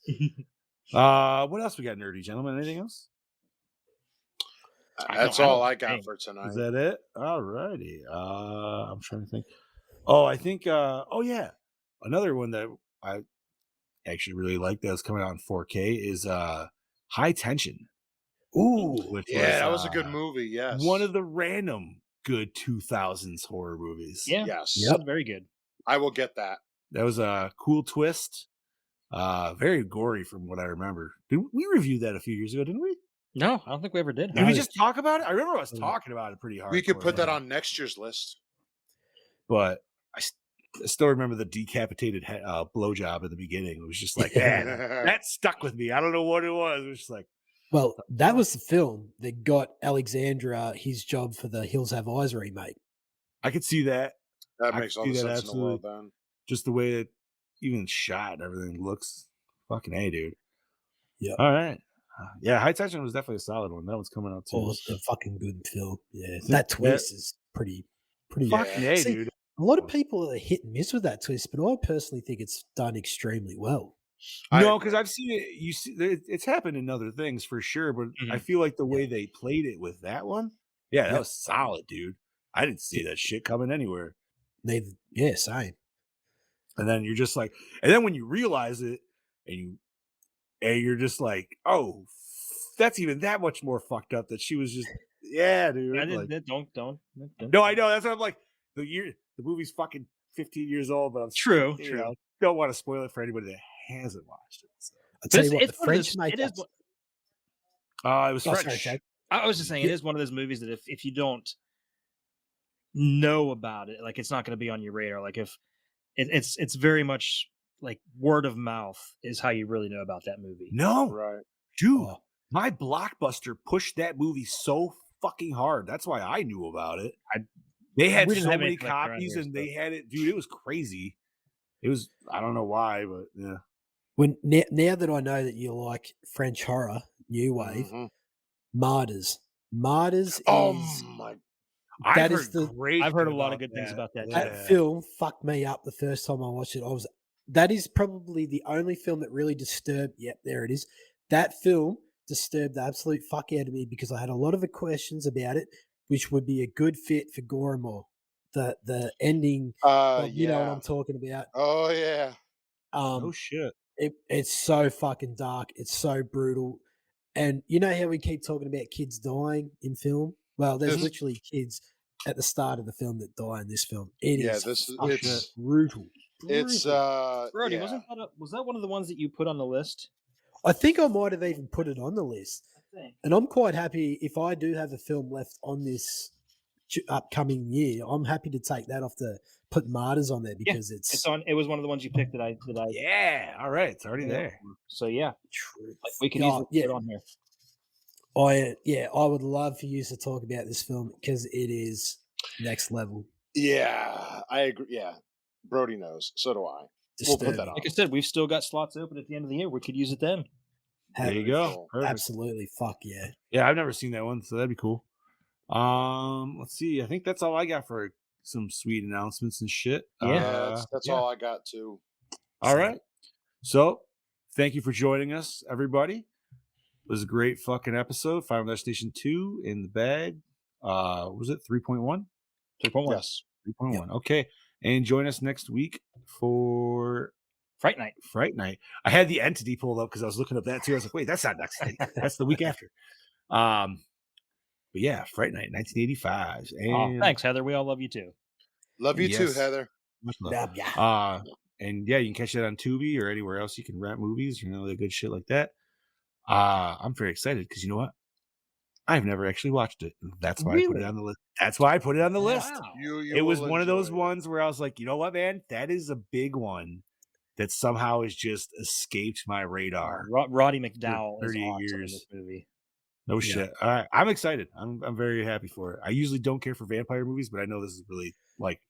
what else we got, nerdy gentlemen? Anything else? That's all I got for tonight. Is that it? All righty. I'm trying to think. Oh, I think. Another one that I actually really like that's coming out in 4K is High Tension. Ooh, that was a good movie. Yes, one of the random good 2000s horror movies. Yeah. Yes. Yep. Very good. I will get that. That was a cool twist. Very gory from what I remember. We reviewed that a few years ago, didn't we? No, I don't think we ever did. Did we just talk about it? I remember us Yeah. talking about it pretty hard. We could put that on next year's list. But I still remember the decapitated blowjob at the beginning. It was just like, man, that stuck with me. I don't know what it was. It was just like, Well, that was the film that got Alexandra his job for the Hills Have Eyes remake. I could see that. That I makes can all the see that, sense in the world, then. Just the way it even shot and everything looks. Fucking A, dude. Yeah. All right. Yeah, High Tension was definitely a solid one. That one's coming out too. Oh, it's a fucking good film. Yeah, that twist is pretty. Fucking A, See, dude. a lot of people are hit and miss with that twist, but I personally think it's done extremely well. No, because I've seen it. You see, it's happened in other things for sure, but I feel like the way they played it with that one, that was solid, dude. I didn't see that shit coming anywhere. Neither, yeah, same. And then you're just like, and then when you realize it, and you're just like, oh, that's even that much more fucked up. That she was just, yeah, dude. Don't. No, I know. That's what I'm like. The movie's fucking 15 years old, but I'm True. Don't want to spoil it for anybody that hasn't watched it. So. I'll tell you what, the French make it that. It was Oh, French. sorry, Jake. I was just saying, it is one of those movies that if you don't know about it, like it's not going to be on your radar. Like if it's very much like word of mouth is how you really know about that movie. No, Right. dude, my Blockbuster pushed that movie so fucking hard. That's why I knew about it. They had We didn't so have many anything like that around copies, here, and so. they had it, dude. It was crazy. It was, I don't know why, but yeah. When now that I know that you like French horror, new wave, Mhm. Martyrs. Martyrs Oh is my! I've is heard great. I've heard a shit lot of about good things about that. that film fucked me up the first time I watched it. That is probably the only film that really disturbed. Yep, there it is. That film disturbed the absolute fuck out of me because I had a lot of questions about it, which would be a good fit for Gore N More. The ending, you know what I'm talking about. Oh yeah. Oh shit. It's so fucking dark. It's so brutal. And you know how we keep talking about kids dying in film? Well, there's Yes. literally kids at the start of the film that die in this film. It Yeah, is it's brutal. it's Brody, yeah. was that one of the ones that you put on the list? I think I might have even put it on the list. And I'm quite happy if I do have a film left on this upcoming year. I'm happy to take that off put Martyrs on there because It's on. It was one of the ones you picked that I. Yeah. All right. It's already there. So yeah, True. like we can easily put it on here. I would love for you to talk about this film because it is next level. Yeah, I agree. Yeah, Brody knows. So do I. We'll put that Disturbing. on. Like I said, we've still got slots open at the end of the year. We could use it then. There you go. Perfect. Absolutely. Fuck yeah. Yeah, I've never seen that one, so that'd be cool. Let's see. I think that's all I got for some sweet announcements and shit. Yeah, that's all I got too. All right. So, thank you for joining us, everybody. It was a great fucking episode. Final Destination 2 in the bag. Was it 3.1? 3.1. Yes. 3.1. Yep. Okay. And join us next week for Fright Night. Fright Night. I had the entity pulled up because I was looking up that too. I was like, wait, that's not next week. That's the week after. But yeah, Fright Night, 1985. And Thanks, Heather. We all love you too. Love you too, Yes. Heather. much love. And yeah, you can catch that on Tubi or anywhere else you can rent movies, the good shit like that. I'm very excited because you know what? I've never actually watched it. That's why I put it on the list. That's why I put it on the list. Wow. It was one of those ones where I was like, you know what, man? That is a big one that somehow has just escaped my radar. Roddy McDowell is 38 awesome in years. this movie. No shit. All right. I'm excited. I'm very happy for it. I usually don't care for vampire movies, but I know this is really like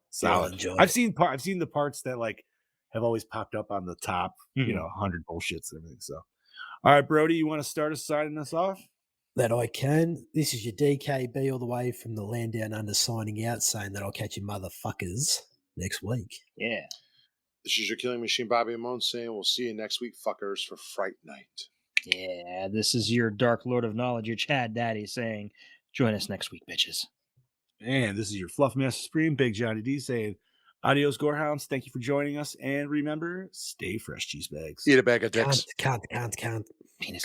solid. I've seen the parts that like have always popped up on the top, 100 bullshits and everything. So, all right, Brody, you want to start us signing us off? That I can. This is your DKB all the way from the land down under signing out, saying that I'll catch you motherfuckers next week. Yeah. This is your Killing Machine, Bobby Amone, saying we'll see you next week, fuckers, for Fright Night. Yeah. This is your Dark Lord of Knowledge, your Chad Daddy, saying, join us next week, bitches. And this is your Fluff Master Supreme, Big Johnny D, saying, adios, Gorehounds. Thank you for joining us. And remember, stay fresh, cheese bags. Eat a bag of dicks. Can't. Penis.